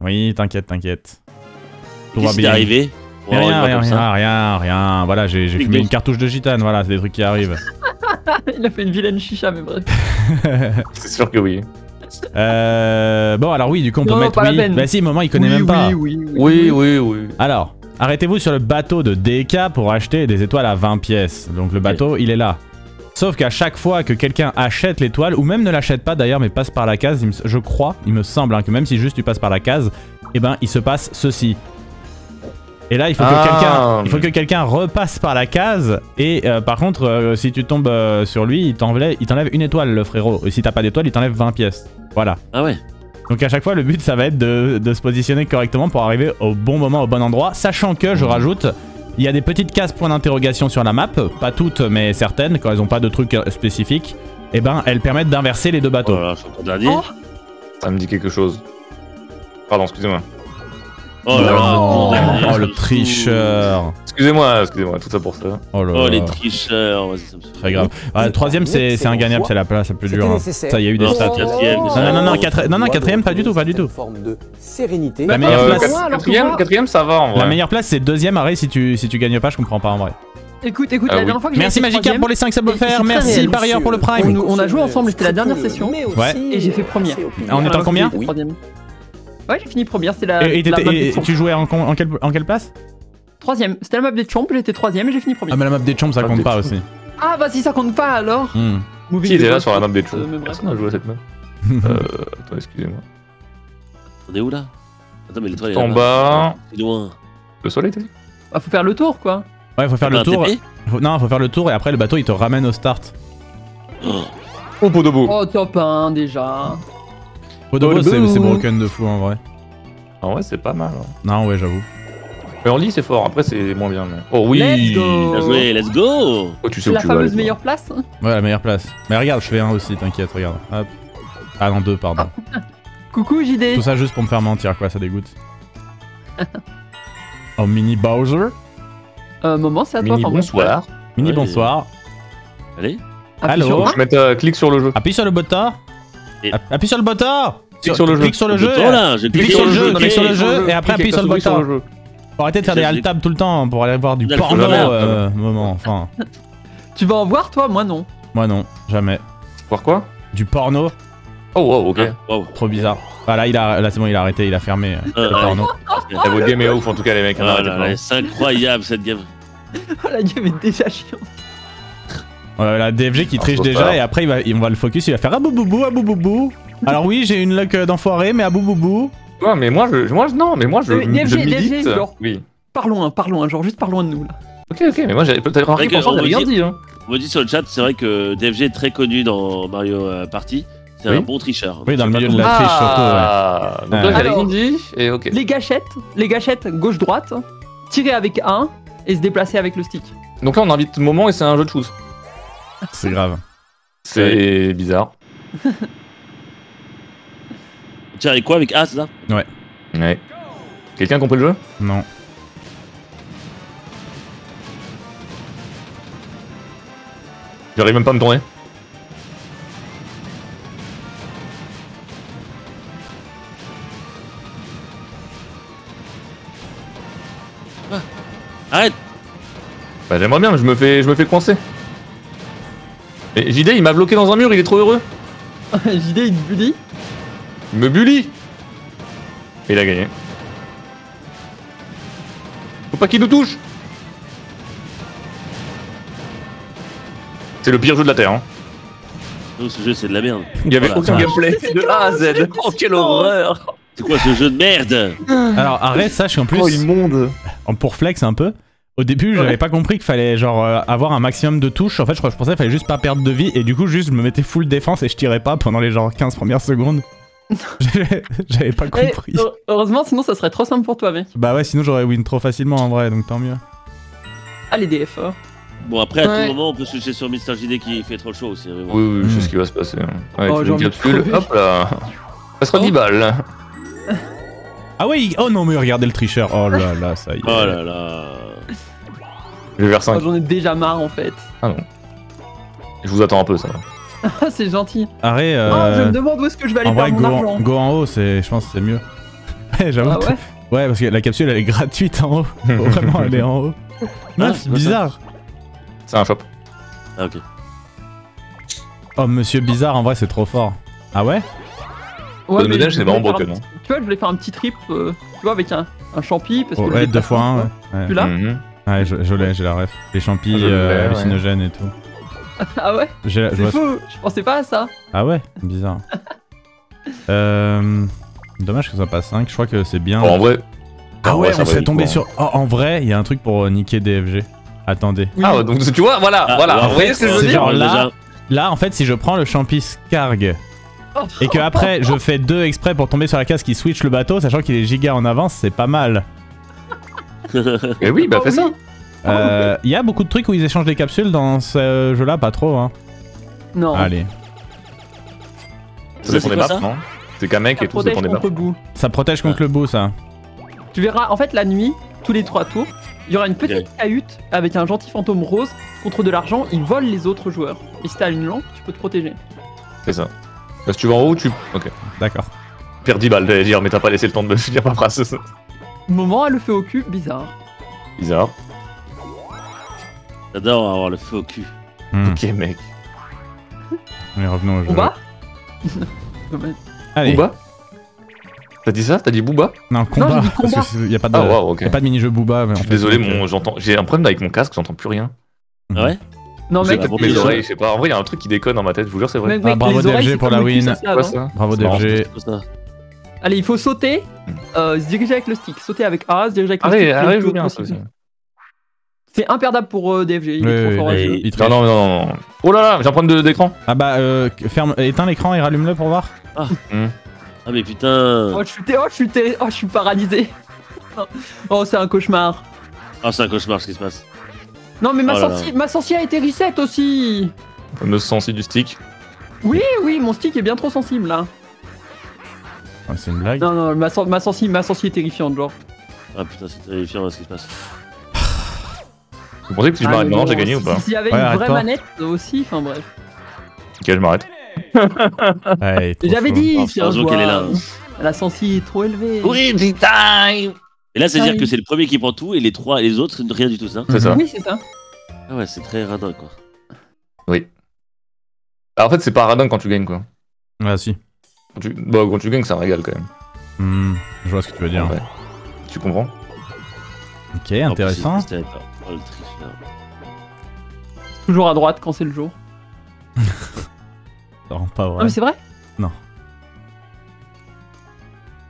Oui, t'inquiète. Tout va Qu'est-ce qui est bien. arrivé? Mais rien. Voilà, j'ai fumé une cartouche de gitane, voilà, c'est des trucs qui arrivent. Il a fait une vilaine chicha, mais bref. C'est sûr que oui. Bon, alors oui, du coup, on peut Non, mettre pas la oui. peine. Bah si, Moment, il connaît même pas. Oui. Alors, arrêtez-vous sur le bateau de DK pour acheter des étoiles à 20 pièces. Donc le bateau, il est là. Sauf qu'à chaque fois que quelqu'un achète l'étoile, ou même ne l'achète pas d'ailleurs, mais passe par la case, je crois, il me semble, hein, que même si juste tu passes par la case, eh ben, il se passe ceci. Et là, il faut que quelqu'un repasse par la case. Et par contre, si tu tombes sur lui, il t'enlève une étoile, le frérot. Et si t'as pas d'étoile, il t'enlève 20 pièces. Voilà. Ah ouais. Donc à chaque fois, le but, ça va être de se positionner correctement pour arriver au bon moment, au bon endroit. Sachant que, je rajoute, il y a des petites cases points d'interrogation sur la map. Pas toutes, mais certaines, quand elles ont pas de trucs spécifiques. Et ben, elles permettent d'inverser les deux bateaux. Voilà, je suis en train de dire. Ça me dit quelque chose. Pardon, excusez-moi. Oh là là. Oh, le tricheur. Excusez-moi, tout ça pour ça. Oh là Oh là. les tricheurs. Vas-y, ça me Très grave. Le troisième, c'est ingagnable, c'est la place la plus dure. Hein. Ça, il y a eu des Non, stats. c'est quatrième. Non, quatrième, pas du tout. Forme de sérénité. La meilleure place. Quatrième, ça va en vrai. La meilleure place, c'est deuxième. Arrête, si tu gagnes pas, je comprends pas en vrai. Écoute, Ah la oui. dernière fois que j'ai Merci été Magica troisième, pour les 5 subs offerts. c'est très Merci réel, Parieur pour le prime. On a joué ensemble, c'était la dernière session. Ouais. Et j'ai fait première. En étant combien? Troisième. Ouais, j'ai fini première, c'est la. Et la map des tu chambres. jouais en quelle place? Troisième, c'était la map des chambres, j'étais troisième et j'ai fini Ah, première. mais la map des chambres, ça Map compte des pas chambres. aussi. Ah bah si ça compte pas alors. Qui était là sur la map des chambres chauds? Personne n'a joué à cette map. Attends, excusez-moi. On est où là? Attends, mais l'étoile est En là-bas. bas. C'est loin. Le soleil, t'as dit? Bah faut faire le tour quoi. Ouais, faut faire le Un tour. TP? Non, faut faire le tour et après le bateau il te ramène au start. Oh, pot de beau. Oh top 1 déjà. Podobo, c'est broken de fou en vrai. En vrai, c'est pas mal. Hein. Non, ouais, j'avoue. Mais en lit, c'est fort. Après, c'est moins bien. Mais... Oh oui. Let's go. Bien joué, let's go. Oh, tu sais C'est où la tu vas fameuse aller, meilleure place. Ouais, la meilleure place. Mais regarde, je fais un aussi, t'inquiète, regarde. Hop. Ah non, 2, pardon. Coucou JD. Tout ça juste pour me faire mentir, quoi, ça dégoûte. Oh, mini Bowser. Moment, c'est à toi. Mini enfin, bonsoir. Mini Ouais, bonsoir. Allez. appuie Allô. sur un. Je mets clic sur le jeu. Appuie sur le botard. Et- Appuie sur le botard. Clique sur le jeu. Clique sur le jeu. Bouton, là, j'ai Clique cliqué sur le sur jeu, le clique sur le jeu. jeu et après appuie sur le botard. Faut arrêter de faire des J'ai- alt-tab tout le temps pour aller voir du D'accord, porno jamais. moment, enfin. Tu vas en voir toi, moi non. Moi non, jamais. Voir quoi? Du porno, Oh, wow, ok. Wow. trop bizarre. Voilà, là c'est bon, il a arrêté, il a fermé le porno. La votre game est ouf, en tout cas, les mecs. Ah arrêtez là pas. là, c'est incroyable cette game. Oh la game est déjà chiante. La DFG qui triche faut déjà pas. et après on va le focus, il va faire abouboubou, abouboubou. Alors oui, j'ai une luck d'enfoiré, mais abouboubou. Ouais, mais moi, non, mais moi, je DFG, milite. genre. Oui. Parlons, genre juste parlons de nous là. Ok, mais moi, j'avais peut-être remarqué Vrai que pour ça, on j'avais me rien dit- dit. Hein. On me dit sur le chat, c'est vrai que DFG est très connu dans Mario Party. C'est Oui. un bon tricheur. Oui, dans le Je sais milieu pas de la triche Ah, donc là, j'avais Alors- rien dit, et ok. Les gâchettes gauche-droite, tirer avec un et se déplacer avec le stick. Donc là, on invite Moment et c'est un jeu de shoot. C'est grave. C'est bizarre. Tiens, avec quoi? Avec A, c'est ça? Ouais. Quelqu'un a compris le jeu? Non. J'arrive même pas à me tourner. Arrête! Bah j'aimerais bien, mais je me fais coincer. Et JD, il m'a bloqué dans un mur, il est trop heureux. JD il te bully. Il me bully. Et il a gagné. Faut pas qu'il nous touche. C'est le pire jeu de la Terre. Hein. Non, ce jeu, c'est de la merde. Il y avait Voilà. aucun gameplay de A à Z. Oh, quelle horreur. C'est quoi ce jeu de merde? Alors arrête, sache qu'en plus, Oh, immonde. pour flex un peu, au début j'avais pas compris qu'il fallait genre avoir un maximum de touches. En fait je pensais qu'il fallait juste pas perdre de vie et du coup juste je me mettais full défense et je tirais pas pendant les genre 15 premières secondes. J'avais pas compris. Heureusement, sinon ça serait trop simple pour toi, mec. Bah ouais, sinon j'aurais win trop facilement en vrai, donc tant mieux. Ah, les DF. Bon, après, à Ouais. tout moment, on peut switcher sur Mister JD qui fait trop chaud aussi. Oui, oui, je sais ce qui va se passer. Hein. Ouais, Oh, tu j'ai une envie de capsule, crever. hop là. Ça sera 10 balles. Ah ouais, oh non mais regardez le tricheur, oh là là, ça y est. Oh là là. Je vais vers 5. Oh, j'en ai déjà marre en fait. Ah non. Je vous attends un peu, ça. Ah, c'est gentil. Arrête, Oh, je me demande où est-ce que je vais aller en vrai perdre mon argent. go en haut, je pense que c'est mieux. Ouais, j'avoue. Ah ouais. Ouais, parce que la capsule elle est gratuite en haut. Faut vraiment aller en haut. Non, c'est c'est pas bizarre. C'est un shop. Ah, ok. Oh, monsieur bizarre, en vrai, c'est trop fort. Ah ouais? Ouais, Le mais modèle, je c'est voulais vraiment faire broken. un petit- Tu vois, je voulais faire un petit trip, tu vois, avec un champi. Parce que le Ouais, 2 fois 1, déplacement, ouais. Tu l'as Mhm. Ouais, je l'ai, j'ai la ref. Les champis Ah, je l'ai, ouais. hallucinogènes et tout. Ah ouais. Je C'est vois- faux. Je pensais pas à ça. Ah ouais? Bizarre. Dommage que ce soit pas 5, je crois que c'est bien. Bon, en vrai. Ah ouais, ça on va serait vite, tombé quoi. sur... Oh, en vrai, il y a un truc pour niquer DFG. Attendez. Oui. Ah ouais, donc tu vois, voilà, Ah, voilà. ouais, Vous voyez ce que je veux c'est dire genre là- déjà. Là, en fait, si je prends le champi Scarg Oh. et que après je fais 2 exprès pour tomber sur la case qui switch le bateau, sachant qu'il est giga en avance, c'est pas mal. Eh oui, bah Oh fais ça. oui. Il y a beaucoup de trucs où ils échangent des capsules dans ce jeu-là, pas trop. Hein. Non. Allez. Ça dépend c'est des quoi maps, ça non C'est qu'un mec Ça et tout, ça dépend protège des maps. contre le bout. Ça protège contre le bout, ça. Tu verras, en fait, la nuit, tous les 3 tours, il y aura une petite Ok. cahute avec un gentil fantôme rose contre de l'argent. Il vole les autres joueurs. Et si t'as une lampe, tu peux te protéger. C'est ça. Là, si tu vas en haut, tu. Ok. D'accord. Perds 10 balles, j'allais dire, mais t'as pas laissé le temps de finir ma phrase. Moment, elle le fait au cul, bizarre. Bizarre. J'adore avoir le feu au cul. Ok, mec. Mais revenons au jeu. Booba Dommage. Allez. Booba T'as dit ça? T'as dit Booba? Non, combat. j'ai dit combat. Parce qu'il y a pas de, Ah, waouh, ok. y a pas de mini-jeu Booba. Mais Je en suis fait, désolé, donc, j'entends. J'ai un problème avec mon casque, j'entends plus rien. Ah ouais? Non, C'est mec, peut-être les mes gens- oreilles, je sais pas. En vrai, il y a un truc qui déconne dans ma tête, je vous jure, c'est vrai. mec, mec, bravo les oreilles, DFG c'est pour comme la le cul, win. ça se lave, Quoi hein. ça? Bravo C'est marrant. DFG. C'est quoi ça? Allez, il faut sauter, se diriger avec le stick. Sauter avec A, se diriger avec le Arrête, stick. arrête, le joue bien plus ça possible. aussi. C'est imperdable pour DFG, il est trop Oui, fort à oui, ce jeu. oui. Il triche. Non, non, non, non. Oh là là, j'ai un problème d'écran. Ah bah, ferme, éteins l'écran et rallume-le pour voir. Ah mais putain. Oh, je suis paralysé. Oh, c'est un cauchemar. Ah, c'est un cauchemar ce qui se passe. Non, mais Oh là là. ma sensi a été reset aussi. Le fameux sensi du stick. Oui, mon stick est bien trop sensible là. Ah, c'est une blague. Non, non, ma sensi est terrifiante, genre. Ah putain, c'est terrifiant ce qui se passe. Vous pensez que si je m'arrête mais maintenant, bon, j'ai gagné ou pas? S'il y avait Ouais, une vraie arrête-toi. manette aussi, enfin bref. Ok, je m'arrête. Ouais, trop J'avais chaud. dit, Oh, c'est un heureusement qu'elle est là. La sensi est trop élevée. Luigi time. Et là, c'est-à-dire Ah, que oui. c'est le premier qui prend tout et les autres, rien du tout ça. C'est ça. Oui, c'est ça. Ah ouais, c'est très radin quoi. Alors, en fait, c'est pas radin quand tu gagnes, quoi. Ah si. Quand tu gagnes, ça régale quand même. Je vois ce que tu veux dire. Ouais. Tu comprends? Ok, intéressant. En plus, c'était- oh, le tricheur. Toujours à droite quand c'est le jour. Ça rend pas Non, vrai. mais c'est vrai.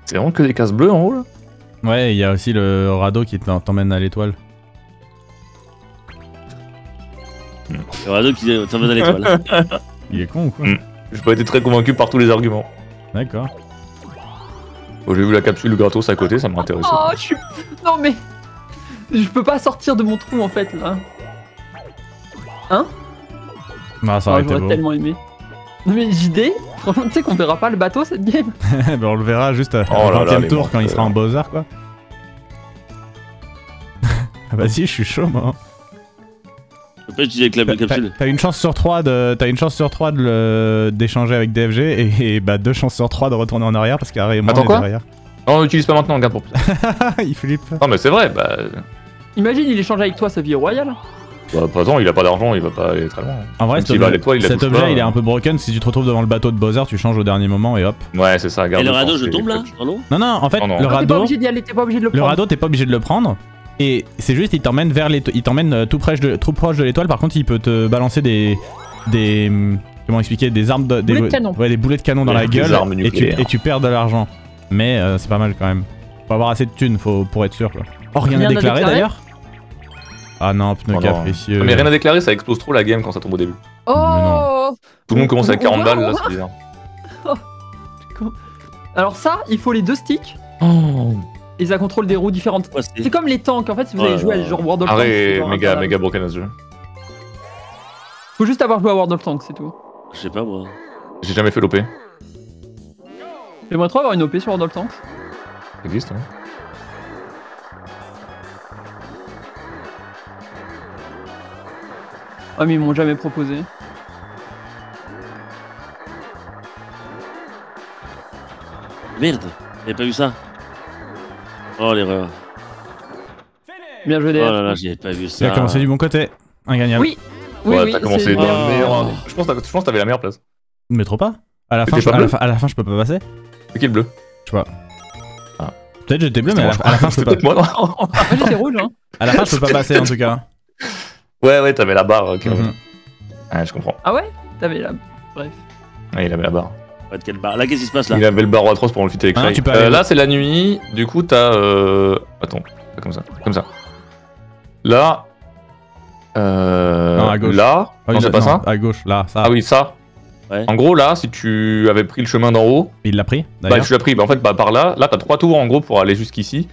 C'est vraiment que des cases bleues en haut, là? Ouais, il y a aussi le radeau qui t'emmène à l'étoile. Le radeau qui t'emmène à l'étoile. Il est con ou quoi? J'ai pas été très convaincu par tous les arguments. D'accord. Bon, j'ai vu la capsule gratos à côté, ça m'a intéressé. Oh, je suis. Non, mais. Je peux pas sortir de mon trou en fait là. Ah, ça aurait été J'aurais beau. tellement aimé. Non, mais JD, franchement, tu sais qu'on verra pas le bateau cette game. Ben, on le verra juste au Oh là là, 20ème les tour quand il sera en menteurs. Bowser quoi. Vas-y, je suis chaud moi. On peut utiliser avec la T'as- capsule. T'as une chance sur 3 d'échanger avec DFG et bah 2 chances sur 3 de retourner en arrière parce qu'Harry et moi Attends, on est quoi derrière. Non, on l'utilise pas maintenant, regarde pour plus. Il flippe. Non, mais c'est vrai, bah. Imagine, il échange avec toi, sa vie est royale. Bah, pas tant, il a pas d'argent, il va pas aller très loin. En vrai, Même s'il va à l'étoile, il la cet touche objet pas. il est un peu broken. Si tu te retrouves devant le bateau de Bowser, tu changes au dernier moment et hop. Ouais, c'est ça, regarde. Et le radeau, sens, je c'est- tombe là dans l'eau? Non, non, en fait, Oh non. le Non, t'es pas radeau, obligé d'y aller, t'es pas obligé de le le prendre. radeau, t'es pas obligé de le prendre. Et c'est juste, il t'emmène vers il t'emmène tout proche de l'étoile. Par contre, il peut te balancer des comment expliquer, des armes, Boulets de canon. Ouais, des boulets de canon dans Ouais, la des gueule armes et tu, nucléaires. et tu perds de l'argent. Mais c'est pas mal quand même. Faut avoir assez de thunes pour être sûr quoi. Oh, rien à Rien à déclarer déclarer d'ailleurs. Ah non, pneu Oh non. capricieux. Mais rien à déclarer, ça explose trop la game quand ça tombe au début. Oh. Tout le monde commence avec 40 On balles, va- là, c'est bizarre. Alors ça, il faut les 2 sticks Oh. et ça contrôle des roues différentes. Pourquoi c'est- C'est comme les tanks, en fait, si vous Oh avez là joué à là. genre World of Tanks. Arrête, c'est genre méga, incroyable. méga broken à ce jeu. Faut juste avoir joué à World of Tanks, c'est tout. Je sais pas moi. J'ai jamais fait l'OP. Ça J'aimerais trop avoir une OP sur World of Tanks. existe, hein. Ah, mais ils m'ont jamais proposé. Merde, j'avais pas vu ça. Oh l'erreur. Bien joué, Oh DF. là là, j'ai pas vu Il ça. a commencé du bon côté. Ingagnable. Oui. Oui, Ouais, oui, t'as commencé c'est dans bien. le meilleur. Oh. Je pense que t'avais la meilleure place. Mais trop pas. À la fin, T'étais pas bleu à la fin, je peux pas passer. C'est qui le bleu? Peut-être j'étais bleu, mais à la fin, je peux pas. Peut-être moi, non. Moi, j'étais rouge, hein. À la fin, je peux pas passer en tout cas. Ouais, t'avais la barre. Ok, Mhm. ouais, je comprends. Ah ouais? T'avais la. Bref. Ouais, il avait la barre. Ouais, de quelle barre. Là, qu'est-ce qui se passe là? Il avait le barreau atroce pour le fit avec Ah, Shy. tu peux aller- Là, c'est la nuit. Du coup, t'as. Attends, comme ça. Comme ça. Là. Non, à gauche. Là. Ah oui, non, c'est pas ça. À gauche, là, ça. Ah oui, ça. Ouais. En gros, là, si tu avais pris le chemin d'en haut, Il l'a pris bah, d'ailleurs. tu l'as pris. Bah, en fait, bah, par là, t'as 3 tours en gros pour aller jusqu'ici.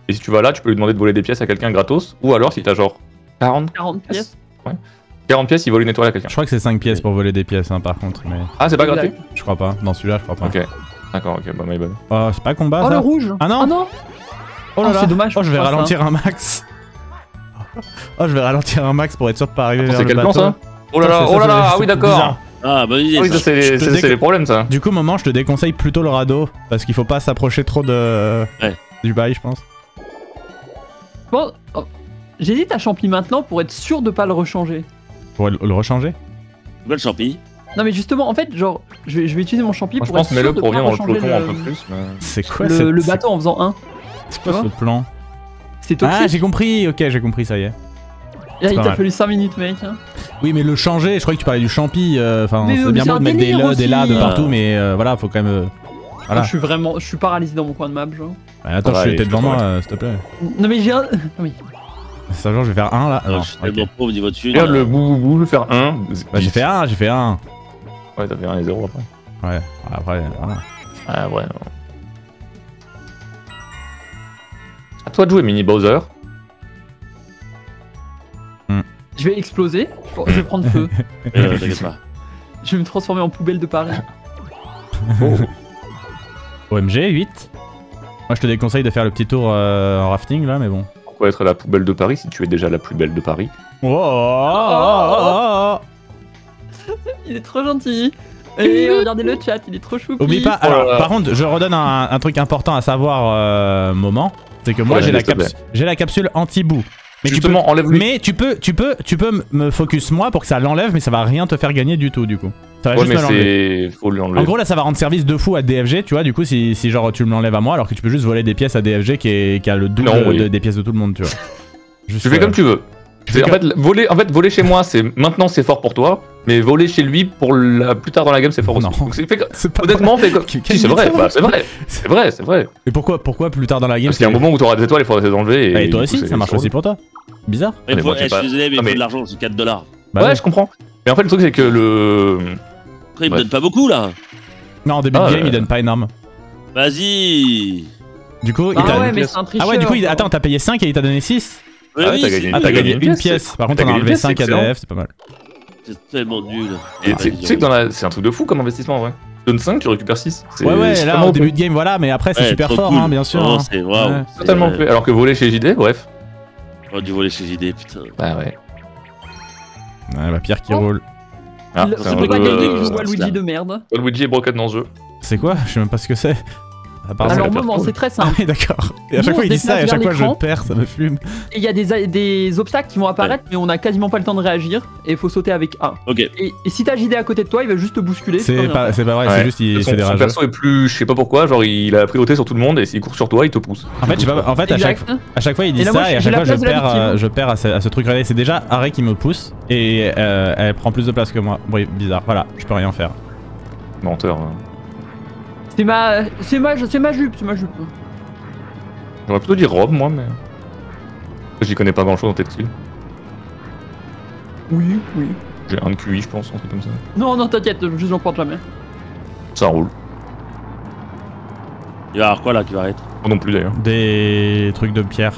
Et si tu vas là, tu peux lui demander de voler des pièces à quelqu'un gratos. Ou alors, si t'as genre 40 40 pièces. 40 pièces, il vole une étoile à quelqu'un. Je crois que c'est 5 pièces pour voler des pièces, hein, par contre. Mais Ah, c'est pas gratuit? je crois pas. Dans celui-là, je crois pas. Ok. D'accord, ok, bah, my bad. Oh, c'est pas combat Oh, ça le rouge. Ah non. Oh non. Oh là Oh, là. c'est dommage, Oh, je vais je crois, ralentir un max. Oh, je vais ralentir un max pour être sûr de pas arriver vers C'est le quel bateau. plan ça? Oh là là, Ça, oh là là, c'est ah oui, d'accord. bizarre. Ah, bonne idée. Ah oui, ça, ça. c'est Je te c'est les problèmes, ça. Du coup, moment, je te déconseille plutôt le radeau parce qu'il faut pas s'approcher trop de Ouais. du bail, je pense. Bon, oh, j'hésite à Champy maintenant pour être sûr de pas le rechanger. Pour le rechanger. Pourquoi le champi? Non mais justement, en fait, genre, je vais utiliser mon Champy Moi, je pour être pense sûr mets-le de pour pas venir dans le rechanger peloton un le, peu plus. Mais... C'est quoi le cette- bateau en faisant 1. C'est quoi tu ce vois plan? C'est toxique. Ah, j'ai compris. Ok, j'ai compris, ça y est. Là, il pas t'a mal. fallu 5 minutes, mec. Hein. Oui, mais le changer, je crois que tu parlais du champi. Enfin, Mais c'est oui, bien mais beau c'est de un mettre des délire LUD et là de aussi. partout, mais voilà, faut quand même. Voilà. Je suis paralysé dans mon coin de map, genre. Attends, Ouais, je suis je devant peux moi, pas. s'il te plaît. Non mais j'ai un. Non mais. C'est genre, je vais faire un là. Non, Non, je suis ok. tellement pauvre au niveau de Regarde le bout, je vais faire 1. Bah, j'ai fait un. Ouais, t'as fait 1 et 0 après. Ouais, après, voilà. Ah ouais. Non. À toi de jouer, Mini Bowser. Je vais exploser. Je vais prendre feu. T'inquiète pas. Je vais me transformer en poubelle de Paris. OMG, 8. Moi, je te déconseille de faire le petit tour en rafting là, mais bon. Pourquoi être la poubelle de Paris si tu es déjà la plus belle de Paris? Oh. Il est trop gentil. Et regardez le chat, il est trop chou. Oublie pas, Oh là alors, là. par contre, je redonne un truc important à savoir, moment. C'est que moi, Ouais, j'ai s'il te plaît. la capsule anti-boue. Mais Justement, enlève-lui. Mais tu peux me focus moi pour que ça l'enlève, mais ça va rien te faire gagner du tout, du coup. Ça va Ouais, juste mais me l'enlever. c'est. Faut lui enlever. En gros, là, ça va rendre service de fou à DFG, tu vois. Du coup, si genre tu me l'enlèves à moi, alors que tu peux juste voler des pièces à DFG qui a le double Non, oui. des pièces de tout le monde, tu vois. Juste, Tu fais comme tu veux. fais En fait, voler chez moi, c'est maintenant c'est fort pour toi, mais voler chez lui pour plus tard dans la game, c'est fort aussi. Non. Donc, C'est pas honnêtement, fais comme. Quel Si, c'est vrai, mytho. bah, c'est vrai, c'est vrai, c'est vrai. Mais pourquoi plus tard dans la game Parce qu'il y a un moment où t'auras des étoiles, il faudra les enlever. Et toi du aussi, coup, ça marche c'est aussi pour toi. Bizarre. Mais Mais faut, moi, j'ai je suis pas- désolé, mais il Non, faut mais- de l'argent, c'est 4 $. Bah Ouais, je comprends. Mais en fait, le truc, c'est que le. Après, il me Ouais. donne pas beaucoup là. Non, en début de Ah, game, ouais. il donne pas énorme. Vas-y. Du coup, il Ah t'a. ouais, mais c'est un tricheur. Ah ouais, du coup, attends, t'as payé 5 et il t'a donné 6. Ouais, Ah, oui, t'as c'est gagné. nul. Ah, t'as gagné une pièce, pièce. Par contre, t'as t'en as gagné enlevé une pièce, 5 à c'est excellent. DF, c'est pas mal. C'est tellement nul. Et Ah, tu sais que c'est un truc de fou comme investissement, en vrai. Tu donnes 5, tu récupères 6. Ouais, là, au début de game, voilà, mais après, c'est Ouais, super trop fort, cool. hein, bien sûr. Non, hein. c'est waouh. Ouais. C'est, Totalement fait. Alors que voler chez JD, bref. Oh, du voler chez JD, putain. Bah ouais. Ouais, bah, Pierre qui Oh. roule. Ah, Il- c'est C'est un pas jeu, gagné que je euh, vois Luigi de merde. Luigi est broken dans ce jeu. C'est quoi? Je sais même pas ce que c'est. À part ça, Alors la moment, perte. c'est très Ah simple. oui, d'accord. Et à Nous, chaque on fois, il dit se ça et à déplace chaque vers fois, je l'écran. perds, ça me fume. Et il y a des obstacles qui vont apparaître, mais on a quasiment pas le temps de réagir. Et il faut sauter avec A. Ok. Et si t'as JD à côté de toi, il va juste te bousculer. tu peux C'est rien pas faire. vrai, Ouais. c'est juste, il Son fait des rageux. perso est plus, je sais pas pourquoi, genre il a la priorité sur tout le monde et s'il court sur toi, il te pousse. En fait, Exact. à chaque fois, il dit Et là, moi, ça et à j'ai chaque la fois, place de la victime. je perds à ce truc. Regardez, c'est déjà Arrêt qui me pousse et elle prend plus de place que moi. Oui, bizarre. Voilà, je peux rien faire. Menteur. Hein. C'est ma jupe, c'est ma jupe. J'aurais plutôt dit Rob, moi, mais. J'y connais pas grand chose en tête style. Oui, oui. J'ai un de QI, je pense, un truc comme ça. Non, t'inquiète, je n'en porte jamais. Ça roule. Il va y avoir quoi là qui va arrêter? Moi non plus d'ailleurs. Des trucs de pierre.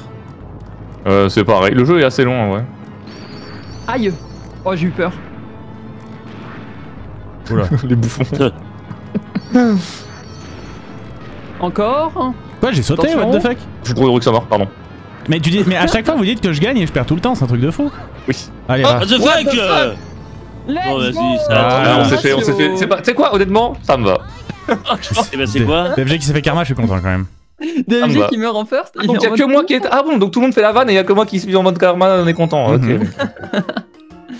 C'est pareil, le jeu est assez long en vrai. Aïe. Oh, j'ai eu peur. Oula. Les bouffons. Encore. Quoi, j'ai sauté, Attention. what the fuck? Je suis trop heureux que ça marche, pardon. Mais à chaque fois, vous dites que je gagne et je perds tout le temps, c'est un truc de fou. Oui. Allez, Oh, va. What the What fuck the fuck Let's Oh, vas-y, go. ça- Ah, on s'est fait. C'est pas. Tu sais quoi, honnêtement, ça me va. Eh ben, c'est quoi? DFG qui s'est fait karma, je suis content quand même. DFG va. qui meurt en first. il Donc est il y en a que mode- moi qui est. Ah bon, donc tout le monde fait la vanne et il y a que moi qui suis en mode karma, on est content. Ok.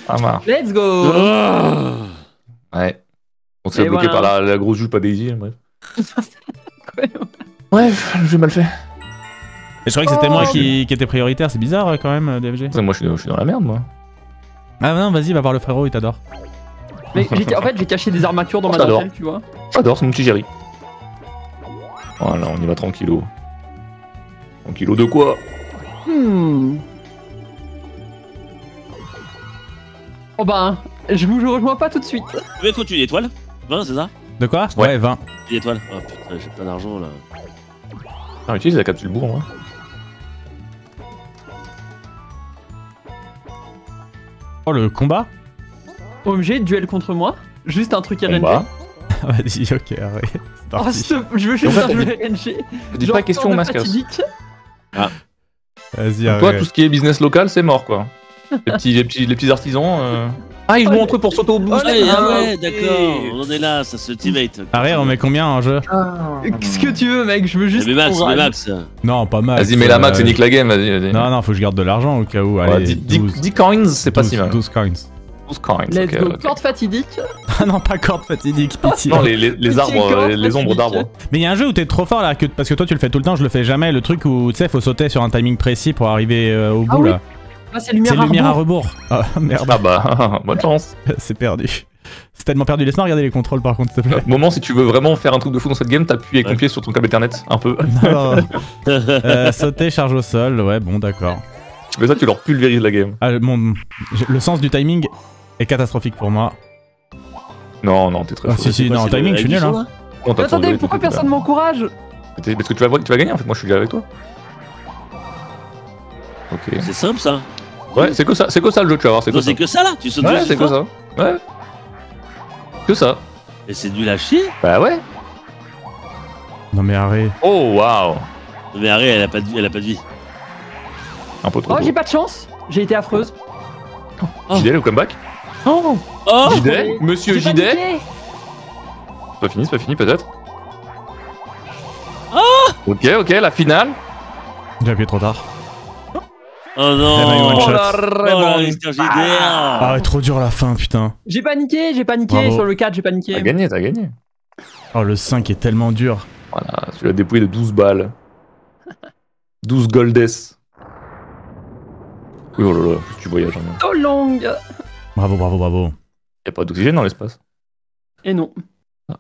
Ça marche. Let's go. Oh. Ouais. On se fait Et bloquer voilà. par la grosse jupe à Daisy, bref. Bref, le jeu mal fait. Et je croyais que c'était Oh, moi qui était prioritaire, c'est bizarre quand même, DFG. Moi je suis dans la merde, moi. Ah non, vas-y, va voir le frérot, il t'adore. Mais en fait, j'ai caché des armatures dans ma J'adore. dentelle, tu vois. J'adore, c'est mon petit Jerry. Voilà, on y va tranquillo. Tranquillo de quoi? Oh ben, je vous rejoins pas tout de suite. Combien coûte une étoile 20, c'est ça? De quoi? Ouais. Ouais, 20. Une étoile. Oh putain, j'ai pas d'argent là. Ah, utilise la capsule bourre, hein. Oh, le combat? OMG, duel contre moi. Juste un truc RNG. Combat. Vas-y, ok, arrête. C'est Oh, parti. stop, je veux juste un jeu RNG. Dis Genre, pas question, sort de masque. fatidique. Vas-y, Toi, arrête. tout ce qui est business local, c'est mort, quoi. Les petits artisans. Ah, ils jouent entre eux pour s'auto-boost. Oh, les- Ah ouais, ok. d'accord, on en est là, ça se teammate. Arrête, on met combien en jeu? Qu'est-ce que tu veux, mec? Je veux juste. Mais Max, ton mais rage. Max. Non, pas mal. Vas-y, mets la max et nique la game, vas-y. Non, non, faut que je garde de l'argent au cas où. Ouais, Allez, 10 coins, c'est pas si mal. 12 coins. 12 coins. Let's ok, go. ok. Corde fatidique. Ah non, pas corde fatidique, pitié. Non, les arbres, corps, les ombres fatidique. d'arbres. Mais il y a un jeu où t'es trop fort là, parce que toi tu le fais tout le temps, je le fais jamais. Le truc où tu sais, faut sauter sur un timing précis pour arriver au bout oui. là. Ah, c'est C'est lumière, lumière à rebours. rebours. Ah merde, Ah bah, bonne chance. c'est perdu. C'est tellement perdu. Laisse-moi regarder les contrôles par contre, s'il te plaît. Moment, si tu veux vraiment faire un truc de fou dans cette game, t'appuies avec ton Ouais. pied sur ton câble Ethernet, un peu. Non, non. Sauter, charge au sol, ouais, bon, d'accord. Tu fais ça, tu leur pulvérises la game. Ah, le sens du timing est catastrophique pour moi. Non, non, t'es très Ah, chaud. si, si, non, timing, je suis nul. Hein. Non, Mais t'as attendez, ton- pourquoi t'es- personne m'encourage? Parce que tu vas gagner en fait, moi je suis là avec toi. Ok. C'est simple ça. Ouais, c'est que ça le jeu, tu vas voir, c'est que Non, ça. c'est que ça là, tu sautes Ouais, juste c'est que fort. ça. Ouais. Que ça. Et c'est nul à chier. Bah ouais. Non, mais arrête. Oh waouh. Mais arrête, elle a pas de vie, elle a pas de vie. Un peu trop. Oh, tôt. j'ai pas de chance. J'ai été affreuse. Oh. JD, le comeback. Oh, Oh JD, monsieur j'ai JD. paniqué. C'est pas fini peut-être. Ok, la finale. J'ai appuyé trop tard. Oh non. Elle m'a eu one Oh shot. la Oh là, remonte. Mr. JDR. Ah ouais, trop dur la fin, putain. J'ai paniqué. Bravo. Sur le 4, j'ai paniqué. T'as gagné. Oh, le 5 est tellement dur. Voilà, tu l'as dépouillé de 12 balles. 12 goldes. Oui, oh là là, plus tu voyages. Hein. So long. Bravo, bravo, bravo. Y'a pas d'oxygène dans l'espace. Et non. Ah.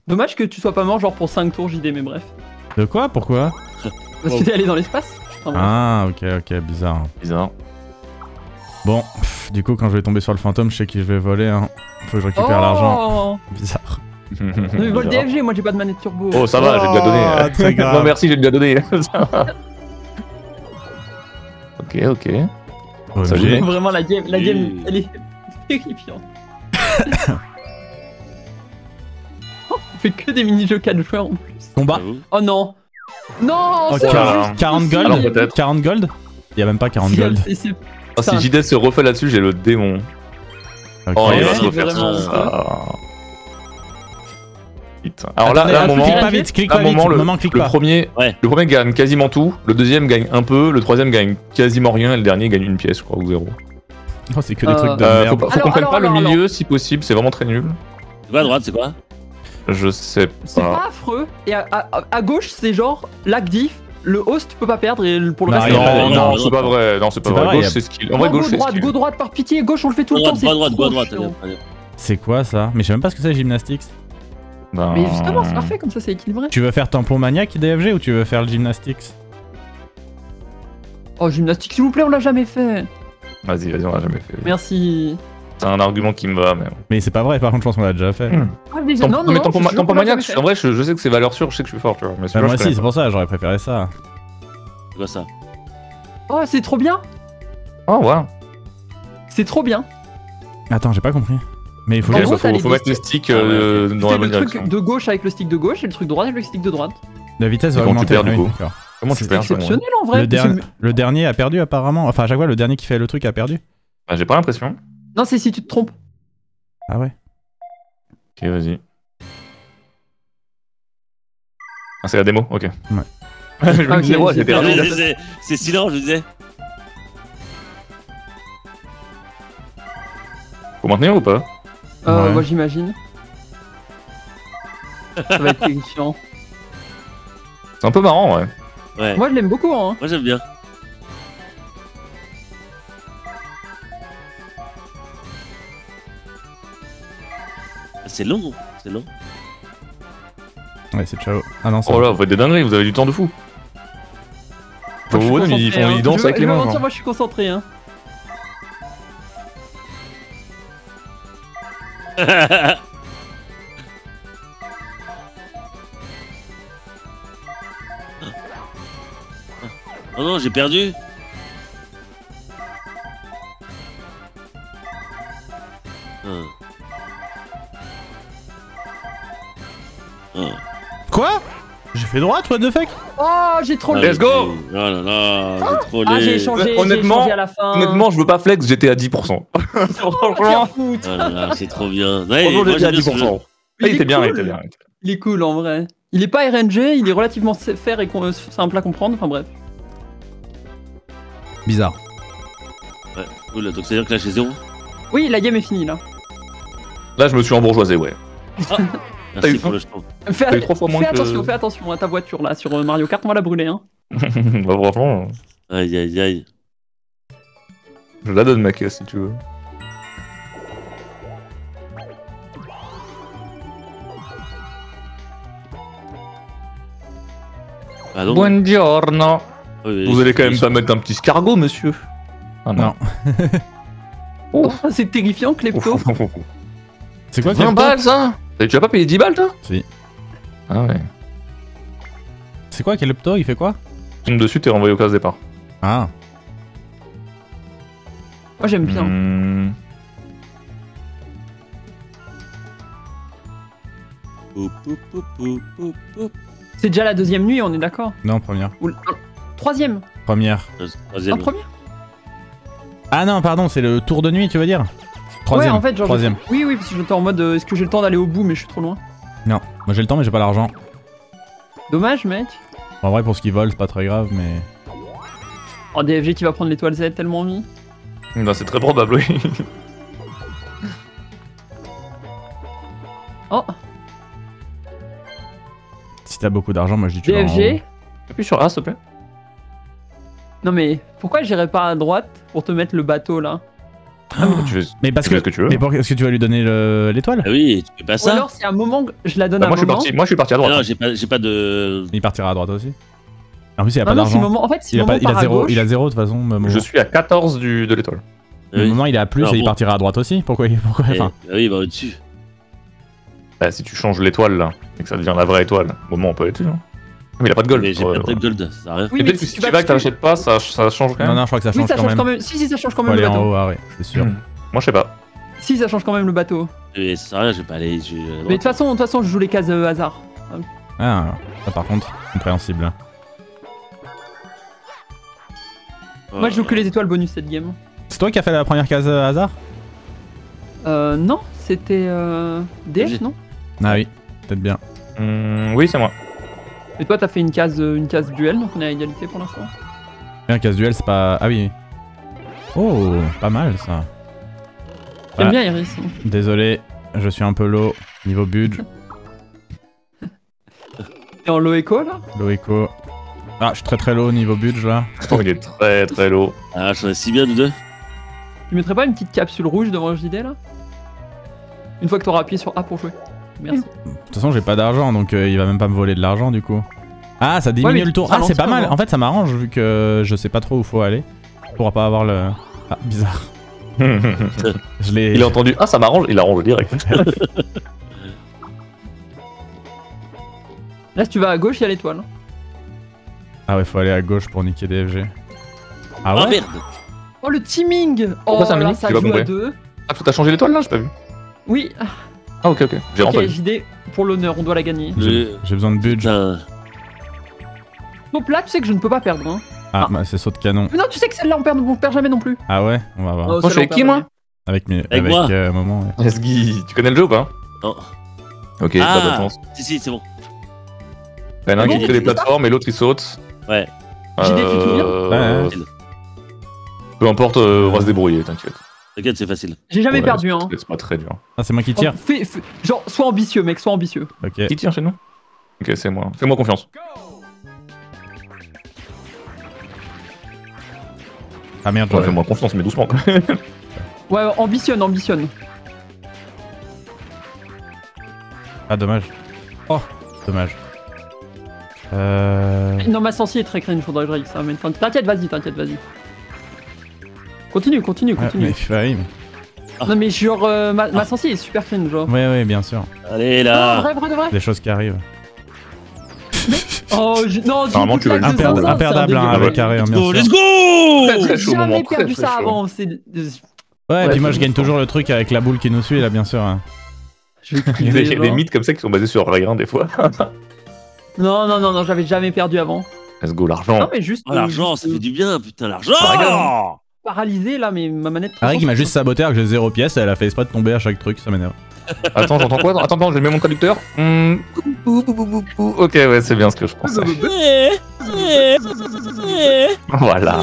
Dommage que tu sois pas mort genre pour 5 tours JD, mais bref. De quoi? Pourquoi? Parce que t'es allé dans l'espace. Enfin, bref. Ah, ok, bizarre. Bizarre. Bon, du coup, quand je vais tomber sur le fantôme, je sais qui je vais voler. Hein. Faut que je récupère l'argent. Bizarre. Mais vol Bizarre. DFG, moi j'ai pas de manette turbo. Oh, ça va, j'ai déjà Oh, donné. très grave. Non, merci, j'ai déjà donné. Ça va. Ok. OMG. Salut. Vraiment la game, Oui. elle est terrifiante. On fait que des mini-jeux 4 joueurs en plus. Combat. J'avoue. Oh non. Non, Oh, c'est car- juste 40 possible. gold. Alors, peut-être. 40 gold? Y a même pas 40 gold. Oh, si JD se refait là-dessus, j'ai le démon. Ok. Oh, il Ouais, va se c'est refaire vraiment ça. ça. Putain. Alors là, Attendez, un moment, clique pas vite, clique pas un vite. moment, Moment, clique le pas. premier, Ouais. le premier gagne quasiment tout, le deuxième gagne un peu, le troisième gagne quasiment rien, et le dernier gagne une pièce, je crois, ou zéro. Oh, c'est que des trucs de Faut merde. pas- faut qu'on prenne Alors, pas le alors, milieu si possible, c'est vraiment très nul. C'est quoi à droite, c'est quoi? Je sais C'est pas. pas affreux. Et à gauche, c'est genre l'actif, le host peut pas perdre et pour le Non, reste, y a pas- Non, non, non, c'est pas vrai. Non, c'est pas C'est pas vrai. vrai, Gauche, y a- c'est skill. En vrai, gauche, c'est skill. go droite, par pitié, gauche on le fait tout le temps. c'est Droite, trop droite. chiant. C'est quoi ça? Mais je sais même pas ce que c'est gymnastics. Ben, Mais justement, c'est parfait, comme ça c'est équilibré. Tu veux faire tampon maniaque DFG ou tu veux faire le gymnastics? Oh, gymnastique, s'il vous plaît, on l'a jamais fait. Vas-y, on l'a jamais fait. Merci. C'est un argument qui me va, mais. Mais c'est pas vrai, par contre, je pense qu'on l'a déjà fait. Ah, déjà, Non, mais Tampon je suis sûr qu'on l'a Maniac, jamais fait. en vrai, je sais que c'est valeur sûre, je sais que je suis fort, tu vois. Mais Bah, celui-là, moi je aussi, connais c'est pour ça, j'aurais préféré ça. C'est quoi ça? Oh, c'est trop bien. pas. Oh, ouais. C'est trop bien. Attends, j'ai pas compris. Mais il faut En que. gros, t'as les Faut deux mettre les sticks Ah ouais. dans C'est la bonne le truc direction. de gauche avec le stick de gauche et le truc de droite avec le stick de droite. La vitesse va Et quand tu augmenter. perds, du oui, coup. d'accord. Comment tu C'est perds ça, moi Exceptionnel en vrai. Le dernier a perdu apparemment. Enfin, à chaque fois, le dernier qui fait le truc a perdu. Bah, j'ai pas l'impression. Non, c'est si tu te trompes. Ah ouais. Ok, vas-y. Ah, c'est la démo, ok. Ouais. Je me disais, Ok, ouais, j'ai c'était perdu. rapide. C'est silent, je disais. Faut maintenir ou pas? Ouais. Moi j'imagine. Ça va être terrifiant. C'est un peu marrant, ouais. Ouais. Moi je l'aime beaucoup, hein. Moi j'aime bien. C'est long, c'est long. Ouais, c'est ciao. Ah non, c'est Oh là, vous faites des dingueries, vous avez du temps de fou. Moi, je suis Owen, concentré, hein. ils dansent avec les mains. Moi genre. je suis concentré, hein. Oh non, j'ai perdu. Quoi? J'ai fait droite, what the fuck? Oh, j'ai trollé. Let's go. Oh là là, j'ai trollé. Ah, j'ai échangé, Honnêtement- j'ai échangé à la fin. Honnêtement, je veux pas flex, j'étais à 10%. Oh, Franchement, foutre. Oh là là, c'est trop bien. Ouais, franchement, moi, j'étais à j'aime bien ce jeu. 10%. Il Il était est bien, il cool. était bien. Il est cool en vrai. Il est pas RNG, il est relativement fair et simple à comprendre, enfin bref. Bizarre. Ouais, cool. Donc c'est-à-dire que là j'ai 0. Oui, la game est finie là. Là, je me suis embourgeoisé, ouais. T'as Merci eu pour faim le jeton. T'as eu 3 fois moins que... Fais attention à ta voiture là sur Mario Kart, on va la brûler, hein. Bah, franchement, Aïe aïe aïe. je la donne ma caisse si tu veux. Ah non. Buongiorno. Oui, Vous allez quand même pas mettre un petit escargot, monsieur? Ah Non. Oh, c'est terrifiant, Klepto. C'est quoi 20 Klepto? balles ça? Tu vas pas payer 10 balles toi? Si. Ah ouais. C'est quoi Klepto? Il fait quoi? Une dessus, t'es renvoyé au casse départ. Ah. Moi j'aime bien. Hmm. Pou, pou, pou, pou, pou, pou. C'est déjà la deuxième nuit, on est d'accord? Non, première. Ou troisième? Première. Troisième. En première? Ah non, pardon, c'est le tour de nuit, tu veux dire? Troisième. Ouais, en fait, genre. Troisième. Oui, oui, parce que j'étais en mode est-ce que j'ai le temps d'aller au bout, mais je suis trop loin. Non, moi j'ai le temps, mais j'ai pas l'argent. Dommage, mec. En vrai, pour ce qu'ils volent, c'est pas très grave, mais. Oh, DFG qui va prendre l'étoile Z tellement envie. Bah, c'est très probable, oui. Oh, Si t'as beaucoup d'argent, moi je dis tu vas en haut. DFG. Appuie sur A, s'il te plaît. Non mais pourquoi j'irais pas à droite pour te mettre le bateau là? Tu fais Mais parce tu fais que. ce que tu veux. Mais est-ce que tu vas lui donner l'étoile? Ah oui, tu fais pas Ou ça. alors c'est un moment que je la donne Bah, à moi, un moment. je suis parti à Ah droite. non, j'ai pas de. Il partira à droite aussi. En plus, il a pas Non, non, si d'argent. moment. En fait, si Il a, moment pas, il, a part à zéro, gauche, il a zéro de toute façon. Moment. Je suis à 14 de l'étoile. Le Oui. moment, il est à plus Alors et il bon. partira à droite aussi. Pourquoi Eh, enfin, ah oui, bah au-dessus. Bah, si tu changes l'étoile là, et que ça devient la vraie étoile, au moment on peut aller dessus. Hein. Mais il a pas de gold. Mais j'ai Ouais, pas de ouais. gold, ça sert à rien. Oui, Et mais peut-être que si tu vas que dessus- t'achètes pas, ça change quand Non, même. non, je crois que ça Oui, change ça quand change même. quand même. Si, si, ça change quand Faut même le aller en bateau. haut, ah ouais, c'est sûr. Hmm. Moi je sais pas. Si, ça change quand même le bateau. Mais ça sert à rien, je vais pas aller. Mais de toute façon, je joue les cases hasard. Ah, ça par contre, compréhensible. Moi, je joue que les étoiles bonus cette game. C'est toi qui as fait la première case hasard? Non, c'était DF, non? Ah oui, peut-être bien. Oui, c'est moi. Et toi, t'as fait une case duel, donc on est à égalité pour l'instant. Bien, case duel, c'est pas. Ah oui. Oh, pas mal ça. J'aime Ouais. bien Iris. Désolé, je suis un peu low niveau budget. T'es en low echo là? Low echo. Ah, je suis très très low niveau budget là. Oh, il est très très low. Ah, j'en ai si bien, nous deux. Tu mettrais pas une petite capsule rouge devant JD là? Une fois que t'auras appuyé sur A pour jouer. Merci. De toute façon, j'ai pas d'argent donc il va même pas me voler de l'argent du coup. Ah, ça diminue mais le tour. tu Ah, c'est pas ralentis, mal. hein. En fait, ça m'arrange vu que je sais pas trop où faut aller. Pour pas avoir le. Ah, bizarre. Je l'ai. Il a entendu. Ah, ça m'arrange, il arrange direct. Là, si tu vas à gauche, il y a l'étoile. Ah ouais, faut aller à gauche pour niquer DFG. Ah Oh ouais? merde. Oh le teaming! Pourquoi Oh ça me là, nique ça J'ai pas joue à compris. deux. Ah, t'as changé l'étoile là? J'ai pas vu. Oui, Ah, ok, ok. J'ai ok, rentré. JD, pour l'honneur, on doit la gagner. J'ai besoin de budget. Putain. Donc là, tu sais que je ne peux pas perdre. Hein. Ah, bah, c'est saut de canon. Mais non, tu sais que celle-là, on perd jamais non plus. Ah ouais, on va voir. Oh, je suis celle-là, avec on qui, perd moi jamais. Avec mes. Avec moi. Moment. Ouais. Lesguy, tu connais le jeu ou pas? Non. Ok, pas de Ah, chance. si, c'est bon. Il y en a un Bon, qui fait des plateformes et l'autre il saute. Ouais. JD, tu te souviens Ouais. Peu importe, on va se débrouiller, t'inquiète. T'inquiète, c'est facile. J'ai jamais Ouais, perdu, hein. C'est pas très dur. Ah, c'est moi qui tire. Genre, sois ambitieux, mec, sois ambitieux. Ok. Qui tire chez nous? Ok, c'est moi. Fais-moi confiance. Ah merde, Ouais, j'aurais- fais-moi confiance, mais doucement. Ouais, ambitionne, ambitionne. Ah, dommage. Oh, dommage. Non, ma sensi est très cringe, faudrait que je règle ça. Mais t'inquiète, vas-y, vas-y. Continue. Ouais, mais, bah oui, Non, mais genre, ma sensi est super cringe, genre. mais... Ouais, bien sûr. Allez Non, là. vrai. Des choses qui arrivent. Oh, non, Normalement, tu vas dis-moi être que zinzin, Imperdable, c'est un hein, dégueu. avec carré, hein, Let's bien go, sûr. let's go. Très, très J'ai chaud, moment, jamais très, perdu très ça chaud. avant, c'est... Ouais, et puis moi Ouais, je gagne toujours le truc avec la boule qui nous suit là, bien sûr. Hein. Je vais Il y a criser, des genre. mythes comme ça qui sont basés sur rien des fois. Non, j'avais jamais perdu avant. Let's go, l'argent. Non, mais juste... Oh, l'argent, ça fait du bien, putain, l'argent. Paralysé, là, mais ma manette... Arrête qui m'a juste saboté alors que j'ai 0 pièces et elle a fait exprès de tomber à chaque truc, ça m'énerve. Attends, j'entends quoi? Attends, je mets mon traducteur. Ok, ouais, c'est bien ce que je pensais. Voilà.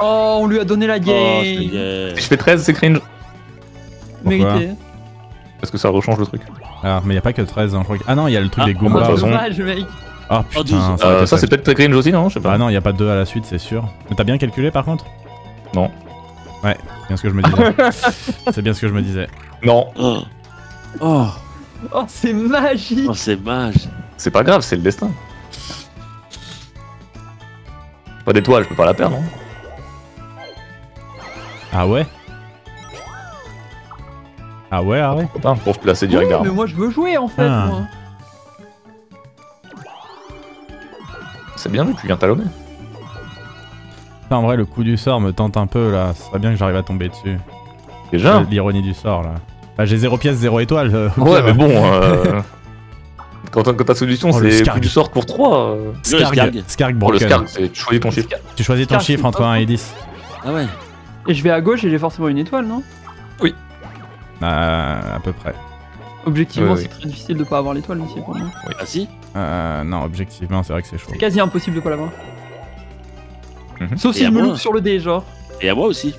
Oh, on lui a donné la Oh, ça game. y est. Si je fais 13, c'est cringe. Mérité. Parce que ça rechange le truc. Alors, mais y a pas que 13, hein, je crois que... Ah non, y a le truc Ah, des bah, Goombas. de toute façon. Dommage, mec. Ah Oh, putain, 12. ça aurait été Ça, c'est peut-être très cringe aussi, non? Je sais Bah pas. non, y a pas 2 à la suite, c'est sûr. Mais t'as bien calculé par contre? Non. Ouais, c'est bien ce que je me disais. C'est bien ce que je me disais. Non. Oh, Oh, c'est magique. oh, c'est mage. C'est pas grave, c'est le destin. Pas d'étoile, je peux pas la perdre, non? Ah ouais? Ah ouais, arrête. Putain, pour se placer direct Oui, derrière. mais moi, je veux jouer, en fait, Ah. moi. C'est bien vu, tu viens talonner. Putain, en vrai, le coup du sort me tente un peu là. Ce serait bien que j'arrive à tomber dessus. Déjà. L'ironie du sort là. Bah, j'ai 0 pièce, 0 étoile. Ouais, mais bon. Quand ta solution, Oh, le c'est Scarg. plus du sort pour 3. Scarg Pour le broken. Scarg, c'est tu choisis ton chiffre. Tu choisis ton Scarg, chiffre c'est entre pas 1 et 10. Ah ouais. Et je vais à gauche et j'ai forcément une étoile, non? À peu près. Objectivement, Ouais, c'est très difficile de pas avoir l'étoile ici pour moi. Ah si. Non, objectivement, c'est vrai que c'est chaud. C'est quasi impossible de pas l'avoir. Mhm. Sauf Et si à je me moi. loupe sur le dé, genre. Et à moi aussi.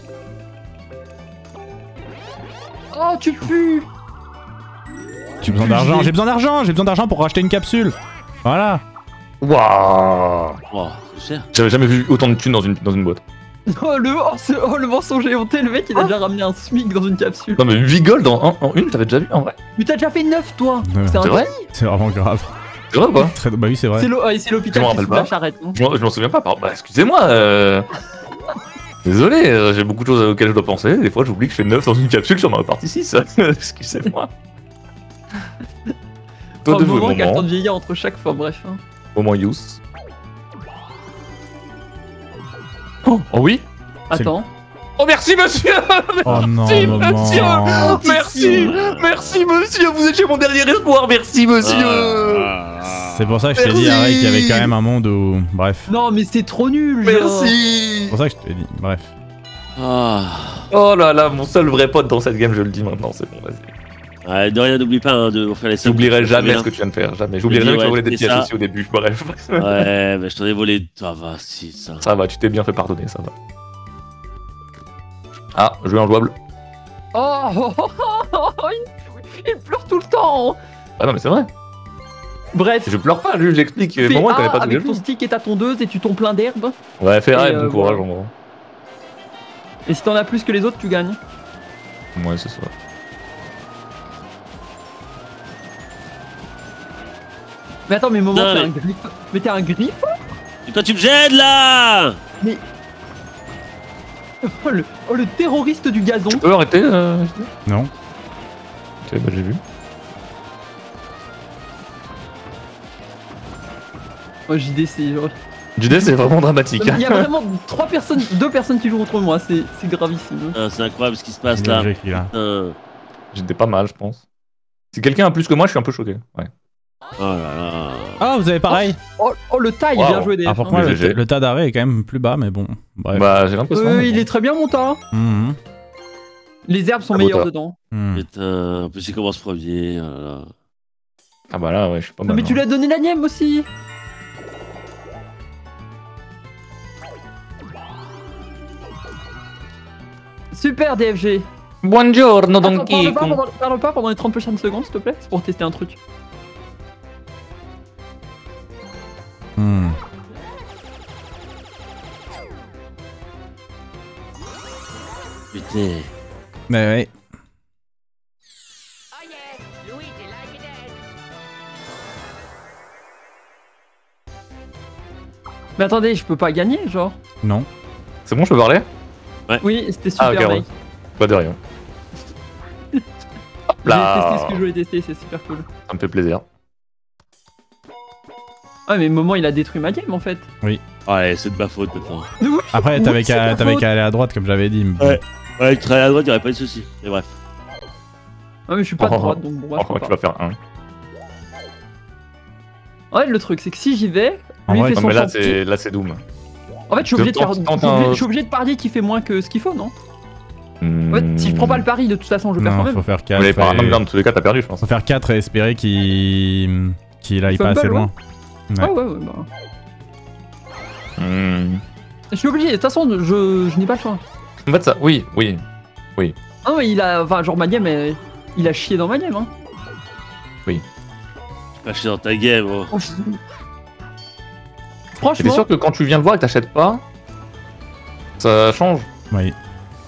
Oh, tu pues! J'ai besoin d'argent, j'ai besoin d'argent pour racheter une capsule. Voilà. Waouh. Oh, c'est cher. J'avais jamais vu autant de thunes dans une boîte. Oh, le mensonge éhonté, le mec il a déjà ramené un SMIC dans une capsule. Non, mais 8 gold en une, t'avais déjà vu en vrai? Mais t'as déjà fait 9 toi! Ouais. C'est un C'est vrai? génie. C'est vraiment grave. C'est vrai ou pas? Bah oui, c'est vrai. C'est l'hôpital Je m'en qui rappelle fout la pas. charrette. Non Je m'en souviens pas, pardon. Bah, excusez-moi. Désolé, j'ai beaucoup de choses auxquelles je dois penser. Des fois, j'oublie que je fais 9 dans une capsule sur ma partie 6. Excusez-moi. Toi, un de vous, moment qui a le temps de moment. vieillir entre chaque fois, bref. Hein. Moment use. Oh oui? Attends. Oh merci monsieur! Oh non, Merci, maman. monsieur. Merci! Merci monsieur! Vous étiez mon dernier espoir! Merci monsieur! C'est pour ça que je t'ai dit, Merci. Arrête, qu'il y avait quand même un monde où. Bref. Non, mais c'est trop nul! genre. Merci! C'est pour ça que je t'ai dit. Bref. Ah. Oh là là, mon seul vrai pote dans cette game, je le dis maintenant, c'est bon, vas-y. Ouais, de rien, n'oublie pas hein, de faire les 5. J'oublierai jamais ce que tu viens de faire, jamais. J'oublierai jamais que tu as volé des c'est pièces ça. aussi au début, bref. Ouais, mais je t'en ai volé. Ça va, si, ça. Ça va, tu t'es bien fait pardonner, ça va. Ah, jeu injouable. Oh, il pleure tout le temps! Ah non, mais c'est vrai. Bref. Je pleure pas, juste j'explique. Fais Pour moi, il A connaît pas tous les avec ton jeux. stick et ta tondeuse et tu tombes plein d'herbe. Ouais, fais A et Et, bon courage voilà. en gros. Et si t'en as plus que les autres, tu gagnes. Ouais, c'est ça. Mais attends, mais moment, Non, t'es mais- un griffe. Mais t'es un griffe? Et toi, tu me gênes là. Oh, le terroriste du gazon. Tu peux arrêter Non. Ok, bah j'ai vu. Oh, JD, c'est. JD, c'est vraiment dramatique. Il y a vraiment 2 personnes qui jouent contre moi, c'est gravissime. Ah, c'est incroyable ce qui se passe Bien là. joué, qui, là. Putain. J'étais pas mal, je pense. Si quelqu'un a plus que moi, je suis un peu choqué. Ouais. Oh là là. Ah, vous avez pareil. Oh, le taille, Wow. bien joué des. Ah, pour moi, Oui, le, GG. le tas d'arrêt est quand même plus bas, mais bon. Bref. Bah, j'ai l'impression. il est très bien mon tas. Mhm. Les herbes sont Ah, meilleures beau tas. dedans. Mhm. Putain, en plus il commence premier. Oh là là. Ah bah là, ouais, je suis pas Non mal. mais tu lui as donné la nième aussi. Super DFG. Buongiorno, Attends, Donkey Kong. parle pas pendant les 30 prochaines secondes s'il te plaît, c'est pour tester un truc. Hmm. Putain. Mais ouais. Mais attendez, je peux pas gagner genre. Non. C'est bon, je peux parler? Oui, c'était super ok, mec. ouais. Pas de rien. Hop J'ai là. testé ce que je voulais tester, c'est super cool. Ça me fait plaisir. Ah mais Moment il a détruit ma game en fait. Ouais, c'est de ma faute maintenant. Oui, Après, oui, t'avais c'est ta qu'à faute. aller à droite, comme j'avais dit. Ouais. Ouais, avec travail à droite, y'aurait pas eu de soucis. Mais bref. Ah mais je suis pas de droite donc bon, bah, je Oh, peux tu pas. vas faire un. Ouais, le truc c'est que si j'y vais, En lui il vrai, fait Non, son mais là, champi. c'est Doom. En fait, je suis obligé de faire. Tente Je suis obligé de parier qu'il fait moins que ce qu'il faut, non? En fait, si je prends pas le pari, de toute façon, je perds quand Non, même. faut faire 4. Mais par dans tous les cas, t'as perdu, je pense. Faut faire 4 et espérer qu'il aille pas Fumble, assez ouais. loin. Ouais, ouais, ouais, bah. Hmm. Je suis obligé, de toute façon, je n'ai pas le choix. En fait, ça, oui. Ah non, mais il a. Enfin, genre, ma game, il a chié dans ma game, hein. Pas chier dans ta game, oh. T'es Franchement, sûr que quand tu viens le voir et que t'achètes pas, ça change? Oui,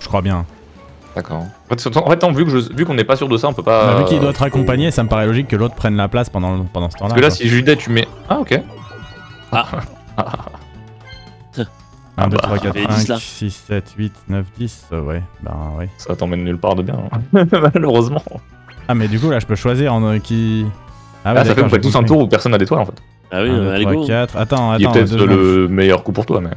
je crois bien. D'accord. En fait, vu qu'on n'est pas sûr de ça, on peut pas. Bah, vu qu'il doit te raccompagner, ça me paraît logique que l'autre prenne la place pendant ce temps-là. Parce que là, quoi. si Judet, tu mets. Ah, ok. 1, 2, bah, 3, 4, et 10 là. 5, 6, 7, 8, 9, 10, ouais, ben ouais. Ça t'emmène nulle part de bien, hein. Malheureusement. Ah mais du coup là je peux choisir en qui... Ah ouais, Ah, ça fait d'accord, qu'on fait j'ai tous un compris. tour où personne n'a d'étoile en fait. Ah oui, 1, 2, allez 3, go. 4, attends, Il est peut-être 2 secondes. le meilleur coup pour toi, mais.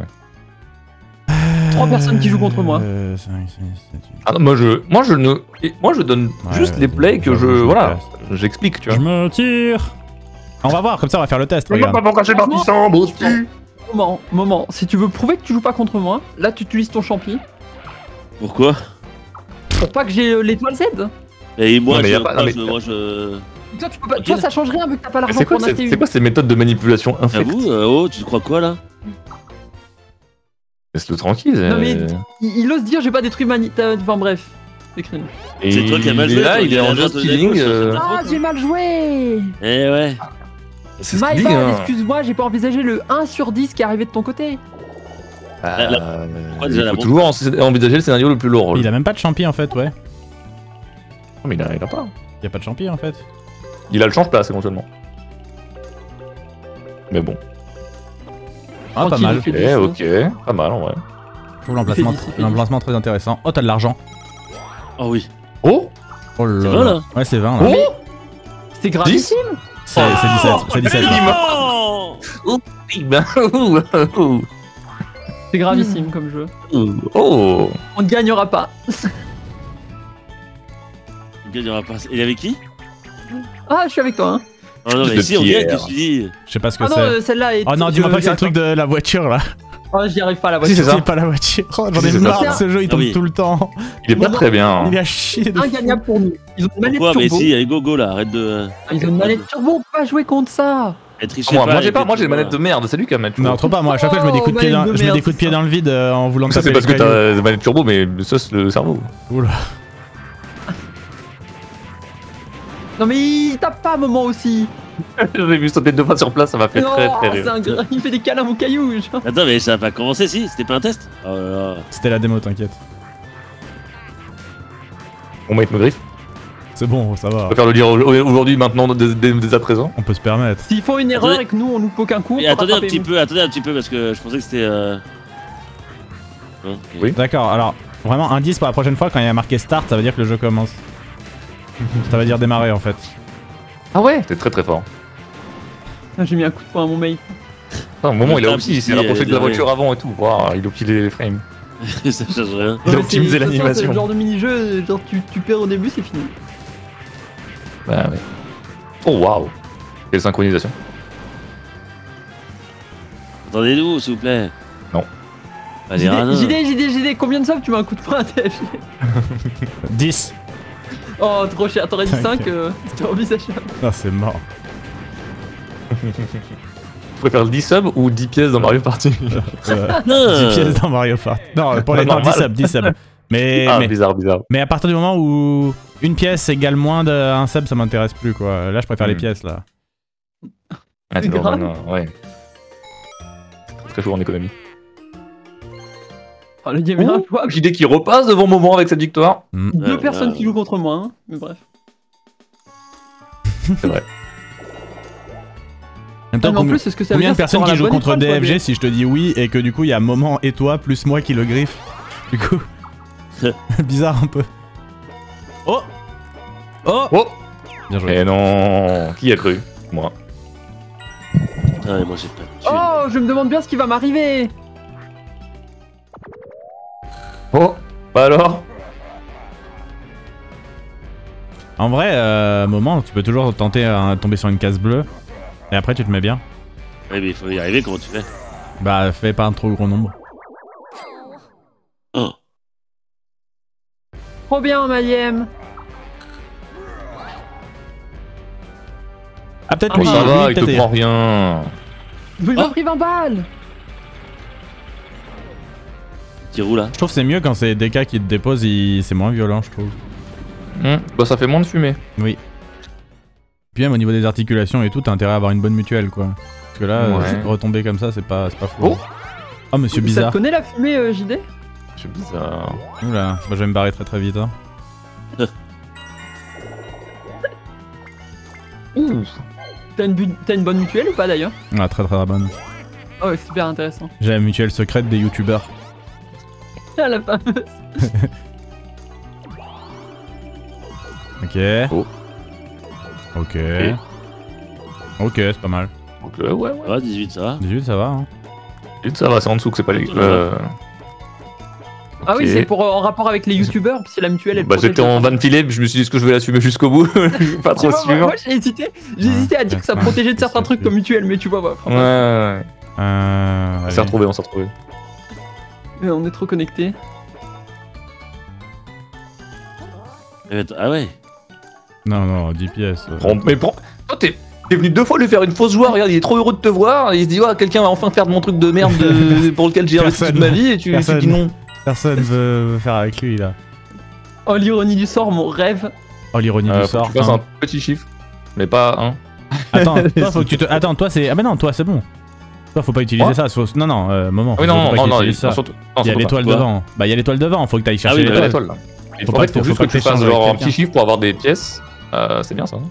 3 personnes qui jouent contre moi. 5, 6, 7, 8. Ah non, moi je donne Ouais, juste les vas-y, plays que je je. me Voilà, casse. j'explique, tu Je vois. me tire. On va voir, comme ça on va faire le test, regarde. pour cacher partisan, beau Moment, si tu veux prouver que tu joues pas contre moi, là tu utilises ton champi Pourquoi? pour pas que j'ai l'étoile Z. Et moi, Non, mais je, y a pas- non, mais- moi, je. Toi, tu peux pas, toi, ça change rien vu que t'as pas Mais l'argent c'est quoi, pour en acheter c'est une. quoi ces méthodes de manipulation infectes? J'avoue, oh, tu crois quoi là? Laisse-le tranquille. Non, mais il ose dire j'ai pas détruit Enfin bref, c'est cringe. Et C'est toi qui as mal il joué, est là, toi, il est il a en la just note de killing. gauche, c'est ta Ah, faute, j'ai mal joué. Eh ouais. C'est ce My qu'il dit, bad, hein. excuse-moi, j'ai pas envisagé le 1 sur 10 qui est arrivé de ton côté. Pourquoi déjà Il la faut bombe toujours envisager le scénario le plus lourd. Il a même pas de champi en fait, ouais. Non, mais il a pas. Il y a pas de champi en fait. Il a le change-place éventuellement. Mais bon. Ah pas Tranquille, mal. il fait Eh, 10, ok. Pas mal en vrai. Je trouve l'emplacement Il fait très intéressant. Oh t'as de l'argent. Oh oui. Oh Oh là C'est là. 20 là. Ouais c'est 20 là. Oh C'est gravissime. C'est 17, c'est 17 là. Oh C'est gravissime comme jeu. Oh On ne gagnera pas. Il gagnera pas. Il est avec qui? Ah, je suis avec toi. Hein. Oh non, mais De si, on gagne, Pierre. qu'est-ce que tu dis? Je sais pas ce que Ah non, c'est. celle-là est. Oh non, dis-moi pas que c'est le truc de la voiture là. Oh, j'y arrive pas à la Si, voiture. c'est ça. C'est pas la voiture. Oh, j'en ai Si, c'est marre ça. de ce jeu, il Ah tombe oui. tout le temps. Il est pas Non, très bien. Il est à chier de fou. Ingagnable pour nous. Ils ont une manette Pourquoi? Mais turbo. si, allez, go là, arrête de. Ils ont une manette turbo, on peut pas jouer contre ça. Elle triche Moi, pas. j'ai pas, elle moi j'ai fait une manette tout, de merde, c'est lui qui a manette. Non, trop pas, moi à chaque fois je me des coups de pied Oh, dans, manette de je mets des merde, coups de pied c'est dans le vide en voulant me Ça c'est taper parce que les cailloux. t'as des manettes turbo, mais ça c'est le cerveau. Oula. Non mais il tape pas à un moment aussi. J'ai vu sauter 2 fois sur place, ça m'a fait Non, très très c'est rire. un gars, il fait des câlins à mon caillou. Genre. Attends, mais ça a pas commencé si? C'était pas un test? Oh là là. C'était la démo, t'inquiète. Mon mate me griffe. C'est bon, ça va. Je préfère le dire aujourd'hui, maintenant, dès à présent. On peut se permettre. S'ils font une erreur Attendez. et que nous on loupe aucun coup, on Et peut attendez un rattraper, petit peu, parce que je pensais que c'était. Ok. Oui. D'accord, alors vraiment indice pour la prochaine fois, quand il y a marqué start, ça veut dire que le jeu commence. Ça veut dire démarrer en fait. Ah ouais. T'es très très fort. Ah, j'ai mis un coup de poing à mon mate. Au moment il a Ah, aussi, il si, s'est rapproché de la ouais. voiture avant et tout. Waouh, il a optilé les frames. Ça change rien. Il a Ouais, mais optimisé c'est- de toute façon, l'animation. C'est le genre de mini-jeu, genre tu perds au début, c'est fini. Bah ouais. Oh waouh. Quelle synchronisation. Attendez-nous, s'il vous plaît. Non. Allez, radins. JD, combien de sommes tu mets un coup de poing à TFG? 10. Oh, trop cher, t'aurais dit Ok. 5, c'était envisageable. Ah, c'est mort. Je préfère 10 subs ou 10 pièces dans Mario Party. 10 pièces dans Mario Party. Non, pour les non, 10 subs, 10 subs. Mais, ah, bizarre. Mais à partir du moment où une pièce égale moins d'un sub, ça m'intéresse plus quoi. Là, je préfère les pièces là. Ah, C'est grave. Ouais. Très chaud en économie. Oh, le game est injouable. JD qui repasse devant Moment avec cette victoire. Deux personnes qui jouent contre moi, hein. Mais bref. C'est vrai. En même temps, mais en plus, est-ce que ça veut combien dire de personnes que qui tu jouent auras la contre bonne étoile, DFG si je te dis oui et que du coup il y a Moment et toi plus moi qui le griffe. Du coup, bizarre un peu. Oh. Bien joué. Et non, qui a cru? Moi. Putain, moi j'ai pas de thune. Oh, je me demande bien ce qui va m'arriver. Oh, bah alors? En vrai, Moment, tu peux toujours tenter à tomber sur une case bleue et après tu te mets bien. Ouais, mais il faut y arriver, comment tu fais? Bah, fais pas un trop gros nombre. Oh. Trop bien, Mayhem. Ah, peut-être Ah, lui, Ça va, lui, il te peut-être- prend rien. Il m'a pris 20 balles. Petit roux là. Je trouve que c'est mieux quand c'est DK qui te dépose, c'est moins violent, je trouve. Bah ça fait moins de fumée. Oui. Puis même au niveau des articulations et tout, t'as intérêt à avoir une bonne mutuelle quoi. Parce que là, Ouais. retomber comme ça, c'est pas fou. Oh. Oh, monsieur Ça bizarre. te connaît la fumée, JD? C'est bizarre. Oula, moi je vais me barrer très vite. Hein. T'as une bonne mutuelle ou pas d'ailleurs? Ah, très bonne. Oh, ouais, super intéressant. J'ai la mutuelle secrète des youtubeurs. Ah, la fameuse. Ok. Oh. Ok. Ok, c'est pas mal. Donc, ouais. Ça va, 18, ça va. 18, ça va. Hein. Ça va, c'est en dessous que c'est pas les. Ah oui, Ok. c'est pour en rapport avec les youtubeurs, si la mutuelle elle Bah protège j'étais les en gens. ban filet, je me suis dit est-ce que je vais l'assumer jusqu'au bout. Je suis pas Tu trop vois, sûr. moi j'ai hésité à dire que ça Ouais. protégeait de certains trucs comme mutuelle, mais tu vois, ouais, franchement, Ouais. On Allez. s'est retrouvé. on est trop connectés. Ah ouais. Non, 10 pièces. Mais prends. Toi t'es venu 2 fois lui faire une fausse joie, regarde, il est trop heureux de te voir, et il se dit, quelqu'un va enfin faire de mon truc de merde pour lequel j'ai investi toute ma vie, et tu dis non. Personne veut faire avec lui là. Oh, l'ironie du sort, mon rève. Oh, l'ironie du Faut que sort. tu fasses hein. un petit chiffre, mais pas un. Attends, toi, faut que tu te. Attends, toi c'est. Ah, mais non, toi c'est bon. Toi, faut pas utiliser Quoi ça. Non, moment. Oui, faut non, pas que tu non, utilises ça. surtout. Il y a l'étoile Quoi devant. Bah, il y a l'étoile devant, faut que t'ailles chercher oui, Il y a l'étoile. l'étoile là. Faut En pas fait, que- faut faut juste pas que que tu fasses t'échanges genre avec un petit quelqu'un. chiffre pour avoir des pièces. C'est bien ça. hein.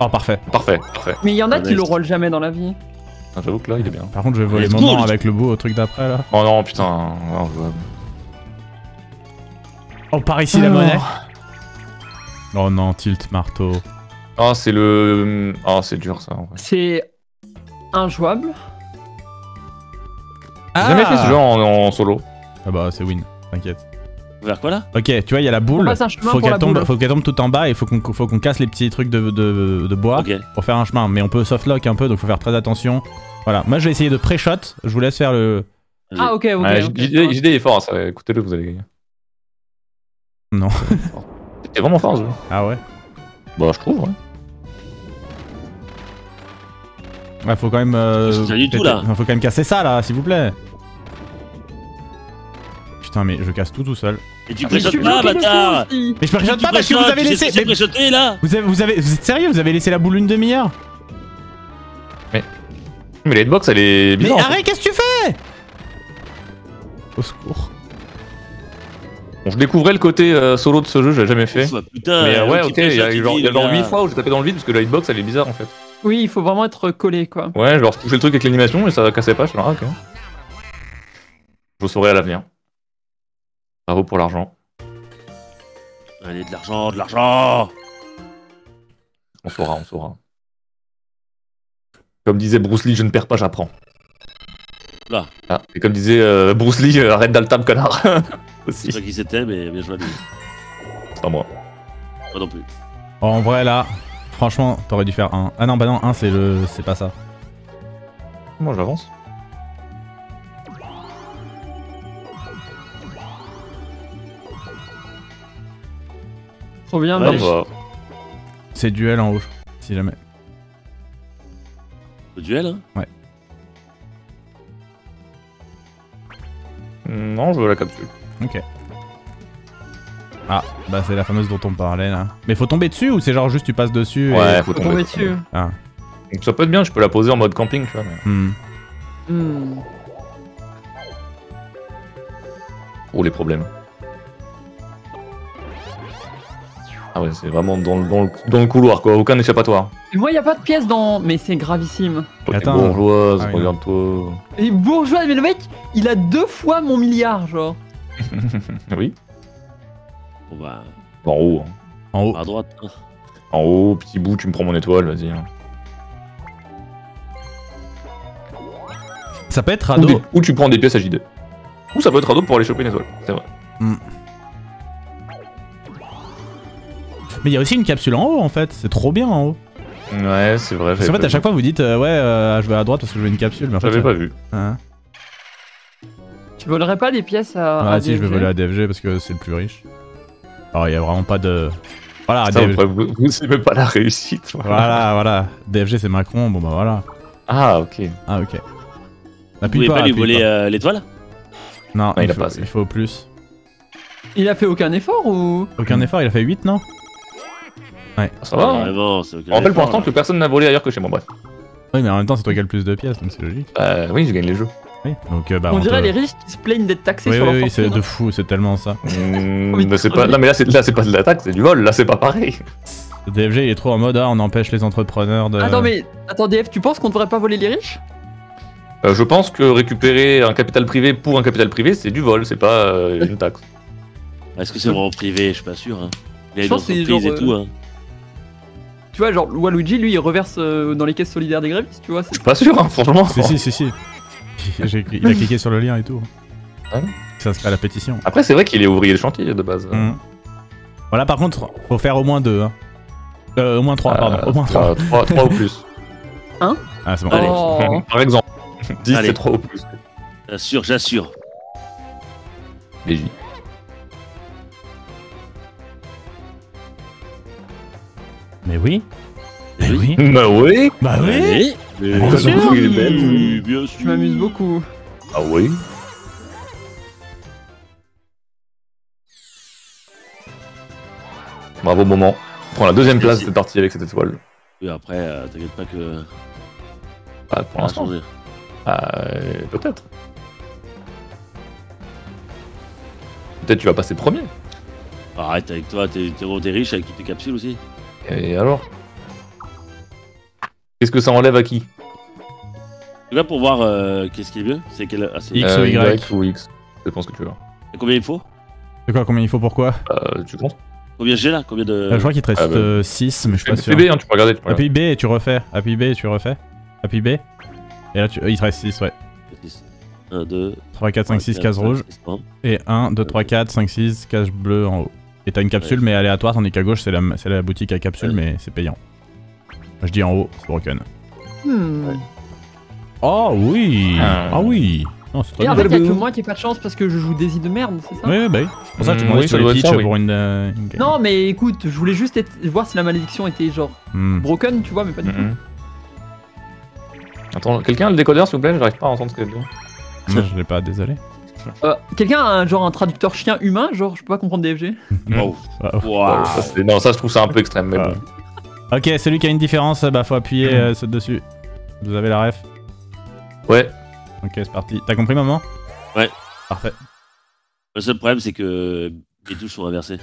Oh, parfait. Parfait. Mais il y en a Ah, qui nice. le roulent jamais dans la vie. Ah, j'avoue que là il est bien. Par contre, je vais voler Let's moment go, avec le bout au truc d'après là. Oh non, putain. Non, je vois. Oh, par ici la monnaie. Oh non, tilt marteau. Ah, c'est le. Ah, c'est dur ça en vrai. C'est injouable. J'ai jamais fait ce jeu en solo. Ah bah, c'est win, t'inquiète. Vers quoi là? Ok, tu vois, il y a la On boule. passe un chemin Faut pour la boule. qu'elle tombe tout en bas et faut qu'on casse les petits trucs de bois Ok. pour faire un chemin. Mais on peut softlock un peu, donc faut faire très attention. Voilà, moi je vais essayer de pré-shot. Je vous laisse faire le. Ah, ok, ok. Ouais, ok. JD est fort, ça. Écoutez-le, vous allez gagner. Non. T'es vraiment fort ce jeu. Ah ouais. Bah, je trouve, ouais. Ouais, faut quand même. Je tiens du tout, là. Faut quand même casser ça là, s'il vous plaît. Putain, mais je casse tout seul. Et tu Mais je suis préchotes pas, bloqué dessus bâtard! aussi. Mais je préchote pas parce que vous avez laissé. C'est préchoté là! Vous êtes sérieux? Vous avez laissé la boule une demi-heure? Mais la hitbox, elle est Mais bizarre. en fait. arrête, qu'est-ce que tu fais? Au secours. Bon, je découvrais le côté solo de ce jeu, j'avais jamais fait. Ouf, putain, Mais ouais, qui ok, il y a préchote, genre les 8 gars. fois où j'ai tapé dans le vide parce que la hitbox elle est bizarre en fait. Oui, il faut vraiment être collé, quoi. Ouais, genre je touchais le truc avec l'animation et ça cassait pas, je suis là, ah, ok. Je le saurai à l'avenir. Bravo pour l'argent. Allez, de l'argent, de l'argent! On saura, on saura. Comme disait Bruce Lee, je ne perds pas, j'apprends. Là. Ah, et comme disait Bruce Lee, arrête d'altame, connard. Je Aussi. sais pas qui c'était, mais bien joué à lui. C'est pas moi. Moi non plus. Oh, en vrai là, franchement, t'aurais dû faire 1. Ah non, bah non, 1 c'est pas ça. Moi j'avance. Trop bien, Ouais, mais bah, C'est duel en haut, si jamais. duel, hein. Ouais. Non, je veux la capsule. Ok. Ah, bah c'est la fameuse dont on parlait là. Mais faut tomber dessus ou c'est genre juste tu passes dessus Ouais, et... faut Tomber tomber. dessus. Ah. Donc ça peut être bien, je peux la poser en mode camping, tu vois. Mais... Hmm. Oh, les problèmes. Ah ouais, c'est vraiment dans le couloir, quoi. Aucun échappatoire. Et moi, y a pas de pièce dans. Mais c'est gravissime. Oh, t'es Attends. bourgeoise, Ah oui, regarde-toi. Et bourgeois, mais le mec, il a 2 fois mon milliard, genre. Oui. On va En haut. Hein. En haut. à droite. hein. En haut, petit bout, tu me prends mon étoile, vas-y. Hein. Ça peut être radeau. Ou tu prends des pièces à JD. Ou ça peut être radeau pour aller choper une étoile, c'est vrai. Mais il y a aussi une capsule en haut en fait, c'est trop bien en haut. Ouais, c'est vrai. Parce qu'en fait à chaque fois vous dites ouais je vais à droite parce que je veux une capsule mais en fait J'avais pas vu. Hein. Tu volerais pas des pièces à. Ah à si je vais DFG? voler à DFG parce que c'est le plus riche. Alors il y a vraiment pas de... Voilà, Putain, DFG. vous savez pas la réussite. Voilà. DFG c'est Macron, bon bah voilà. Ah, ok. Ah ok. Vous pouvez pas lui appuie voler pas. l'étoile? Non, il a faut, pas assez. il faut plus. Il a fait aucun effort ou. Aucun effort, il a fait 8 non? Ça va. Hein. Vraiment, c'est aucun On rappelle pour effort, l'instant que personne n'a volé ailleurs que chez moi, bref. Oui mais en même temps c'est toi qui as le plus de pièces donc c'est logique. Oui, je gagne les jeux. Oui, donc bah On dirait te- les riches qui se plaignent d'être taxés Oui sur leur oui c'est fortune. de fou, c'est tellement ça. Mais c'est pas... Là, mais là, c'est pas de l'attaque, c'est du vol. Là, c'est pas pareil. DFG il est trop en mode on empêche les entrepreneurs de... Attends, mais. Attends, DF, tu penses qu'on devrait pas voler les riches? Je pense que récupérer un capital privé pour un capital privé, c'est du vol, c'est pas une taxe. Est-ce que c'est vraiment privé? Je suis pas sûr. Hein. Il y a Je une pense que c'est entreprise genre, et tout. Hein. Tu vois, genre, Waluigi, lui, il reverse dans les caisses solidaires des grévistes, tu vois. Je suis pas sûr, hein, franchement. Si. Il a cliqué sur le lien et tout. Ouais. Ça serait à la pétition. Après, c'est vrai qu'il est ouvrier de chantier de base. Voilà, par contre, faut faire au moins 2. Hein. Au moins 3, pardon. Au moins 3. 3 ou plus. Ah, c'est bon. Allez. Oh. Par exemple. 10 Allez. c'est 3 ou plus. J'assure. Les J. Mais oui. Mais Mais oui. oui. Bah oui. Bah oui. Allez. Bien Bien sûr. sûr. Bien sûr. Je m'amuse beaucoup. Ah oui. Bravo, moment. On prend la deuxième place de cette partie avec cette étoile. Oui, après, t'inquiète pas que. Ah, pour Ça va l'instant. changer. Peut-être. Peut-être tu vas passer premier. Arrête avec toi, t'es riche avec toutes tes capsules aussi. Et alors? Qu'est-ce que ça enlève à qui? Tu vas pour voir qu'est-ce qui est mieux. C'est quel. Ah, c'est- X ou Y. ou X. Je pense que tu veux. Combien il faut? C'est quoi, combien il faut pour quoi? Tu comptes? Combien j'ai là? Combien de. Je crois qu'il te reste ah bah. 6, mais je suis pas sûr. Fais B, hein, tu peux regarder. Tu peux regarder. Appuie B et tu refais. Appuie B et tu refais. Appuie B. Et là, il te reste 6, ouais. 1, 2, 3, 4, 5, 6 cases rouges. Et 1, 2, 3, 4, 5, 6 cases bleues en haut. Et t'as une capsule, mais aléatoire, tandis qu'à gauche, c'est la boutique à capsule, Ouais. mais c'est payant. Je dis en haut, c'est broken. Hmm. Oh oui. Ah. Ah oui. Non, c'est très Et en bien. fait, y'a que moi qui ai pas de chance parce que je joue Daisy de merde, c'est ça? Oui, bah oui. C'est pour ça que tu Mm, demandais oui, sur ça les doit être pitchs ça, oui. pour une game. Non, mais écoute, je voulais juste voir si la malédiction était genre Hmm. broken, tu vois, mais pas du tout. Mhm. Attends, quelqu'un a le décodeur s'il vous plaît? J'arrive pas à entendre ce qu'elle dit. Non, je l'ai pas, désolé. Quelqu'un a un traducteur chien humain, genre je peux pas comprendre DFG? Oh. Ah, oh. Waouh. Non, ça je trouve ça un peu extrême, mais Ah. bon. Ok, celui qui a une différence, bah faut appuyer dessus. Vous avez la ref? Ouais. Ok, c'est parti. T'as compris, maman? Ouais. Parfait. Le seul problème, c'est que les touches sont inversées.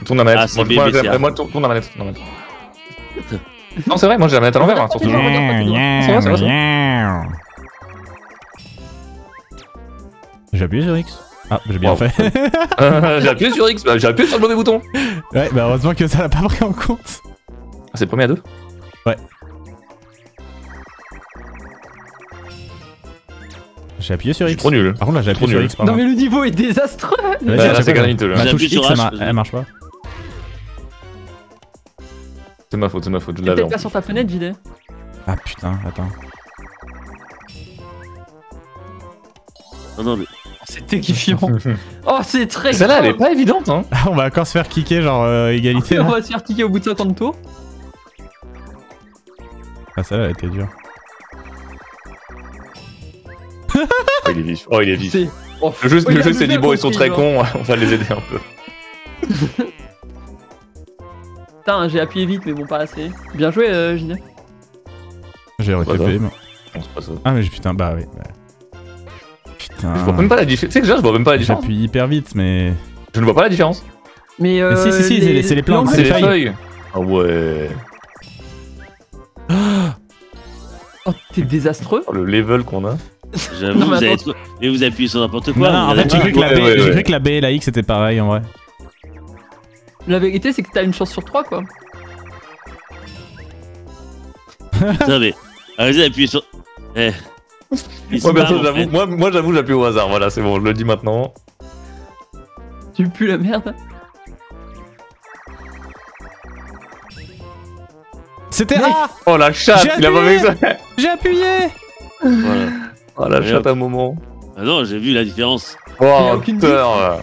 Tourne la manette. Ah, c'est B, B, C, A. Moi, tourne la manette. Tourne la manette. Non, c'est vrai, moi j'ai la manette à l'envers. Hein, sur ce jeu. C'est vrai. J'ai appuyé sur X. Ah, j'ai bien Wow. fait. J'ai appuyé sur X, bah, j'ai appuyé sur le mauvais bouton. Ouais, bah heureusement que ça l'a pas pris en compte. Ah, c'est le premier à 2? J'ai appuyé sur Je suis X. trop nul. Par contre, là, j'ai Trop appuyé sur nul. X. Pardon. Non, mais le niveau est désastreux! Vas-y, Ouais, à là, chaque c'est fois, graniteux, là. ma J'ai touche appuyé sur X, H, elle marche pas. C'est ma faute, je T'es l'avais. peut-être pas sur ta fenêtre, JD. Ah putain, attends. Non, non, mais. C'est terrifiant. Oh, c'est très Celle-là, elle est grave. pas évidente, hein. On va encore se faire kicker, genre égalité. On Là. va se faire kicker au bout de 50 tours. Ah, celle-là, elle était dure. Oh, il est vif. Oh, il est vif. C'est. Oh, Le jeu, oh, il a s'est dit, bien bon, ils sont compris, très genre. cons, on va les aider un peu. Putain, j'ai appuyé vite, mais bon, pas assez. Bien joué, JD. J'ai recapé. moi. Non, c'est pas ça. Ah, mais putain, bah oui. Bah. Putain. Je vois même pas la différence. Tu sais que déjà, je vois même pas la différence. J'appuie hyper vite, mais. Je ne vois pas la différence. Mais si, c'est les plantes, l'angle- C'est les feuilles. feuilles. Ah ouais. Oh, t'es désastreux. Oh, le level qu'on a. J'avoue, Non, vous mais avez attends. trop... Mais vous appuyez sur n'importe Non, quoi. non, en vous fait, j'ai cru que la B, Ouais, ouais, j'ai ouais. cru que la B et la X c'était pareil en vrai. La vérité, c'est que t'as une chance sur 3, quoi. Putain, mais. Allez, appuyez sur. Eh. Il se Moi, marre, perso, en j'avoue, fait. moi, j'avoue, j'appuie au hasard. Voilà, c'est bon, je le dis maintenant. Tu pues la merde. C'était Mais- A. Oh la chatte, J'ai il a pas appuyé. vu ça. J'ai appuyé. Voilà. Oh la Et chatte hop. à un moment. Ah non, j'ai vu la différence. y a Oh aucune putain.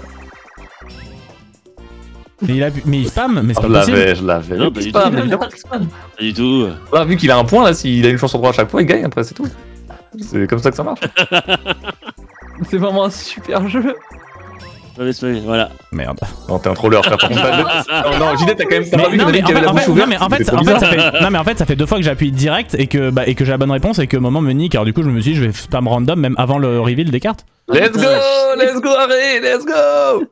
Mais il spam, mais c'est Je pas possible. l'avais, je l'avais. Non, Mais pas il du spam, tout. évidemment qu'il spam. Pas du tout. Là, vu qu'il a un point, là, s'il a une chance sur 3 à chaque fois, il gagne après, c'est tout. C'est comme ça que ça marche. C'est vraiment un super jeu. Non, mais c'est pas- Voilà. Merde. Non, t'es un troller, frère. Par contre, non, non, JD, t'as quand même. T'as pas vu non, qu'il avait la bouche ouverte. en fait, ça fait 2 fois que j'appuie direct et que j'ai la bonne réponse et que moment me nique. Alors du coup, je me suis dit, je vais spam random même avant le reveal des cartes. Let's go, let's go, Harry, let's go.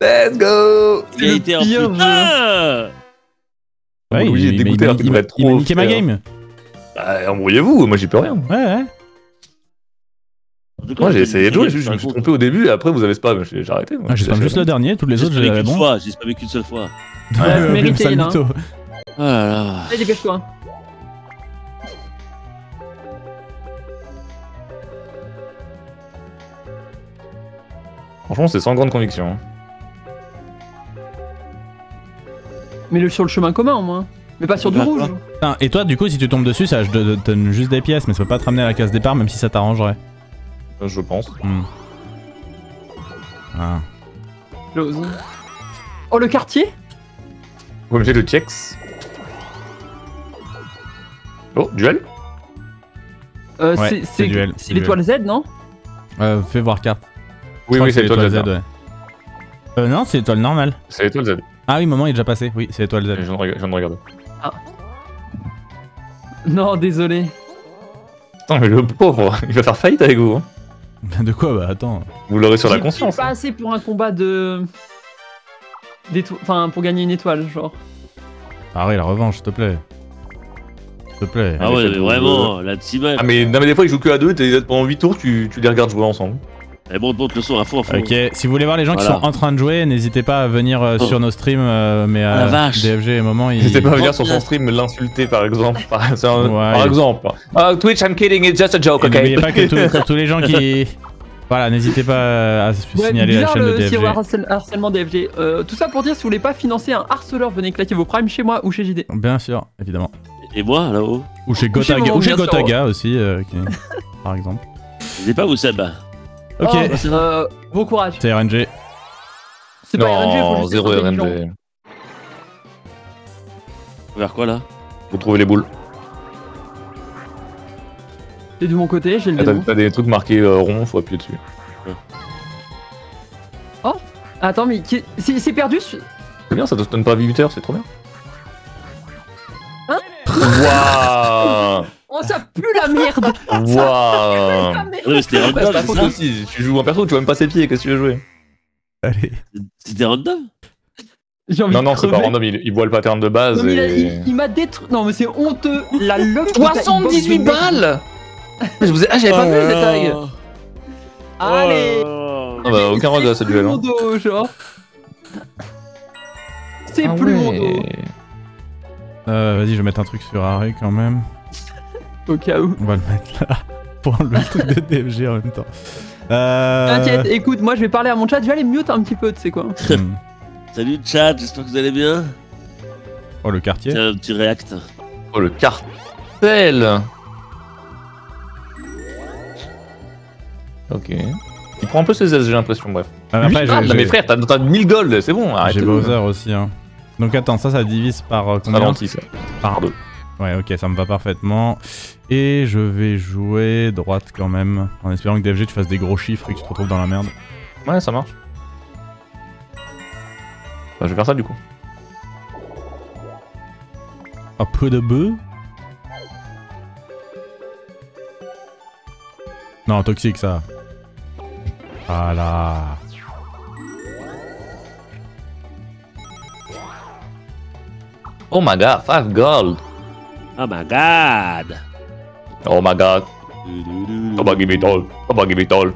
Let's go. Il a été en pire putain. Ouais, Louis est dégoûté, alors qu'il devrait être il m'a trop niqué ma fier. game. Bah, embrouillez-vous, moi j'y peux rien. Ouais, ouais. En tout cas, Moi j'ai essayé de jouer, c'est je un me suis gros- trompé au début et après vous avez spam, j'ai arrêté. moi. Ah, j'ai spam juste le dernier, toutes les J'ai autres, spammé j'avais qu'une bon. fois, j'ai spammé qu'une seule fois. Ouais, mérité, sale là, hein. mytho. Oh là là. Allez, dépêche-toi. Franchement, c'est sans grande conviction. Mais sur le chemin commun, au moins. Mais pas sur du Bah, rouge. quoi. Putain, et toi, du coup, si tu tombes dessus, ça te donne juste des pièces, mais ça peut pas te ramener à la case départ, même si ça t'arrangerait. Je pense. Hmm. Ah. J'ose. Oh, le quartier. Vous me faites le checks. Oh, duel. Ouais, c'est duel, C'est c'est l'étoile Z, non? Fais voir carte. Oui, Je crois oui, que c'est l'étoile Z. ouais. Non, c'est l'étoile normale. C'est l'étoile Z. Ah oui, moment il est déjà passé. Oui, c'est l'étoile Je Z. viens de regarder. Non, désolé. Putain, mais le pauvre, il va faire faillite avec vous. Hein. De quoi? Bah attends. Vous l'aurez sur la J'ai conscience. pas assez pour un combat de. Enfin, pour gagner une étoile, genre. Arrête la revanche, s'il te plaît. S'il te plaît. Ah ouais, mais faites-vous vraiment, la team. Ah, mais, non, mais des fois, ils jouent que à 2, pendant 8 tours, tu les regardes jouer ensemble. Eh, monte le son à fond, à fond. Ok, si vous voulez voir les gens qui Voilà. sont en train de jouer, n'hésitez pas à venir sur nos streams, mais Oh la à vache. DFG et moment. N'hésitez pas à venir Oh, sur son stream l'insulter par exemple. C'est un- Ouais. Par exemple. Oh, Twitch, I'm kidding, it's just a joke, Et ok? n'oubliez pas que tous les gens qui. Voilà, n'hésitez pas à signaler la bizarre chaîne de le DFG. harcèlement DFG. Tout ça pour dire, si vous voulez pas financer un harceleur, venez claquer vos primes chez moi ou chez JD. Bien sûr, évidemment. Et moi, là-haut. Ou chez Ou chez Gotaga, Moment, ou chez bien sûr. Gotaga aussi, par exemple. N'hésitez pas, vous Seb. Ok, Oh, bon courage. c'est RNG. C'est pas RNG, faut Non, juste 0 être intelligent. RNG. Vers quoi là? Vous trouvez les boules. T'es de mon côté, j'ai le Ah, démon. T'as des trucs marqués ronds, faut appuyer dessus. Attends, mais c'est perdu C'est bien, ça te donne pas 8 heures, c'est trop bien. Hein? Waouh! Oh, ça pue la merde. Waouh! Ah, merde. Non, mais c'était Bah, c'est random, ta c'est faute ça? aussi, tu joues en perso, tu vois même pas ses pieds, qu'est-ce que tu veux jouer? Allez. C'était random? J'ai envie Non, de non, c'est pas crever. random, il voit le pattern de base Non, mais et. il m'a détruit. Non, mais c'est honteux. La loque. 78 balles! J'avais pas vu le détail! Allez. Oh. Ah bah, aucun regret ce duel. Mon Hein. dos, genre. C'est Ah plus mon dos. ouais. Vas-y, je vais mettre un truc sur Harry quand même. Au cas où. On va le mettre là. Pour enlever le truc de DFG en même temps. T'inquiète, écoute, moi je vais parler à mon chat. Je vais aller mute un petit peu, tu sais quoi. Hmm. Salut chat, j'espère que vous allez bien. Oh, le quartier. Tiens, un petit react. Oh, le cartel! Ok. Il prend un peu ses aises, j'ai l'impression, bref. Après, Ah, mais frère, t'as 1000 gold, c'est bon, arrête. j'ai Bowser aussi. Hein. Donc attends, ça divise par combien? Ralenti, ça. Par 2. Ouais, ok, ça me va parfaitement. Et je vais jouer droite quand même, en espérant que DFG tu fasses des gros chiffres et que tu te retrouves dans la merde. Ouais, ça marche. Bah, je vais faire ça du coup. Un peu de bœuf. Non, toxique ça. Voilà. Oh my god, 5 gold. Oh my god. Oh my god. Come on, give me it all. Come on, give me it all.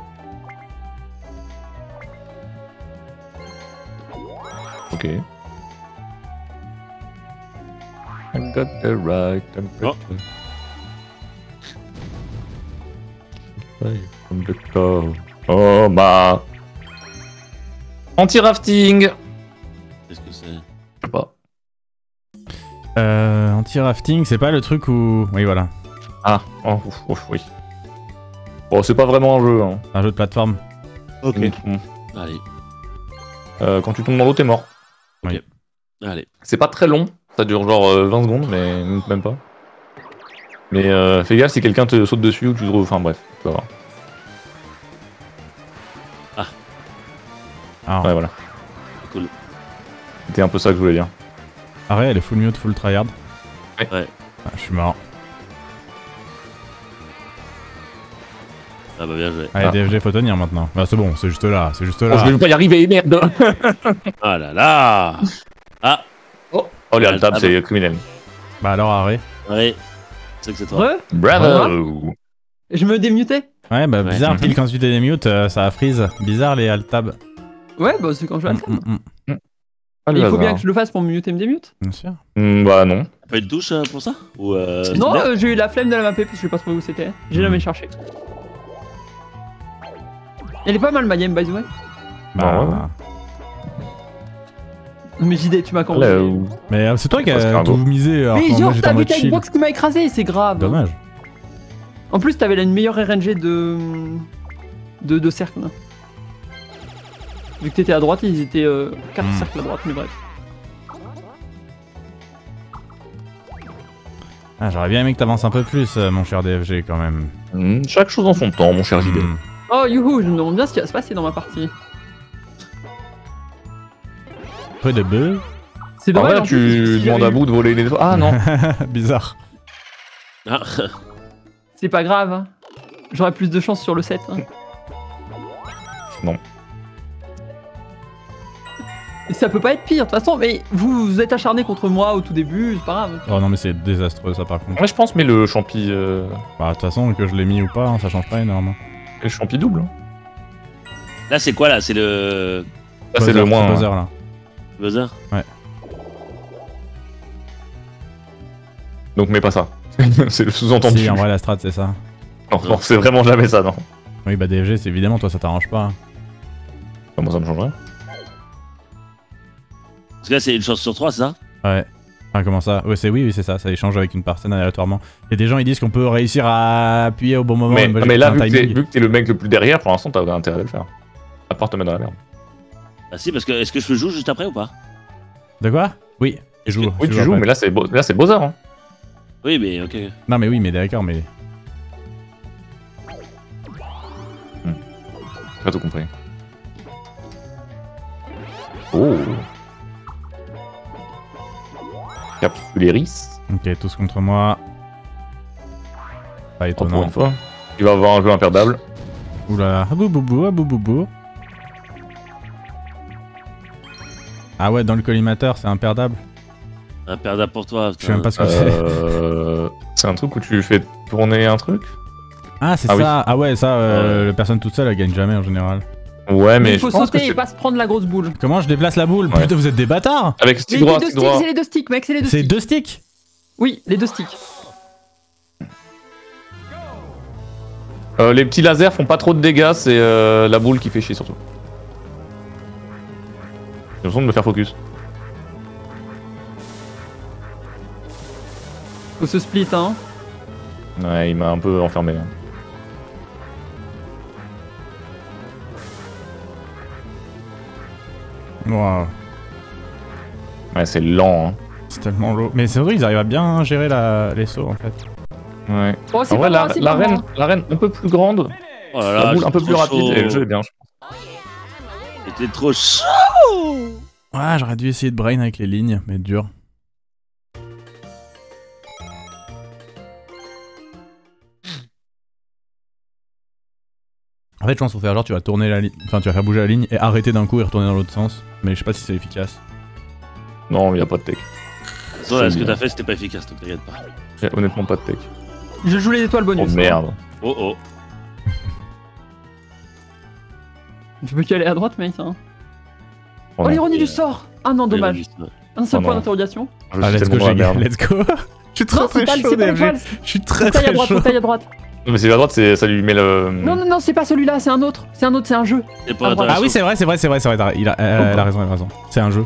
Ok. I got the right temperature. From the top. Oh ma. Anti-rafting. Qu'est-ce que c'est? Je sais pas. Anti-rafting, c'est pas le truc où... Oui, voilà. Ah, oh, ouf, ouf, oui. Bon, c'est pas vraiment un jeu. Hein. Un jeu de plateforme. Ok. Mm. Allez. Quand tu tombes dans l'eau, t'es mort. Allez. C'est pas très long. Ça dure genre 20 secondes, mais même pas. Mais fais gaffe si quelqu'un te saute dessus ou que tu te trouves. Enfin bref, tu vas voir. Ah, Ouais, voilà. Cool. C'était un peu ça que je voulais dire. Arrête, elle est full mute, full tryhard. Ouais. Ah, je suis mort. Ah bah bien joué. Allez, Ah. DFG, faut tenir maintenant. Bah, c'est bon, c'est juste là, c'est juste Oh, là. je vais pas y arriver, merde. Ah là là. Ah. Oh, les alt-tab, c'est criminel. Bah alors, arrête. Ouais. C'est que c'est toi. Re Bravo. Je me démutais. Ouais, bah Ouais. bizarre, pile quand tu démute, ça freeze. Bizarre les alt-tab. Ouais, bah c'est quand je vais le faire. Il faut bien que je le fasse pour me mute et me démute. Bien sûr. Bah non. Pas une touche pour ça? Ou Non, j'ai eu la flemme de la mapper parce que je sais pas trop où c'était. J'ai jamais cherché. Elle est pas mal ma game, by the way. Bah, Mais JD, tu m'as compris. Hello. mais c'est toi qui Parce as qu'un tout go. misé. Alors Mais que moi genre, j'étais en t'as vu mode ta chill. Xbox qui m'a écrasé, c'est grave. Dommage. En plus, t'avais là une meilleure RNG de cercle. Là. Vu que t'étais à droite, ils étaient 4 cercles à droite, mais bref. Ah, j'aurais bien aimé que t'avances un peu plus, mon cher DFG, quand même. Chaque chose en son temps, mon cher JD. Oh youhou, je me demande bien ce qui va se passer dans ma partie. Peu de bœuf. C'est En dommage. vrai, en plus, tu si demandes j'avais à eu- bout de voler les... Ah non. Bizarre. Ah. C'est pas grave. Hein. J'aurais plus de chance sur le 7. Hein. Non. Et ça peut pas être pire, de toute façon, mais vous êtes acharné contre moi au tout début, c'est pas grave. Oh non, mais c'est désastreux ça par contre. Ouais, je pense, mais le champi... Bah, de toute façon, que je l'ai mis ou pas, hein, ça change pas énormément. Le champi double. Hein. Là c'est quoi là? C'est le Là, c'est le moins... buzzer, là. buzzer? Donc, mais pas ça. C'est le sous-entendu. Si, en vrai, la strat, c'est ça. Non, c'est vraiment jamais ça, non. Oui, bah, DFG, c'est évidemment, toi, ça t'arrange pas. Comment ça me changerait? Parce que là c'est une chance sur 3, c'est ça? Ouais. Enfin, comment ça? Ouais, oui, c'est ça, ça échange avec une personne aléatoirement. Et des gens, ils disent qu'on peut réussir à appuyer au bon moment. Mais, moi, non, j'ai mais là, un vu timing. que t'es le mec le plus derrière, pour l'instant, t'as intérêt à le faire. À part te mettre dans la merde. Ah si, parce que est-ce que je peux jouer juste après ou pas? De quoi? Oui, je joue. Oui, je tu joues, après. mais là, c'est Bowser. Hein. Oui, mais ok. Non, mais oui, mais d'accord, mais. J'ai pas tout compris. Oh. Capsularis. Ok, tous contre moi. Pas Oh, pour étonnant. une fois. Il va avoir un jeu imperdable. Oula, ah bouboubou, ah bouboubou. Ah ouais, dans le collimateur, c'est imperdable. Imperdable pour toi. Je sais même pas ce que c'est. C'est un truc où tu fais tourner un truc. Ah, c'est Ah oui. ça. Ah ouais, ça, la personne toute seule, elle gagne jamais en général. Ouais, mais il je faut pense que sauter et c'est... pas se prendre la grosse boule. Comment je déplace la boule? Ouais. Putain, vous êtes des bâtards! Avec Mais stick les droit, deux stick sticks, droit. c'est les deux sticks, mec, c'est les deux C'est sticks. 2 sticks? Oui, les deux sticks. Les petits lasers font pas trop de dégâts, c'est la boule qui fait chier surtout. J'ai l'impression de me faire focus. Faut se split, hein. Ouais, il m'a un peu enfermé. Hein. Waouh. Ouais, c'est lent. Hein. C'est tellement lourd. Mais c'est vrai, ils arrivent à bien gérer les sauts en fait. Ouais. Oh, c'est En vrai, pas moi, c'est pas moi. la reine un peu plus grande, Oh là la là, boule un peu j'étais plus trop rapide chaud. et le jeu est bien. C'était trop chaud. Ouais, j'aurais dû essayer de brain avec les lignes, mais dur. En fait, je pense qu'il faut faire genre tu vas tourner la ligne, enfin tu vas faire bouger la ligne et arrêter d'un coup et retourner dans l'autre sens. Mais je sais pas si c'est efficace. Non, il y a pas de tech. De toute façon, là, ce que t'as fait, c'était pas efficace, donc t'inquiète pas. Y a honnêtement pas de tech. Je joue les étoiles bonus. Oh merde. Oh oh. Tu peux qu'y aller à droite, mec. Hein. Oh, non. l'ironie du sort. Ah non, dommage. Un seul Oh point non. d'interrogation. Je Ah, suis let's go, tellement dans la j'ai merde. let's go. Je suis très Non, c'est très pas chaud, l'étoile. DFG. Je suis très Taille à très droite, chaud. taille à droite. Non, mais c'est à droite, ça lui met le. Non, non, non, c'est pas celui-là, c'est un autre. C'est un autre, c'est un jeu. C'est pas Ah, Ah oui, c'est vrai. Elle a raison, elle a raison. C'est un jeu.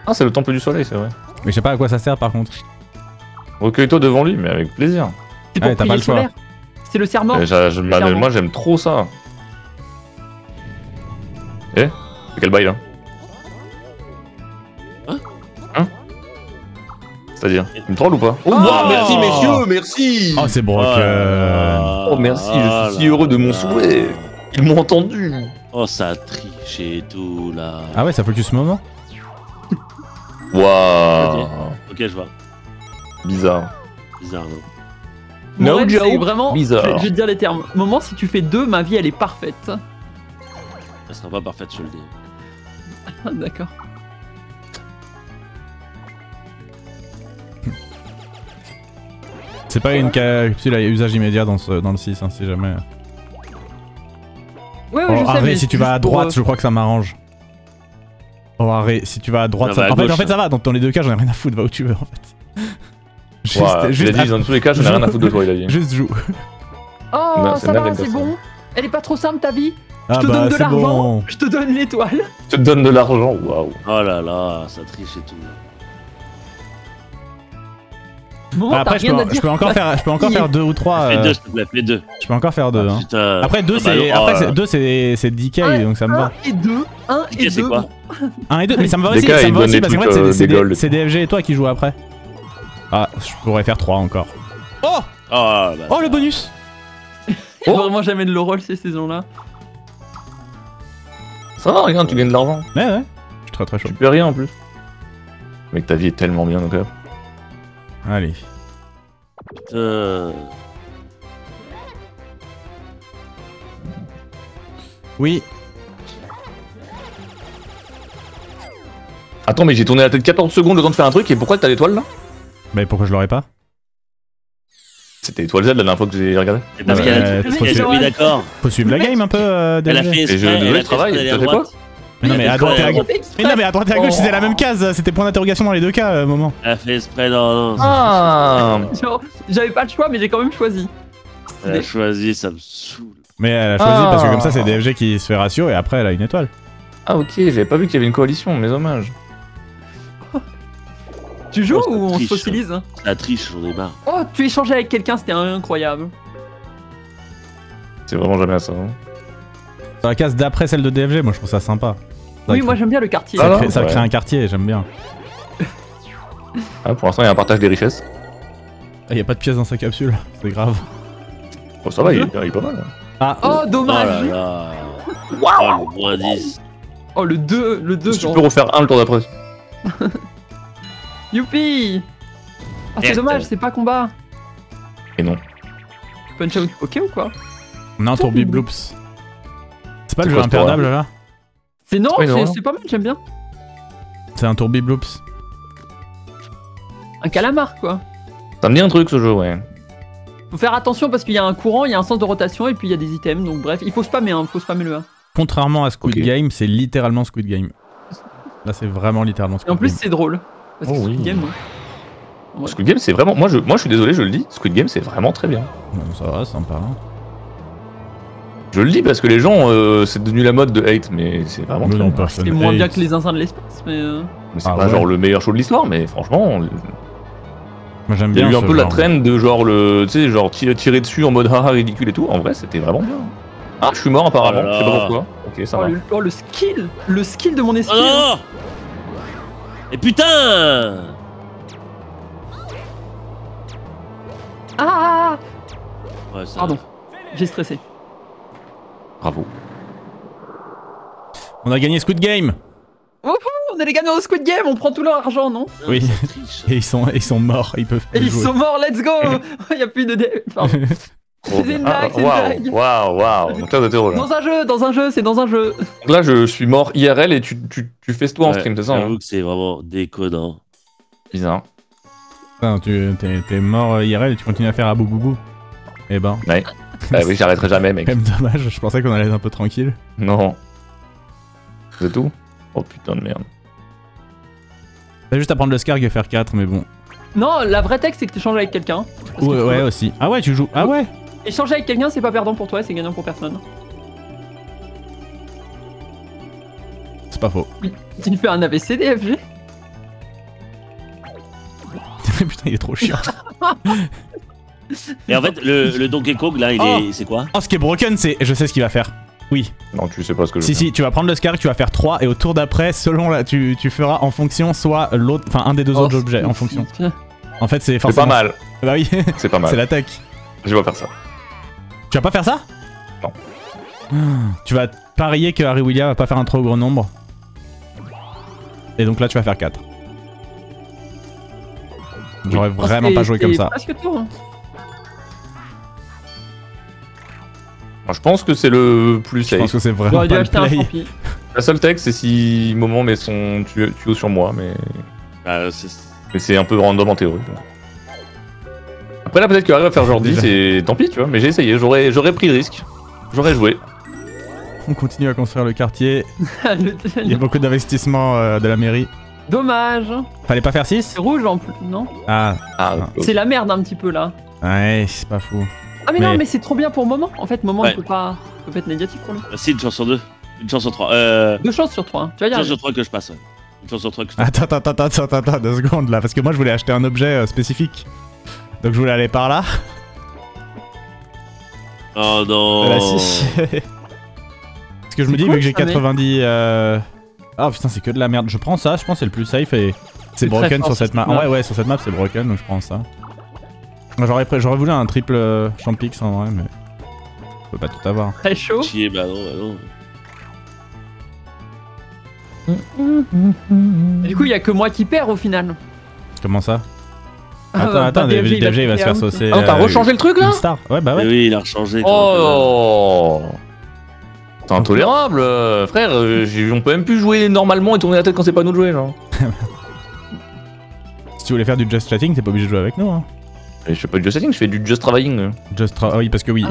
Ah, c'est le temple du soleil, c'est vrai. Mais je sais pas à quoi ça sert par contre. Recueille-toi devant lui, mais avec plaisir. C'est pour Ouais, t'as prier pas le le choix. solaire. C'est le serment. Moi, j'aime trop ça. Eh, c'est quel bail là? Hein? C'est-à-dire, il me troll ou pas? Oh, Ah, merci oh. messieurs, merci. Oh, c'est broken. Oh merci, je suis si heureux de mon souhait. Ils m'ont entendu. Oh, ça triche et tout là. Ah ouais, ça focus ce moment. Waouh. Ok, je vois. Bizarre. Bizarre, non? Morel, No c'est joke. vraiment. Bizarre. Je vais te dire les termes. Moment, si tu fais 2, ma vie elle est parfaite. Ça sera pas parfait, je le dis. Ah, d'accord. C'est pas une capsule à usage immédiat dans le 6, hein, si jamais. Ouais, ouais, Oh, je sais. arrête, mais si tu c'est vas à juste pour, droite, je crois que ça m'arrange. Oh, arrête, si tu vas à droite, Ça va à En gauche. fait, ça va, dans les deux cas, j'en ai rien à foutre, va où tu veux en fait. Juste, Ouais, il a dit, dans tous les cas, j'en ai rien à foutre de toi, il a dit. juste joue. Oh, Non, ça c'est va, merveilleux, c'est ça. bon. Elle est pas trop simple ta vie. Ah Je te bah, donne de c'est l'argent. bon. Je te donne l'étoile. Je te donne de l'argent, waouh. Oh là là, ça triche et tout. Moment, Bah, t'as après, rien à dire. je peux encore faire 2 ou 3. Fais deux, s'il te plaît, fais deux. Je peux encore faire 2. Hein. Putain. Après, 2, Ah bah c'est. non, Après, oh là. 2, c'est DK, Un, donc ça me va. 1 et 2. 1 DK, et c'est 2. quoi 1 et 2, mais ça me va DK, aussi, ça il me va donne aussi des parce qu'en trucs, fait, c'est des golds. c'est DFG et toi qui jouent après. Ah, je pourrais faire 3 encore. Oh Oh, bah, Oh, le bonus. Il y a vraiment jamais de l'oral ces saisons-là. Ça va, regarde, tu gagnes de l'argent. Ouais, ouais. Je suis très très chaud. Tu perds rien en plus. Mec, ta vie est tellement bien, donc. Allez. putain. Oui. Attends, mais j'ai tourné la tête 14 secondes le temps de faire un truc, et pourquoi t'as l'étoile là? Bah, pourquoi je l'aurais pas? C'était étoile Z la dernière fois que j'ai regardé. C'est parce Ouais, qu'elle ouais, a faut elle a suivre. mis d'accord. Faut suivre la game un peu, Elle a DFG. fait Et je exprès, devais elle a fait travailler, exprès d'aller t'as à fait quoi? droite. Mais non, mais à droite et à gauche. Mais non, mais à droite et à gauche, Oh. c'était la même case, c'était point d'interrogation dans les deux cas, moment. Elle a fait exprès, non, non. Ah. Genre, j'avais pas le choix, mais j'ai quand même choisi. Elle a choisi, ça me saoule. Mais elle a choisi parce que comme ça, c'est DFG qui se fait ratio et après, elle a une étoile. Ah, ok, j'avais pas vu qu'il y avait une coalition, mes hommages. Tu joues Oh, ça ou on se triche. fossilise? La triche, j'en ai marre. Oh, tu échangeais avec quelqu'un, c'était incroyable. C'est vraiment jamais ça. Hein. Dans la case d'après celle de DFG, moi je trouve ça sympa. Oui, moi j'aime bien le quartier. Ah, Ça, là, crée, ça ouais. crée un quartier, j'aime bien. Ah, pour l'instant, il y a un partage des richesses. Ah, y a pas de pièces dans sa capsule, c'est grave. Oh, ça va, il est pas mal. Hein. Ah, Oh, Oh là dommage. là. Oh, le moins 10. Oh, le 2, Tu genre. peux refaire un le tour d'après. Youpi. Ah, c'est Merde. dommage, c'est pas combat. Et non. Punch out, ok ou quoi? non, Tourbi Bloops. C'est pas le C'est jeu quoi ce tour, imperdable là? C'est non, Oui, non. c'est pas mal, j'aime bien. C'est un Tourbi Bloops. Un calamar, quoi. Ça me dit un truc ce jeu, ouais. Faut faire attention parce qu'il y a un courant, il y a un sens de rotation et puis il y a des items, donc bref, il faut spammer, hein, faut spammer le 1. Contrairement à Squid Ok. Game, c'est littéralement Squid Game. Là, c'est vraiment littéralement Et Squid en plus, Game. c'est drôle. Parce que Oh Squid oui. Game, non. Squid Game, c'est vraiment. Moi, je suis désolé, je le dis. Squid Game, c'est vraiment très bien. Bon, ça va, sympa. hein. Je le dis parce que les gens, c'est devenu la mode de hate, mais c'est vraiment Mais très non, bien. personne. C'est moins hate. bien que les zinzins de l'espace, mais. Mais c'est Ah pas ouais. genre le meilleur show de l'histoire, mais franchement, Moi j'aime il y bien. a eu un ce peu la genre. trend de genre le, tu sais, genre tirer dessus en mode haha ridicule et tout. En vrai, c'était vraiment bien. Ah, je suis mort apparemment. Oh là Je sais pas là. pourquoi. Ok, ça Oh, va. le skill de mon Oh esquive. non. Et putain. Ah Ouais, ça... Pardon, j'ai stressé. Bravo. On a gagné Squid Game. Wouhou, on est les gagnants de Squid Game, on prend tout leur argent, non? Non, Oui. ça triche. Et ils sont morts, ils peuvent Et plus ils jouer. sont morts, let's go. Il y a plus de dé. Pardon. C'est une blague, c'est une blague. Waouh. Donc là, t'es heureux, là. Dans un jeu, c'est dans un jeu. Donc là, je suis mort IRL et tu fais toi en Ouais, stream, c'est ça hein? J'avoue que c'est vraiment déconnant. Bizarre. Putain, t'es mort IRL et tu continues à faire Abou Boubou. Eh ben, Ouais. Bah oui, j'arrêterai jamais, mec. quand même dommage, je pensais qu'on allait être un peu tranquille. Non. C'est tout? Oh putain de merde. T'as juste à prendre le Scarg et faire 4, mais bon. Non, la vraie texte, c'est que t'échanges avec quelqu'un. Parce que Ouais, aussi. Ah ouais, tu joues. Ah ouais. Échanger avec quelqu'un, c'est pas perdant pour toi, c'est gagnant pour personne. C'est pas faux. Tu fais un AVC, DFG? Putain, il est trop chiant. Et en fait, le Donkey Kong, là, il Oh. est... C'est quoi? Oh, ce qui est broken, c'est. Je sais ce qu'il va faire. Oui. Non, tu sais pas ce que je Si, fais. si, tu vas prendre le Scarg, tu vas faire 3 et au tour d'après, selon la. Tu feras en fonction soit l'autre. Enfin, un des deux autres objets en fonction. En fait, c'est C'est forcément. pas mal. Bah oui, C'est pas c'est mal. l'attaque. Je vais pas faire ça. Tu vas pas faire ça? Non. Tu vas parier que Harry William va pas faire un trop gros nombre. Et donc là, tu vas faire 4. J'aurais vraiment pas joué comme ça. Presque tout. Hein. Moi, je pense que c'est le plus Je pense safe. que c'est vraiment J'aurais dû pas le acheter un play. champi. La seule tech, c'est si Moment met son tuyau sur moi, mais c'est un peu random en théorie. Après là, peut-être que Harry va faire genre 10 et tant pis, tu vois, mais j'ai essayé, j'aurais pris le risque. J'aurais joué. On continue à construire le quartier. Il y a Le- beaucoup d'investissements de la mairie. Dommage. Fallait pas faire 6? C'est rouge en plus, non? Ah, Ah, C'est la merde un petit peu là. ouais, c'est pas fou. Ah mais non, Mais- mais c'est trop bien pour Moment. En fait, Moment Ouais. ne peut pas être négatif pour lui. Si, une chance sur 2. Une chance sur 3. 2 chances sur 3. Tu vas y Une chance arriver. sur 3 que je passe, ouais. Une chance sur 3 que je passe. Attends, 2 secondes là, parce que moi je voulais acheter un objet spécifique. Donc je voulais aller par là. Oh non. Là, si. Parce que je me C'est dis, cool, vu que j'ai ça, mais- 90. Ah putain, c'est que de la merde. Je prends ça, je pense que c'est le plus safe et c'est C'est très broken fort, sur cette cette map. map. Ouais, c'est sur cette map, c'est broken, donc je prends ça. J'aurais voulu un triple Champix en vrai, mais je peux pas tout avoir. Très chaud. Chier, bah non. Et du coup, il y a que moi qui perds au final. Comment ça? Ah, Attends, bah, DFG, il a il va se faire fait out. saucer. Ah non, t'as rechangé le truc là une star. Ouais, bah Mais ouais. oui, il a rechangé. Oh c'est intolérable, frère, on peut même plus jouer normalement et tourner la tête quand c'est pas nous de jouer, genre. Si tu voulais faire du just chatting, t'es pas obligé de jouer avec nous. Hein. Et je fais pas du just setting, je fais du just travailling. Oui, parce que oui.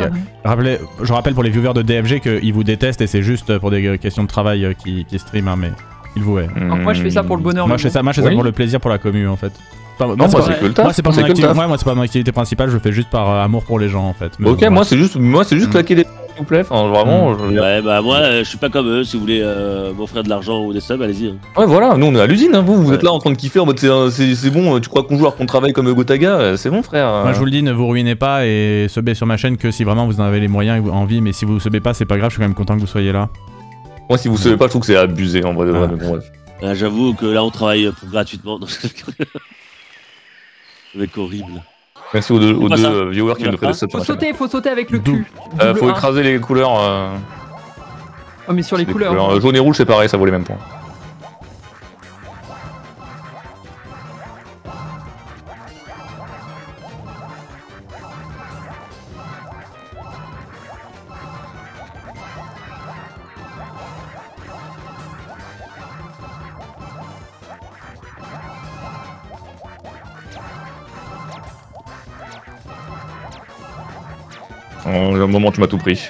Ah, ouais. Je rappelle pour les viewers de DFG qu'ils vous détestent et c'est juste pour des questions de travail qui stream, hein, mais ils vous ouais. Alors, moi, je fais ça pour le bonheur. Moi je fais ça, Oui. pour le plaisir, pour la commu en fait. Enfin, Non, moi c'est c'est que le taf. moi c'est pas, c'est mon que le activité- taf. ouais, moi, c'est pas mon activité principale, je le fais juste par amour pour les gens en fait. Mais Ok, bon, moi c'est juste claquer des s'il vous plaît, enfin vraiment. Ouais, bah moi, je suis pas comme eux. Si vous voulez m'offrir de l'argent ou des subs, allez-y. Hein. Ouais, voilà, nous on est à l'usine, hein. Vous Ouais. êtes là en train de kiffer en mode c'est bon, tu crois qu'on joue alors qu'on travaille comme Gotaga, c'est bon frère. Moi je vous le dis, ne vous ruinez pas et subez sur ma chaîne que si vraiment vous en avez les moyens et envie, mais si vous subez pas, c'est pas grave, je suis quand même content que vous soyez là. Moi si vous savez pas, je trouve que c'est abusé en vrai de vrai, Ah. mais bon, bref. J'avoue que là, on travaille pour gratuitement. Le mec horrible. Merci aux deux pas ça. viewers qui On nous va fait des pas. subs sur Faut ma chaîne. sauter avec le D'où cul. Faut Double A. écraser les couleurs. Oh, mais sur les couleurs. Jaune et rouge c'est pareil, ça vaut les mêmes points. Un moment tu m'as tout pris.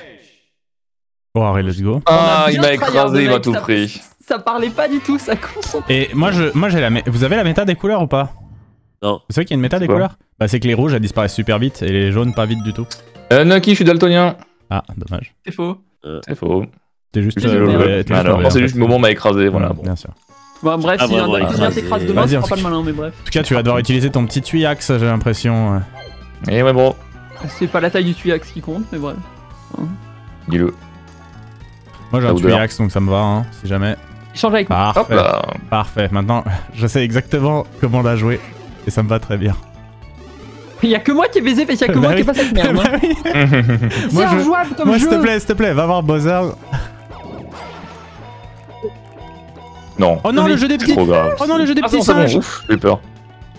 Bon, allez, let's go. Ah, On a il bien m'a tryhard, écrasé, le il m'a mec, tout ça- pris. Ça parlait pas du tout, ça concentre. Et moi j'ai la vous avez la méta des couleurs ou pas? Non. Vous savez qu'il y a une méta des quoi couleurs? Bah c'est que les rouges elles disparaissent super vite et les jaunes pas vite du tout. Naki, je suis daltonien. Ah, dommage. C'est faux. C'est faux. T'es juste. Je sais ouais, t'es Alors, mauvais, c'est en juste fait. le moment m'a écrasé, voilà. Ouais, Bon. bien sûr. Bon, bref, Ah, si vraiment, un vient écrasé. t'écrase demain, Vas-y, ce on sera pas se- le malin, mais bref. En tout cas, tu vas devoir utiliser ton petit tuyax, j'ai l'impression. Et ouais, bro. C'est pas la taille du tuyax qui compte, mais bref. Dis-le. Moi j'ai La un odeur. tuyax donc ça me va, hein, si jamais. Échange avec moi. Hop Parfait. là. Parfait. Maintenant, je sais exactement comment la jouer et ça me va très bien. Il y a que moi qui ai baisé, parce qu'il y a que moi qui ai pas cette merde. Bah oui. C'est Moi, injouable comme Moi, jeu. s'il te plaît, va voir Bowser. Non. Oh non, mais le jeu des C'est petits. trop grave. Oh non, le jeu des Ah petits non, c'est bon, singes. ouf, j'ai peur.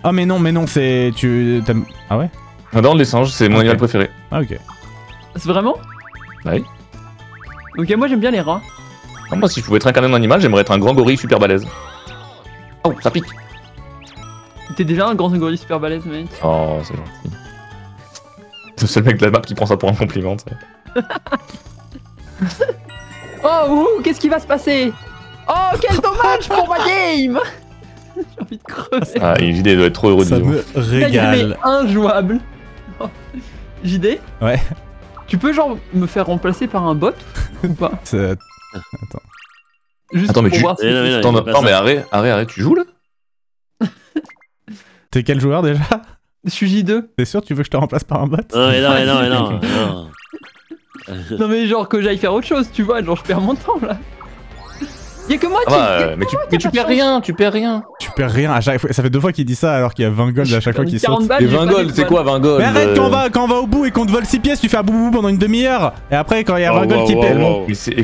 Ah mais non, c'est... Tu... t'aimes- Ah ouais. J'adore les singes, c'est mon Ok. animal préféré. Ah ok. C'est vraiment? Oui. Ok, moi j'aime bien les rats. Non, moi, si je pouvais être incarné en animal, j'aimerais être un grand gorille super balèze. Oh, ça pique. T'es déjà un grand gorille super balèze, mec. Oh, c'est gentil. C'est le seul mec de la map qui prend ça pour un compliment, tu sais. Oh, qu'est-ce qui va se passer? Oh, quel dommage pour ma game. J'ai envie de crever. Ah, et JD doit être trop heureux de Ça vivre. me La game est régale. injouable. Oh. JD? Ouais. Tu peux genre me faire remplacer par un bot ou pas? C'est- Juste Attends, mais pour tu- voir si... Mais non, mais non, Attends, il fait pas non, ça. mais arrête, tu joues là? T'es quel joueur déjà? Je suis J2. T'es sûr tu veux que je te remplace par un bot? Non, mais non. Non mais genre que j'aille faire autre chose, tu vois, genre je perds mon temps là. Y'a que moi Ah qui... bah, mais tu perds rien, tu perds rien. Tu perds rien à chaque fois. Ça fait 2 fois qu'il dit ça alors qu'il y a 20 gold à chaque fois qu'il 40 saute. balles, Et j'ai 20 pas gold, c'est d'étoile. quoi 20 gold Mais arrête quand on va au bout et qu'on te vole 6 pièces, tu fais un boubou pendant une demi-heure. Et après quand il y a 20 gold qui pèle. Mais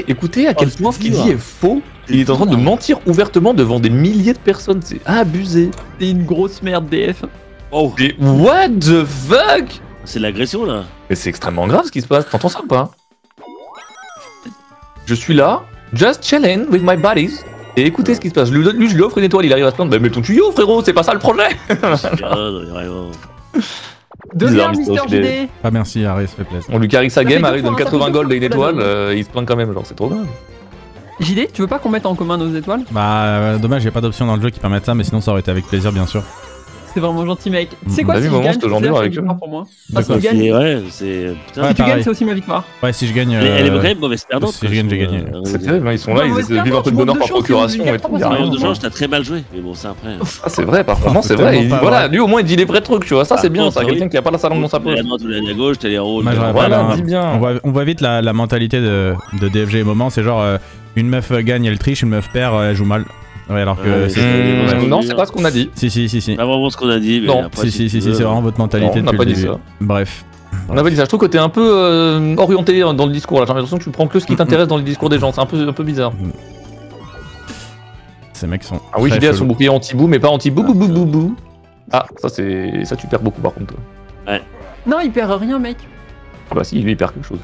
écoutez à quel Oh, point ce qu'il c'est dit est faux. Il est en train de mentir ouvertement devant des milliers de personnes, c'est abusé. T'es une grosse merde DF. Oh, Mais what the fuck? c'est de l'agression là. Mais c'est extrêmement grave ce qui se passe, t'entends ça ou pas? Je suis là, just chilling with my buddies. Et écoutez ce qui se passe, je lui offre une étoile, il arrive à se plaindre, bah mets ton tuyau frérot, c'est pas ça le projet. C'est bien, non, mais vraiment. Deviens Mister Mister JD. JD. Ah merci Harry, ça fait plaisir. On lui carry sa Ça game, fait arrive deux donne fois, ça 80 fait deux gold fois et une qu'on l'a étoile, il se plaint quand même, genre c'est trop grave. JD, tu veux pas qu'on mette en commun nos étoiles? Bah dommage, il y a pas d'option dans le jeu qui permette ça, mais sinon ça aurait été avec plaisir bien sûr. C'est vraiment gentil mec. Tu sais quoi, T'as si vu je le moment, gagne, c'était gentil c'est avec une eux. victoire pour moi. De Ah, si quoi tu gagnes, Ouais, c'est. Putain, Ouais, si tu pareil. gagnes, c'est aussi ma victoire. Ouais si je gagne... elle est quand même mauvaise perdante. si je gagne, j'ai gagné. C'est terrible, hein, ils sont là, Non, ils mais essaient de vivre un peu de tu bonheur montes par de chance, procuration ils et nous tout. gagnent y a pas rien. de forcément. change, t'as très mal joué. Mais bon, c'est après. Ah, c'est vrai, par contre, c'est c'est vrai. tellement Il- pas Voilà, vrai. lui au moins il dit les vrais trucs, tu vois. Ça, Par c'est bien, contre, ça. oui. Quelqu'un qui a pas la sa langue dans sa T'as poche. la droite ou la gauche, t'as les rôles. Moi, j'aurais Voilà, pas- dis bien. On voit vite la mentalité de DFG et Moment, c'est genre une meuf gagne, elle triche, une meuf perd, elle joue mal. Ouais alors que... Ouais, c'est- c'est- Non, c'est pas ce qu'on a dit. Si. Pas vraiment ce qu'on a dit, mais Non, après. Si, tu veux, c'est vraiment votre mentalité Non, on n'a depuis pas le dit début. ça. Bref. On avait dit ça. Je trouve que t'es un peu orienté dans le discours là. J'ai l'impression que tu prends que ce qui t'intéresse dans les discours des gens. C'est un peu bizarre. Ces mecs sont. Ah oui, très JD a son chelous. bouclier anti-bou, mais pas anti-bou bou bou bou bou. Ah, ça tu perds beaucoup par contre. Toi. Non, il perd rien mec. Ah bah si, lui il perd quelque chose.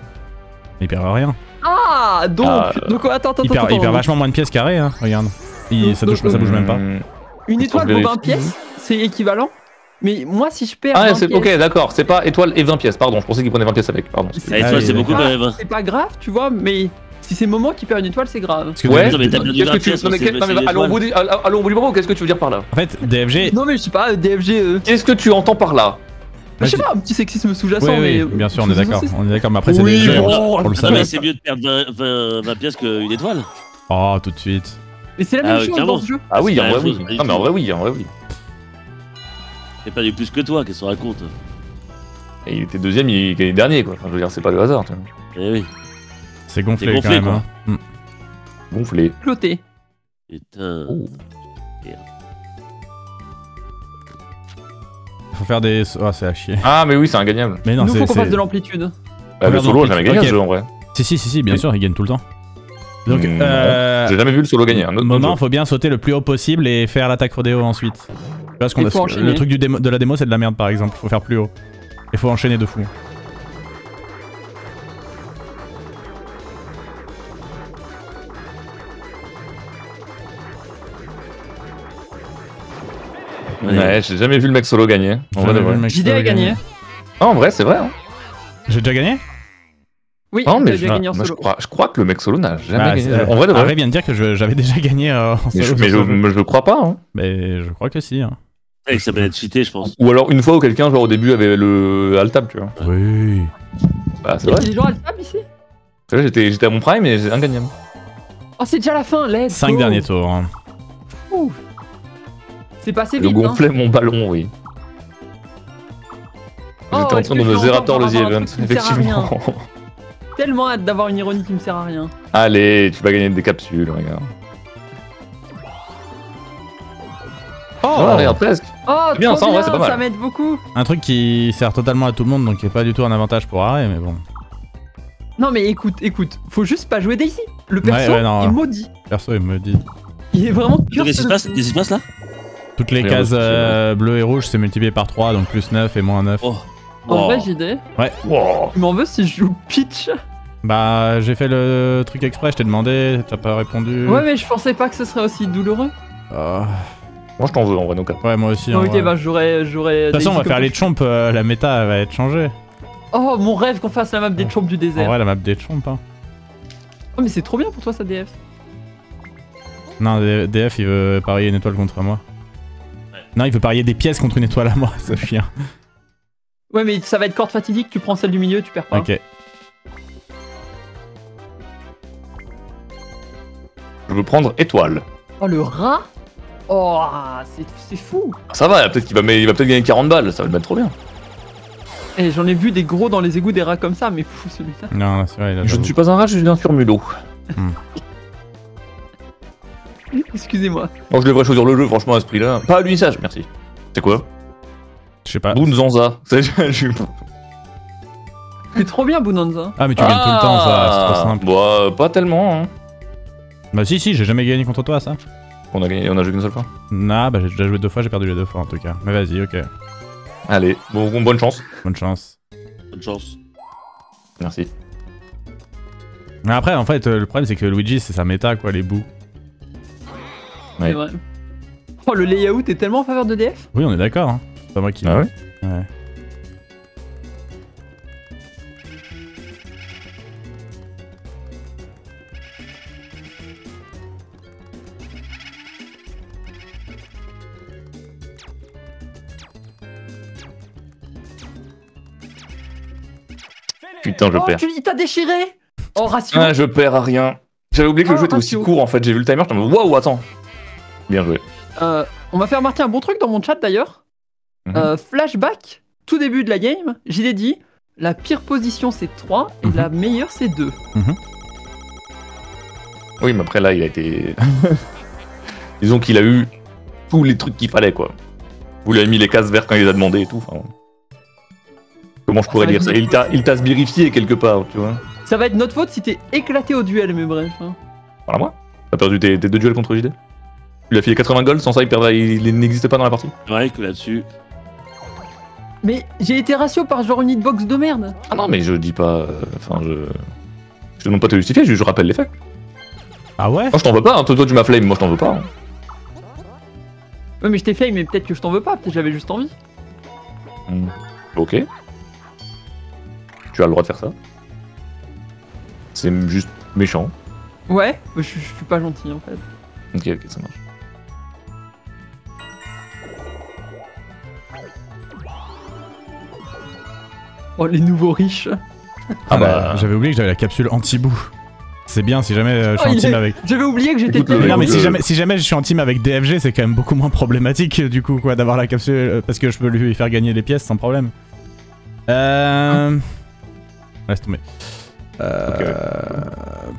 Il perd rien. Ah, donc... Ah, Donc attends. Il perd vachement moins de pièces carrées, hein. Regarde. Ça bouge même pas. Une étoile pour 20 vérifie. pièces, c'est équivalent. Mais moi, si je perds Ah, 20 c'est pièces, ok, d'accord. C'est pas étoile et 20 pièces. Pardon, je pensais qu'il prenait 20 pièces avec. Pardon. La étoile, Ah, c'est oui, beaucoup quand même. hein. c'est pas grave, tu vois, mais si c'est Moment qui perd une étoile, c'est grave. Parce que Ouais. Non, mais t'as perdu Qu'est-ce 20 que tu pièces, non, mais c'est- non, mais c'est allons au l'étoile. bout allons au bout du moment. Qu'est-ce que tu veux dire par là? En fait, DFG. Non, mais je sais pas, DFG... Qu'est-ce que tu entends par là? Je sais pas, un petit sexisme sous-jacent, Oui, mais... bien sûr, on est d'accord. Mais après, c'est Oui, DFG. bon. On le Non, savait. mais c'est mieux de perdre 20 pièces qu'une étoile. Oh, tout de suite. Mais c'est la Ah, même ouais, chose clairement. dans ce jeu. Ah oui, C'est en la vrai même oui. chose, pas du Non mais en tout. vrai oui, en vrai oui. J'ai perdu plus que toi, qu'est-ce qu'on raconte? Et il était deuxième, il gagnait dernier quoi. Enfin, je veux dire, c'est pas le hasard. Tu vois. Eh oui. C'est gonflé, C'est gonflé, quand même. quoi. Hein. Gonflé. Cloté. Putain. Oh. Faut faire des. Oh, c'est à chier. Ah mais oui, c'est ingagnable. Mais non, Nous, c'est. faut qu'on fasse c'est- de l'amplitude. Bah, le Regarde, solo, donc, j'ai jamais gagné ok. ce jeu en vrai. Si, bien sûr, il gagne tout le temps. Donc, Non, j'ai jamais vu le solo gagner. Un autre moment, jeu. faut bien sauter le plus haut possible et faire l'attaque rodéo ensuite. Parce qu'on Il faut enchaîner. le truc de la démo, c'est de la merde par exemple. Faut faire plus haut. Il faut enchaîner de fou. Ouais, j'ai jamais vu le mec solo gagner. En vrai, de vrai. JD a gagné. Ah, en vrai, c'est vrai. Hein. J'ai déjà gagné? Oui, Non, mais il a déjà gagné en moi, solo. je crois que le mec solo n'a jamais Bah, gagné. c'est- En vrai, de Arrête vrai. vient de dire que j'avais déjà gagné en Mais solo. je crois pas. Hein. Mais je crois que si. Hein. Avec sa manette cheatée, je pense. Ou alors une fois où quelqu'un, genre au début, avait le Altab, tu vois. Oui. Bah, c'est Il y a vrai. des gens à le table ici. C'est vrai, j'étais à mon prime et c'est ingagnable. Oh, c'est déjà la fin, let's 5 go. derniers tours. Hein. Ouh. C'est passé Je vite, hein. gonflais mon ballon, oui. Oh, J'étais en est-ce train que de me je vais Zerator encore le The avoir un Event, truc qui me sert à rien effectivement. Tellement hâte d'avoir une ironie qui me sert à rien. Allez, tu vas gagner des capsules, regarde. Oh, Oh, regarde, presque. Oh, bien, trop ça, en vrai, bien, c'est pas mal. ça m'aide beaucoup. Un truc qui sert totalement à tout le monde, donc qui est pas du tout un avantage pour Arrêt, mais bon. Non mais écoute, faut juste pas jouer Daisy. Le perso, Ouais, non, il est maudit. Perso, il me dit. Il est vraiment Qu'est-ce qui se passe? Qu'est-ce qui se passe là? Toutes les Rien cases de bleues et rouges, c'est multiplié par 3, donc plus 9 et moins 9. Oh. En vrai, Oh. j'ai idée. Wow. Tu m'en veux si je joue Peach? Bah, j'ai fait le truc exprès, je t'ai demandé, t'as pas répondu. Ouais, mais je pensais pas que ce serait aussi douloureux. Ah, Moi je t'en veux en vrai, donc. ouais, moi aussi. en Ok, vrai. bah j'aurais. De toute façon, on va faire les chomps, la méta va être changée. Oh, mon rêve qu'on fasse la map des chomps du En désert. vrai, la map des chomps, hein. Oh, mais c'est trop bien pour toi ça, DF. Non, DF, il veut parier une étoile contre moi. Ouais. Non, il veut parier des pièces contre une étoile à moi, ce chien. Ouais, mais ça va être corde fatidique, tu prends celle du milieu, tu perds pas. Ok. Je veux prendre étoile. Oh, le rat. Oh, c'est fou. Ça va, peut-être qu'il va, il va peut-être gagner 40 balles, ça va le mettre trop bien. Et j'en ai vu des gros dans les égouts des rats comme ça, mais fou celui-là. Non, c'est vrai, il a Je ne suis pas un rat, je suis un surmulot. Excusez-moi. Donc je devrais choisir le jeu, franchement, à ce prix-là. Pas à l'unissage, merci. C'est quoi? Je sais pas. Boonzanza. C'est trop bien, Bonanza. Ah, mais tu gagnes tout le temps, ça, c'est trop simple. Bah, pas tellement, hein. Bah, si, j'ai jamais gagné contre toi, ça. On a joué qu'une seule fois. Nah, bah, j'ai déjà joué 2 fois, j'ai perdu les 2 fois en tout cas. Mais vas-y, ok. Allez, bon, bonne chance. Bonne chance. Bonne chance. Merci. Mais après, en fait, le problème, c'est que Luigi, c'est sa méta, quoi, les bouts. Ouais. C'est vrai. Oh, le layout est tellement en faveur de DF. Oui, on est d'accord, hein. C'est pas moi qui. Ah ouais? Ouais. Putain, je Oh, perds. il t'a déchiré. Oh, ratio. Ah, je perds à rien. J'avais oublié que le Oh, jeu était aussi ratio. court en fait. J'ai vu le timer, j'étais en mode waouh, attends. Bien joué. On m'a fait remarquer un bon truc dans mon chat d'ailleurs. Mhm. Flashback, tout début de la game, j'ai dit la pire position c'est 3 et Mhm. la meilleure c'est 2. Oui, mais après là, il a été. Disons qu'il a eu tous les trucs qu'il fallait quoi. Vous lui avez mis les cases vertes quand il les a demandé et tout. Enfin... Comment je pourrais Ça va dire ça? être- Il t'a sbirifié quelque part, tu vois. Ça va être notre faute si t'es éclaté au duel, mais bref. hein. Voilà moi. T'as perdu tes 2 duels contre JD. Tu lui as filé 80 gold, sans ça il n'existait pas dans la partie. Ouais, que là-dessus. Mais j'ai été ratio par genre une hitbox de merde. Ah non, mais je dis pas. Enfin, je te demande pas de te justifier, je rappelle les faits. Ah ouais? Moi je t'en veux pas, hein. Toi tu m'as flame, moi je t'en veux pas. Hein. Ouais, mais je t'ai fait, mais peut-être que je t'en veux pas, peut-être j'avais juste envie. Ok. Tu as le droit de faire ça. C'est juste méchant. Ouais, je suis pas gentil en fait. Ok, ça marche. Oh, les nouveaux riches. Ah bah, j'avais oublié que j'avais la capsule anti-bout. C'est bien si jamais je suis Oh, en il team est- avec. J'avais oublié que j'étais Écoute, tellement- Non mais donc, si jamais je suis en team avec DFG, c'est quand même beaucoup moins problématique du coup quoi d'avoir la capsule parce que je peux lui faire gagner les pièces sans problème. Laisse tomber. Ah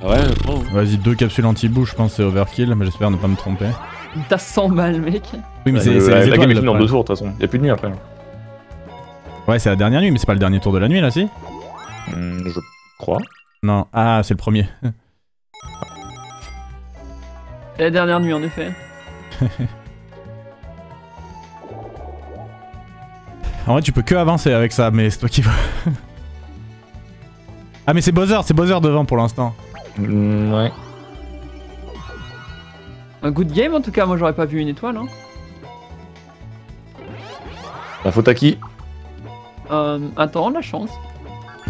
ouais, bon. Vas-y, 2 capsules anti-bout, je pense c'est overkill, mais j'espère ne pas me tromper. T'as 100 balles, mec. Oui mais la c'est les game est étoiles. finie en le 2 jours de toute façon. Y'a plus de nuit après. Ouais, c'est la dernière nuit, mais c'est pas le dernier tour de la nuit là, si? Je crois. Non, ah, c'est le premier. C'est la dernière nuit en effet. En vrai, tu peux que avancer avec ça, mais c'est toi qui veux. Ah, mais c'est Bowser devant pour l'instant. Ouais. Un good game en tout cas, moi j'aurais pas vu une étoile. Hein. La faute à qui? Attends, la chance.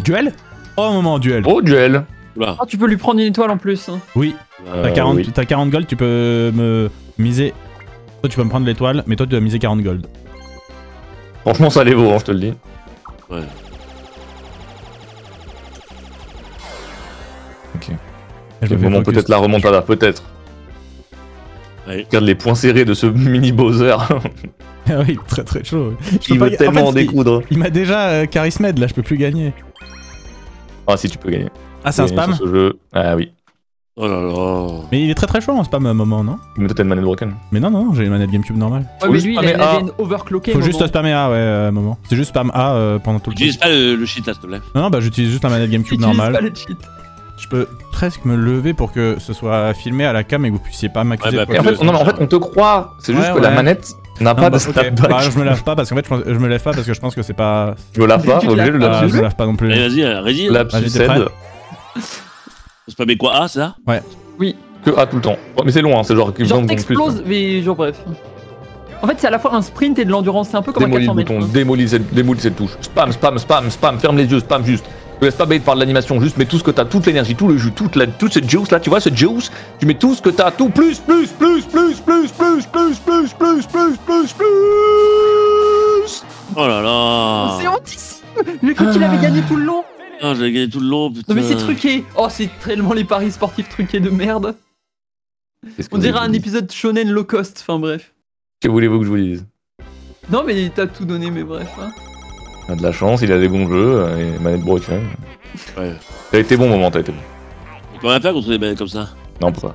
Duel? Oh, un moment, duel. Oh, duel. Oula. Ah, tu peux lui prendre une étoile en plus. hein. Oui, t'as 40, oui. t'as 40 gold, tu peux me miser. Toi, tu peux me prendre l'étoile, mais toi, tu dois miser 40 gold. Franchement, ça les vaut, hein, je te le dis. Ouais. Je C'est me fais vraiment focus. peut-être la remontada, peut-être. Ouais. Regarde les points serrés de ce mini Bowser. Ah oui, très très chaud. Je Il peux veut pas- tellement en fait, découdre. il m'a déjà charismed, là, je peux plus gagner. Ah si, tu peux gagner. Ah, c'est un Gagner spam? sur ce jeu. Ah oui. Oh là là. Mais il est très très chaud en spam à un moment, non? Mais toi, t'as une manette broken. Mais non, j'ai une manette GameCube normale. Ouais, Faut mais juste lui, il spammer avait A. une overclockée. Faut juste spammer A, ouais, moment. C'est juste spam A pendant tout le temps. Utilise pas le shit là, s'il te plaît. Non, bah j'utilise juste la manette GameCube normale. Pas les cheats. Je peux presque me lever pour que ce soit filmé à la cam et que vous puissiez pas m'accuser. Ouais, de bah, quoi Et en que fait, ce non, soit. en fait, on te croit. C'est juste Ouais, que la ouais. manette n'a Non, pas de bah, ok. snapback. Bah, je me lève pas parce qu'en fait, je me lève pas parce que je pense que c'est pas. Je me lave pas, Tu te obligé de laves le pas. Ah, je me lapsus. lave pas non plus. Allez, vas-y, Ready. Lapsus Vas-y, t'es prêt aide. Faut spammer quoi? Ah, c'est ça? Que A tout le temps. Ouais, mais c'est long, hein, c'est genre. Genre 20 secondes plus. t'exploses, mais genre bref. En fait, c'est à la fois un sprint et de l'endurance. C'est un peu comme un Démolis 400 le mètres. bouton, hein. démolis cette touche. Spam, ferme les yeux, spam juste. Ne laisse pas bait par de l'animation, juste mets tout ce que t'as, toute l'énergie, tout le jus, toute cette juice là, tu vois ce juice, tu mets tout ce que t'as, tout plus. Oh là là. C'est hantissime. J'ai cru qu'il avait gagné tout le long. Ah, j'avais gagné tout le long, putain. Non mais c'est truqué. Oh, c'est tellement les paris sportifs truqués de merde. On dirait un épisode shonen low cost. Enfin bref. Que voulez-vous que je vous dise? Non mais t'as tout donné, mais bref. Hein. Il a de la chance, il a des bons jeux, et manette broken. Ouais. T'as été bon moment, t'as été bon. Comment on va faire contre des mecs comme ça? Non, pas.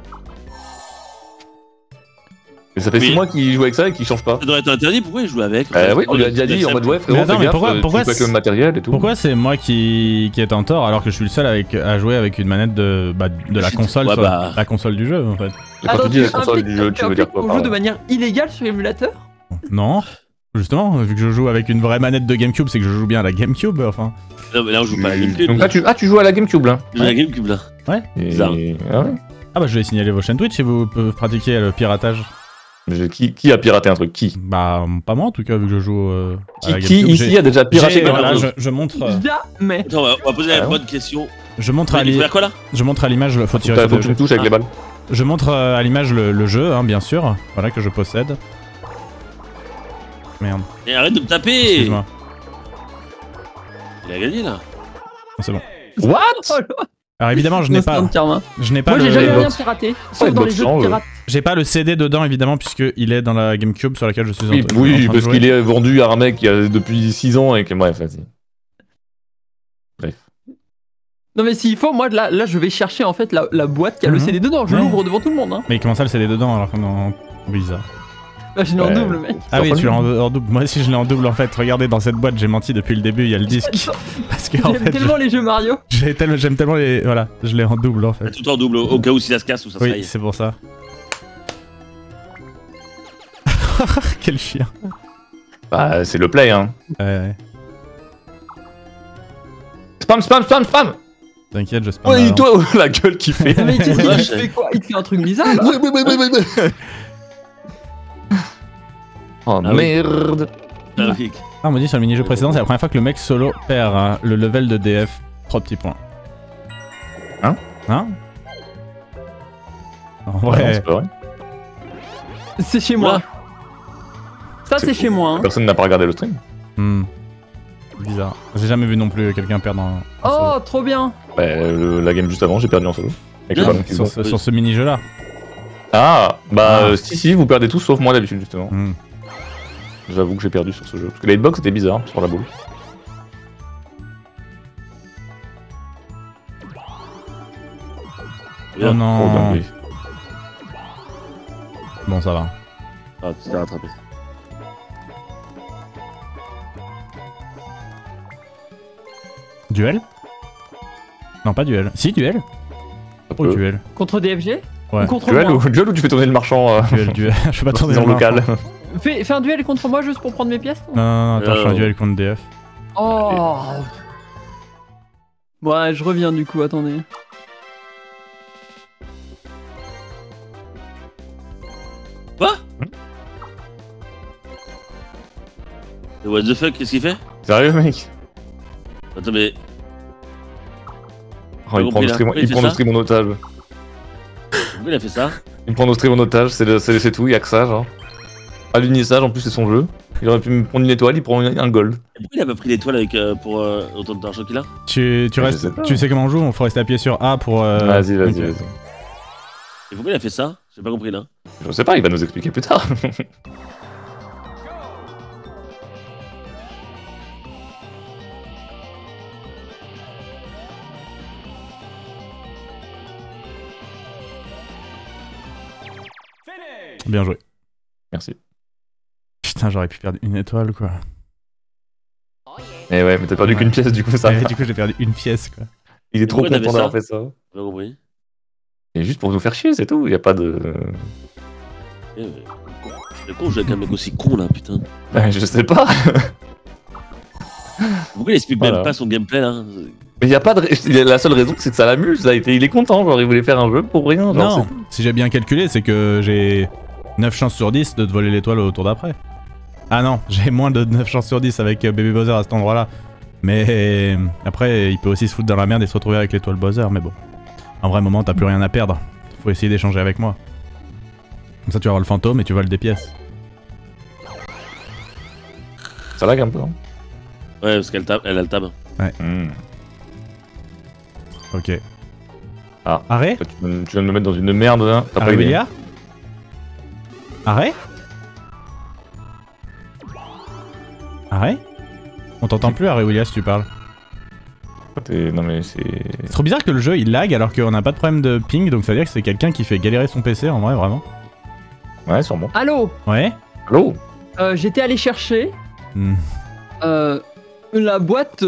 Mais ça fait Oui. 6 mois qu'il joue avec ça et qu'il change pas. Ça devrait être interdit, pourquoi il joue avec? Oui, on lui a déjà dit en mode ouais, frérot, Mais attends, fais mais gaffe, pourquoi tu joues avec le matériel et tout. Pourquoi c'est moi qui est en tort alors que je suis le seul à jouer avec une manette de la console, Ouais, sur bah. la console du jeu en fait? Quand tu dis la console impliques- du jeu, tu veux dire quoi On par joue de là? manière illégale sur émulateur? Non, justement, vu que je joue avec une vraie manette de GameCube, c'est que je joue bien à la GameCube, enfin. Non, mais là, on joue pas à la GameCube. Donc là, tu joues à la GameCube là. On joue à la GameCube là. Et... Bizarre. Ah ouais. Ah bah je vais signaler vos chaînes Twitch si vous pratiquez le piratage. Qui a piraté un truc? Qui? Bah pas moi en tout cas vu que je joue à la Qui GameCube. ici a déjà piraté quelque Voilà, chose? je montre Jamais. Attends, on va poser Ah la ouais. bonne question. je montre Il faut faire quoi là? à l'image faut tirer Faut sur que tu le me touches avec les balles. Je montre à l'image le jeu hein, bien sûr, voilà que je possède. Merde, Et arrête de me taper! excuse-moi. Il a gagné là. Ah, c'est bon. What? Oh là, Alors évidemment je n'ai instant pas de karma. le Moi j'ai jamais les rien box. piraté. Sauf les dans les box jeux sans, de pirates. j'ai pas le CD dedans évidemment puisque il est dans la GameCube sur laquelle je suis en train Oui, de parce jouer. qu'il est vendu à un mec qui a depuis 6 ans et que bref, vas-y. Non mais s'il faut, moi là je vais chercher en fait la boîte qui a le Mhm. CD dedans. Je Ouais. l'ouvre devant tout le monde. Hein. Mais comment ça le CD dedans alors qu'on est en bizarre. Là je l'ai en Ouais. double mec. Ah oui, Enfin, tu l'as en double. Moi aussi je l'ai en double en fait. Regardez dans cette boîte, j'ai menti depuis le début, il y a le disque. Parce que en J'aime fait, tellement les jeux Mario. j'aime tellement les. Voilà, je l'ai en double en fait. Tout en double au cas où si ça se casse ou ça se Oui, raye. c'est pour ça. Quel chien. Bah, c'est le play, hein. Ouais. Spam! T'inquiète, je spam. Ouais, avant. toi, la gueule qu'il fait. Mais il Ouais, te je- fait quoi? Il te fait un truc bizarre là. Oh Ah oui. merde. Ah, oui. Ah, on m'a dit sur le mini-jeu précédent, c'est la première fois que le mec solo perd hein, le level de DF. 3 petits points. Hein En Ouais, non, vrai. c'est pas vrai. C'est chez moi. Ça c'est chez moi. Hein. Personne n'a pas regardé le stream. Bizarre. J'ai jamais vu non plus quelqu'un perdre en Oh trop bien. Bah, la game juste avant, j'ai perdu en solo. Avec le Ah, ballon qui se solo. bat. Sur ce mini-jeu là. Ah, bah, Ah. si, vous perdez tous sauf moi d'habitude, justement. Hmm. J'avoue que j'ai perdu sur ce jeu. Parce que la hitbox était bizarre sur la boule. Oh non. Oh, dingue. Bon, ça va. Ah, tu t'es rattrapé. Duel? Non, pas duel. Si, duel. Ça Oh, peut. duel. Contre DFG Ouais. ou contre Duel moi ou tu fais tourner le marchand Duel. Je vais pas tourner dans le le local. Fais un duel contre moi juste pour prendre mes pièces. Non, attends, je fais un duel contre DF. Oh. Ouais, je reviens du coup, attendez. Quoi? What the fuck, qu'est-ce qu'il fait? Sérieux, mec? Attends, mais. Oh, il prend compris, nos là. stream- Oui, il c'est prend nos ça. streams en otage. Pourquoi il a fait ça? Il prend nos streams en otage, c'est tout, y'a que ça, genre. À l'unissage, en plus, c'est son jeu. Il aurait pu me prendre une étoile, il prend un gold. Et pourquoi il a pas pris l'étoile avec, pour autant d'argent qu'il a? Tu Je restes. sais pas. Tu sais comment on joue? On faut rester appuyé sur A pour. Vas-y, ok. vas-y. Et pourquoi il a fait ça? J'ai pas compris là. Je sais pas, il va nous expliquer plus tard. Bien joué. Merci. Putain, j'aurais pu perdre une étoile, quoi. Mais ouais, mais t'as perdu qu'une pièce, du coup, ça. Ouais, du coup, j'ai perdu une pièce, quoi. Il est trop pourquoi content t'avais d'avoir ça fait ça. J'ai pas compris. Et juste pour nous faire chier, c'est tout. Y a pas de. Le con, je joue avec un mec aussi con là, putain. Ouais, je sais pas. Pourquoi il explique Voilà. même pas son gameplay là? Mais y a pas de. La seule raison, c'est que ça l'amuse. Il est content. Genre, il voulait faire un jeu pour rien. Genre, Non, si j'ai bien calculé, c'est que j'ai 9 chances sur 10 de te voler l'étoile au tour d'après. Ah non, j'ai moins de 9 chances sur 10 avec Baby Bowser à cet endroit-là. Mais après, il peut aussi se foutre dans la merde et se retrouver avec l'étoile Bowser, mais bon. En vrai moment, t'as plus rien à perdre. Faut essayer d'échanger avec moi. Comme ça, tu vas avoir le fantôme et tu voles des pièces. Ça lag un peu. Hein. Ouais, parce qu'elle a le tab. Ok. Ah. Arrêt. Toi, tu viens de me mettre dans une merde là. T'as pas aimé. Arrivelia. Arrêt. Arrêt. On t'entend plus, Arrivelia, si tu parles. Non mais c'est. C'est trop bizarre que le jeu il lag alors qu'on n'a pas de problème de ping, donc ça veut dire que c'est quelqu'un qui fait galérer son PC en vrai, vraiment. Ouais, sûrement. Allô. Ouais. Allô. J'étais allé chercher la boîte.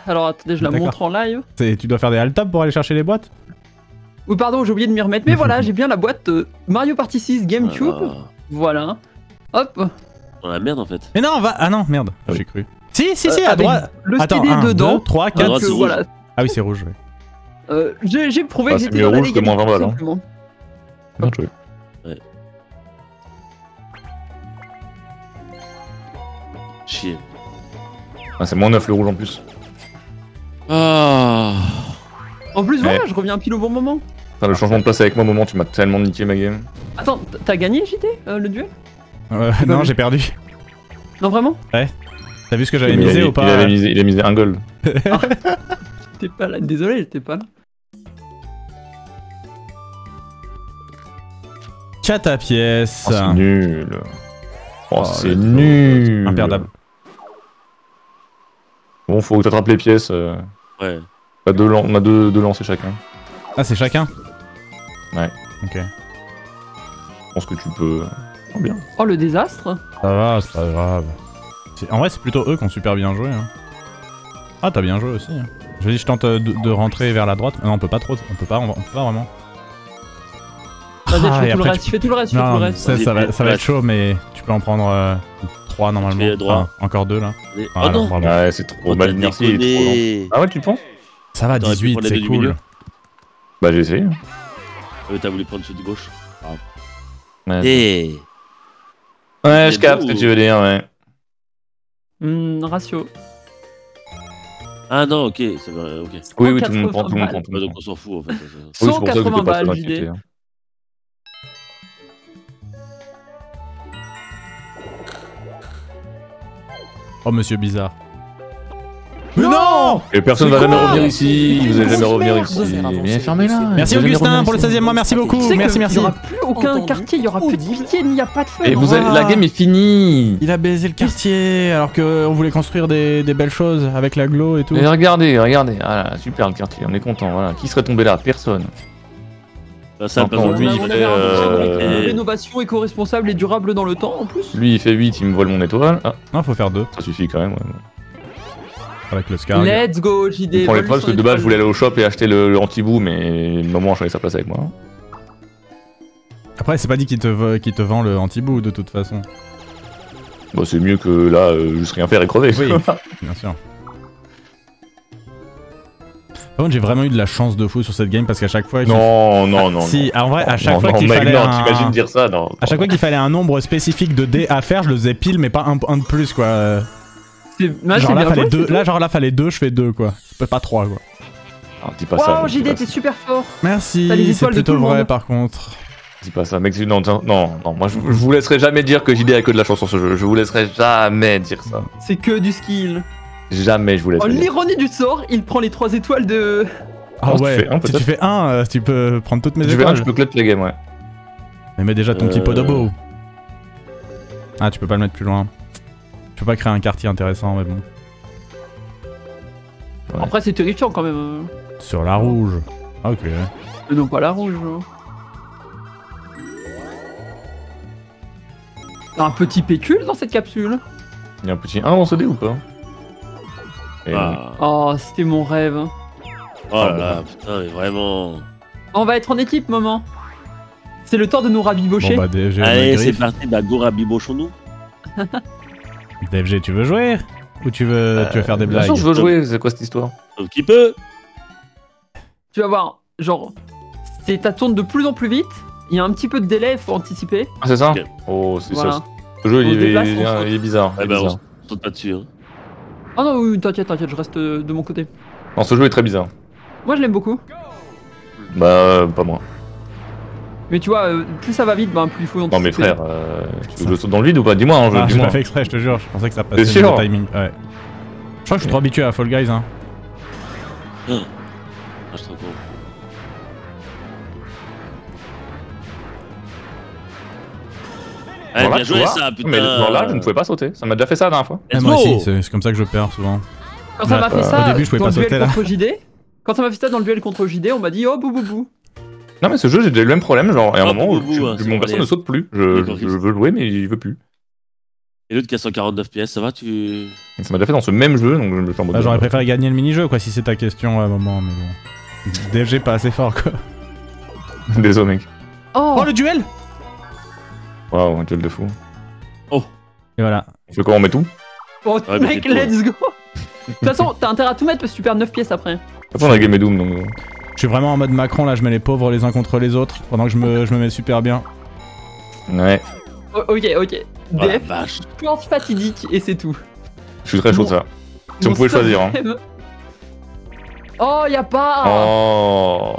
Alors attendez, je la D'accord. montre en live. Tu dois faire des alt-tab pour aller chercher les boîtes? Oui, pardon, j'ai oublié de m'y remettre. Mais voilà, j'ai bien la boîte Mario Party 6 GameCube. Voilà. Hop. Dans la merde en fait. Mais non, va. Ah non, merde, j'ai cru. Si, à avec droite. Le Attends, CD 1, dedans. 2, 3, À 4. droite, c'est rouge. Voilà. Ah oui, c'est rouge, ouais. J'ai prouvé Ah, que c'est j'étais mieux dans la rouge que moins 20 balles, hein. simplement. Bien joué. Chier. Ah, c'est moins 9 le rouge en plus. Ah. En plus, voilà, je reviens pile au bon moment. Putain, le changement de place avec moi, moment, tu m'as tellement niqué ma game. Attends, t'as gagné, JT, le duel? Non, j'ai perdu. Non, vraiment? T'as vu ce que j'avais Mais misé ou pas? il a misé un goal. J'étais pas là, désolé, j'étais pas là. Cata pièce. Oh, c'est nul. Oh, Oh, c'est le nul. Imperdable. Bon, faut t'attraper les pièces. Ouais. On a deux lancers chacun. Ah, c'est chacun? Ouais. Ok. Je pense que tu peux. Oh, bien. Oh, le désastre. Ça va, c'est pas grave. En vrai, c'est plutôt eux qui ont super bien joué. Hein. Ah, t'as bien joué aussi. Hein. Je tente de rentrer vers la droite. Non, on peut pas trop. On peut pas vraiment. Vas-y, Ah, je et fais tout le après, reste, je fais tout le reste, je fais tout Non, le reste. ça va être chaud, mais tu peux en prendre 3 normalement. fais droit. Enfin, encore 2 là. Allez. Voilà, Oh non. bravo. Ouais, c'est trop Oh, mal. t'as Merci, il est trop lent. déconné. Ah ouais, tu penses? Ça va, T'aurais pu 18, prendre les c'est deux du cool. milieu. Bah, j'ai essayé. T'as voulu prendre celui de gauche. Ouais, Eh. ouais je capte ce que tu veux dire, ouais. Ratio. Ah non, ok. Ça va, ok. Oui, oui, tout le monde prend, 180 tout le monde prend. Tout le Ouais, monde donc prend. on s'en fout en fait. Oui, c'est pour ça que j'étais 180 pas balles, trop JD. inquiété, hein. Oh, monsieur bizarre. Mais non. Et personne Mais va jamais quoi revenir ici, vous allez jamais revenir Merde. ici. Mais fermez-la. Merci vous allez Augustin jamais pour le revenir 16ème mois, merci beaucoup. Tu sais Merci, que merci. Il n'y aura plus aucun Entendu, quartier, il n'y aura plus de audible. pitié, il n'y a pas de fun. ici. Et vous allez- la game est finie. Il a baisé le quartier alors qu'on voulait construire des belles choses avec la glow et tout. Et regardez, voilà, super le quartier, on est content, voilà. Qui serait tombé là? Personne. Bah, ça, Attends, pas lui, il On fait, avait un Et- rénovation éco-responsable et durable dans le temps en plus. Lui il fait 8, il me vole mon étoile. Ah, Non, faut faire 2 ça suffit quand même, ouais. avec le Scar. Let's go, JD. Je prends vole l'étoile parce que son de base je voulais aller étoile. au shop et acheter le anti-bout, mais le moment a changé sa place avec moi. Après, c'est pas dit qu'il te vend le anti-boot de toute façon. Bah c'est mieux que là, juste rien faire et crever. Oui, bien sûr. Par contre, j'ai vraiment eu de la chance de fou sur cette game parce qu'à chaque fois. non. Si, en vrai, à chaque Non, fois non, qu'il mec, fallait. non, un... t'imagines dire ça, non. À chaque fois qu'il fallait un nombre spécifique de dés à faire, je le faisais pile, mais pas un de plus quoi. Ouais, Genre c'est là, bien fallait joué, 2, c'est là, genre là, fallait 2, je fais 2 quoi. Pas 3 quoi. Non, dis pas ça. Wow, mec, dis JD, pas t'es ça. super fort. Merci, T'as les c'est étoiles de plutôt tout le vrai monde. par contre. Dis pas ça, mec. Non, moi je vous laisserai jamais dire que JD a que de la chance sur ce jeu. Je vous laisserai jamais dire ça. C'est que du skill. Jamais je vous Oh, laisserai dire. l'ironie du sort, il prend les 3 étoiles de. Ah si tu ouais, fais un, si tu peut-être. fais 1, tu peux prendre toutes mes Tu veux un, étoiles. tu peux clutch la game, ouais. Mais mets déjà ton petit podobo. Ah, tu peux pas le mettre plus loin. Tu peux pas créer un quartier intéressant, mais bon. Ouais. Après, c'est terrifiant quand même. Sur la rouge. Ah, ok. Mais non, pas la rouge. Un petit pécule dans cette capsule. Il y a un petit 1 dans ce dé ou pas? Et Ah. Oh, c'était mon rêve. Oh là là, putain, mais vraiment. On va être en équipe, maman. C'est le temps de nous rabibocher. Bon bah DFG, Allez, c'est parti, bah go rabibochons-nous. DFG, tu veux jouer? Ou tu veux faire des Bien blagues? sûr, je veux jouer, c'est quoi cette histoire? Un petit peu. Tu vas voir, genre, ça tourne de plus en plus vite. Il y a un petit peu de délai, il faut anticiper. Ah, c'est ça? Ok. Oh, c'est Voilà. ça. Ce jeu, On se il déplace, est on saute. il est bizarre. il Eh est ben, bizarre. on saute pas dessus. Hein. Ah non, oui, t'inquiète, je reste de mon côté. Non, ce jeu est très bizarre. Moi, je l'aime beaucoup. Bah, pas moi. Mais tu vois, plus ça va vite, ben, plus il faut anticiper. Non, mais frère, tu veux que je saute dans le vide ou pas? Dis-moi, hein, Ah, j'ai dis-moi. pas fait exprès, je te jure. Je pensais que ça passait T'es sûr le timing. Ouais. Je crois que je suis trop habitué à Fall Guys. Hein. Ah, je te comprends. Allez, Voilà, bien tu joué vois. ça, putain. Mais genre là, je ne pouvais pas sauter. Ça m'a déjà fait ça la dernière fois. Let's Moi go. aussi, c'est comme ça que je perds souvent. Quand ça m'a fait au ça début, je pouvais dans pas le duel sauter, là. contre JD, quand ça m'a fait ça dans le duel contre JD, on m'a dit oh bou bou bou. Non, mais ce jeu, j'ai déjà eu le même problème. Genre, à un Ah, moment où boubou, hein, c'est mon pour perso les- ne saute plus. Je veux jouer, mais il veut plus. Et l'autre qui a 149 PS, ça va, tu. Et ça m'a déjà fait dans ce même jeu, donc je me suis en mode. Bah, j'aurais préféré gagner le mini-jeu, quoi, si c'est ta question à un moment, mais bon. DFG pas assez fort, quoi. Désolé, mec. Oh, Oh, le duel! Waouh, un duel de fou. Et voilà. On fait comment? On met tout? oh, Ouais, mais mec, c'est cool. let's go. De toute façon, t'as intérêt à tout mettre parce que tu perds 9 pièces après. De toute façon, on a Game et Doom, donc. Je suis vraiment en mode Macron, là, je mets les pauvres les uns contre les autres, pendant que je me mets super bien. Ouais, Oh, ok. Oh la DF, vache. planche fatidique et c'est tout. je suis très chaud de ça. Si on Mon pouvait seul choisir, hein. rêve- Oh, y'a pas. Oh,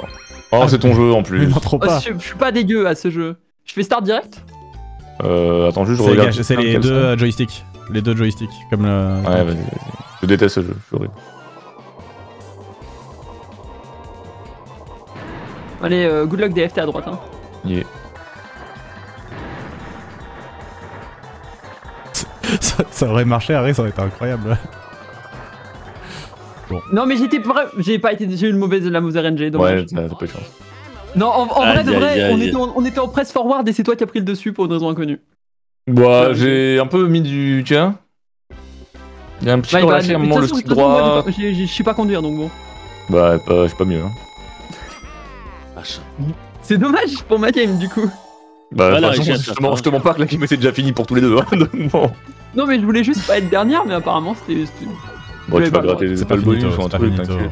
oh c'est ton jeu en Mais plus. non, trop Oh, pas. je suis pas dégueu à ce jeu. Je fais start direct. Attends, juste je C'est regarde. c'est les quel deux ça. joysticks. Les deux joysticks, comme le... Ouais, vas-y. Je déteste ce jeu, c'est horrible. Allez, good luck DF, t'es à droite. Hein. Yeah. ça aurait marché, Harry, ça aurait été incroyable. Non, mais j'ai pas été, j'ai eu la mauvaise RNG, Ouais, dommage. t'as pas eu de chance. Non, en vrai de Aïe, vrai, aïe, aïe. on était en press forward et c'est toi qui as pris le dessus pour une raison inconnue. Bah, j'ai un peu mis du. Tiens. Il y a un petit Ouais, peu bah, relâché à un de moment le toute façon, stick droit. moi, je sais pas conduire donc bon. Bah, c'est pas mieux. Hein. Vache. C'est dommage pour ma game du coup. Bah, Voilà, de toute façon, réussi à faire ça. je te mens pas que la game était déjà finie pour tous les deux. Hein, donc bon. Non, mais je voulais juste pas être dernière, mais apparemment c'était. Bon, Mais tu vas bah, gratter c'est des pas épaules bonus finito, ou un c'est pas truc, finito. t'inquiète.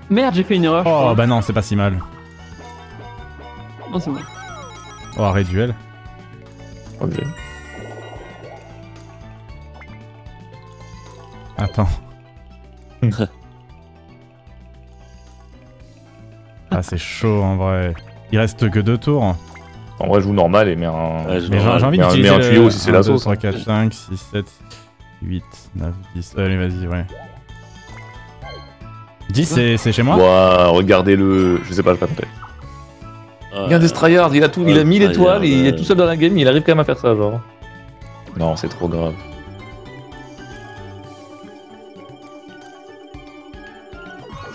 Merde, j'ai fait une erreur. je Oh, crois. bah non, c'est pas si mal. Non, c'est bon. Oh, arrêt duel. Ok. Attends. Ah, c'est chaud en vrai. Il reste que 2 tours. En vrai, je joue normal et mets un. Ouais, je Mais vois. j'ai envie mais un- d'utiliser mais un tuyau si c'est la 1, 2, sauce, 3, hein. 4, 5, 6, 7, 8, 9, 10. Allez, vas-y, ouais. 10, c'est chez moi? Ouah, regardez-le. Je sais pas, je vais pas compter. Ah, Regarde Destroyard, il a tout, il a 1000 Destroyer, étoiles et il est ouais. tout seul dans la game, il arrive quand même à faire ça, genre. Non, c'est trop grave.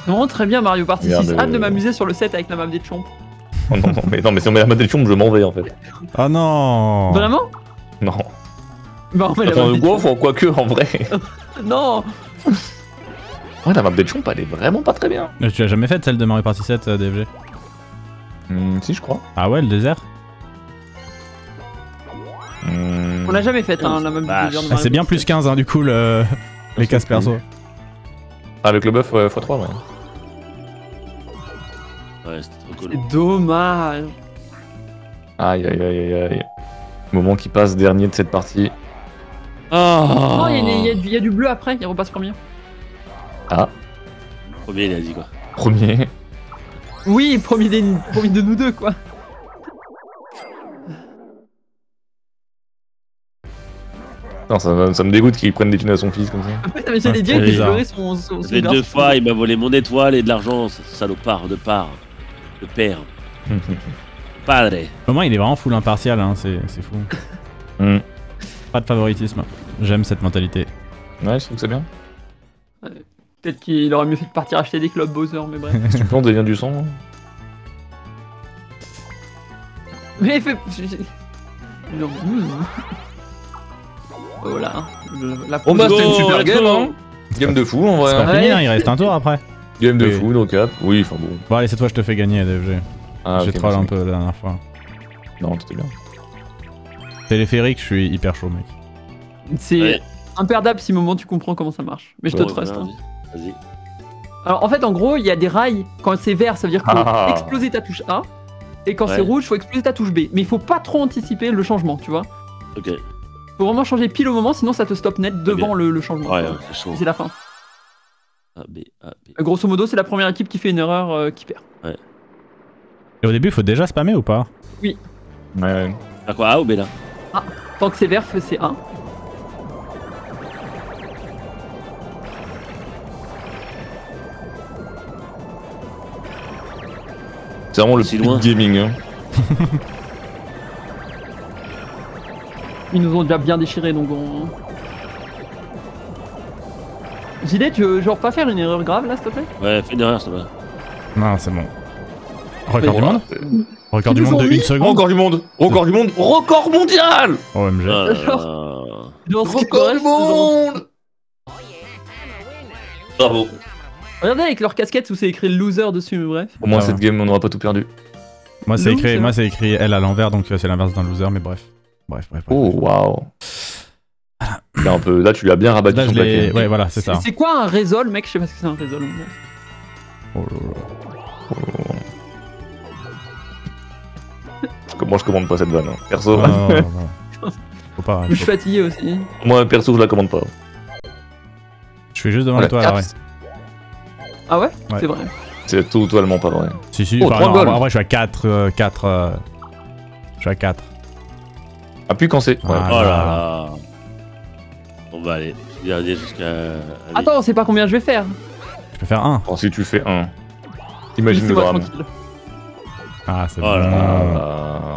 C'est vraiment très bien Mario Party Regarde, 6. Hâte de m'amuser sur le set avec la map des chomps. Oh, non, mais si on met la map des chiombes, je m'en vais en fait. Oh non! Vraiment? Non. Bah, on met la Attends, map des quoi, quoique en vrai. chomps. Non! Ouais, la map des chiombes, elle est vraiment pas très bien. Tu l'as jamais faite celle de Mario Party 7 DFG? Si, je crois. Ah ouais, le désert? On l'a jamais fait, hein, la map du Vache. désert de Ah, Mario c'est bien Party plus 15 hein, du coup les cases perso. Avec le buff x3, ouais. Ouais, c'était trop cool. C'est dommage. Aïe, aïe, aïe, aïe, aïe. Moment qui passe dernier de cette partie. Oh, il y a du bleu après, il repasse premier. Premier, il a dit quoi. Premier. Oui, premier de nous deux, quoi. Non, ça me dégoûte qu'ils prennent des thunes à son fils comme ça. Mais j'allais Ah, dire c'est qu'il bizarre. pleurait son Ça fait garçon. 2 fois, il m'a volé mon étoile et de l'argent, ce salopard de part. De père. Padre. Au moins il est vraiment full impartial, hein, c'est fou. Hmm. Pas de favoritisme. J'aime cette mentalité. Ouais, je trouve que c'est bien. Peut-être qu'il aurait mieux fait de partir acheter des clubs Bowser, mais bref. Si tu plantes, devient du sang. Mais fait. Non. Voilà. Bon bah c'était une super let's game, go. hein. Game de fou en vrai. C'est pas Ouais. fini, hein, il reste un tour après. Game de Oui. fou, no cap. Oui, enfin bon. Bon, allez, cette fois, je te fais gagner, DFG. Ah, J'ai ok, troll merci. un peu la dernière fois. Non, c'était bien. Téléphérique, je suis hyper chaud, mec. C'est Ouais. imperdable si moment tu comprends comment ça marche. Mais je te Ouais, trust. Voilà, Hein. Vas-y. Alors en fait, en gros, il y a des rails. Quand c'est vert, ça veut dire qu'il faut Ah. exploser ta touche A. Et quand Ouais. c'est rouge, il faut exploser ta touche B. Mais il faut pas trop anticiper le changement, tu vois. Ok. Faut vraiment changer pile au moment, sinon ça te stoppe net devant le changement. Ouais, tu vois. c'est chaud. C'est la fin. A, B, A, B. Grosso modo, c'est la première équipe qui fait une erreur qui perd. Et au début, il faut déjà spammer ou pas? Ouais. T'as quoi, A ou B là? Tant que c'est vert, c'est 1. C'est vraiment le Si speed loin. gaming. Hein. Ils nous ont déjà bien déchiré, donc on... JD, tu veux genre pas faire une erreur grave là, s'il te plaît? Ouais, fais une erreur, ça va. Non, c'est bon. Record du Bon, monde? bah, Record du Ils nous monde ont de mis 1 seconde? Record du monde. Record du monde. Record mondial. OMG. Ah là Genre- là. Dans ce qui Record du reste, genre- monde. Bravo. Regardez avec leur casquette où c'est écrit loser dessus, mais bref. Au moins Ah ouais. cette game, on n'aura pas tout perdu. Moi, c'est Lou, écrit, c'est moi, c'est écrit L à l'envers, donc c'est l'inverse d'un loser, mais bref. Bref. Oh waouh. Là, un peu, là tu l'as bien rabattu Là, son je l'ai. paquet. Ouais, voilà, c'est ça. C'est quoi un résol, mec? Je sais pas ce que c'est un résol. Oh là là. Moi je commande pas cette vanne. Hein. Perso, Non, non, non, non. Faut pas. Je suis fatigué aussi. moi perso je la commande pas. Je suis juste devant Voilà. toi là, ouais. Ah ouais? Ouais. C'est vrai. C'est totalement pas vrai. Si, si, Oh, enfin, 3 non, goals. en vrai, je suis à 4. Je suis à 4. Appuie quand c'est. Ouais. Ah. Oh là là. On va aller. Je vais aller jusqu'à. allez. Attends, on sait pas combien je vais faire. Je peux faire 1. Bon, si tu fais 1. Imagine le Laissez-moi drame. tranquille. Ah, c'est Oh bon. là Ah.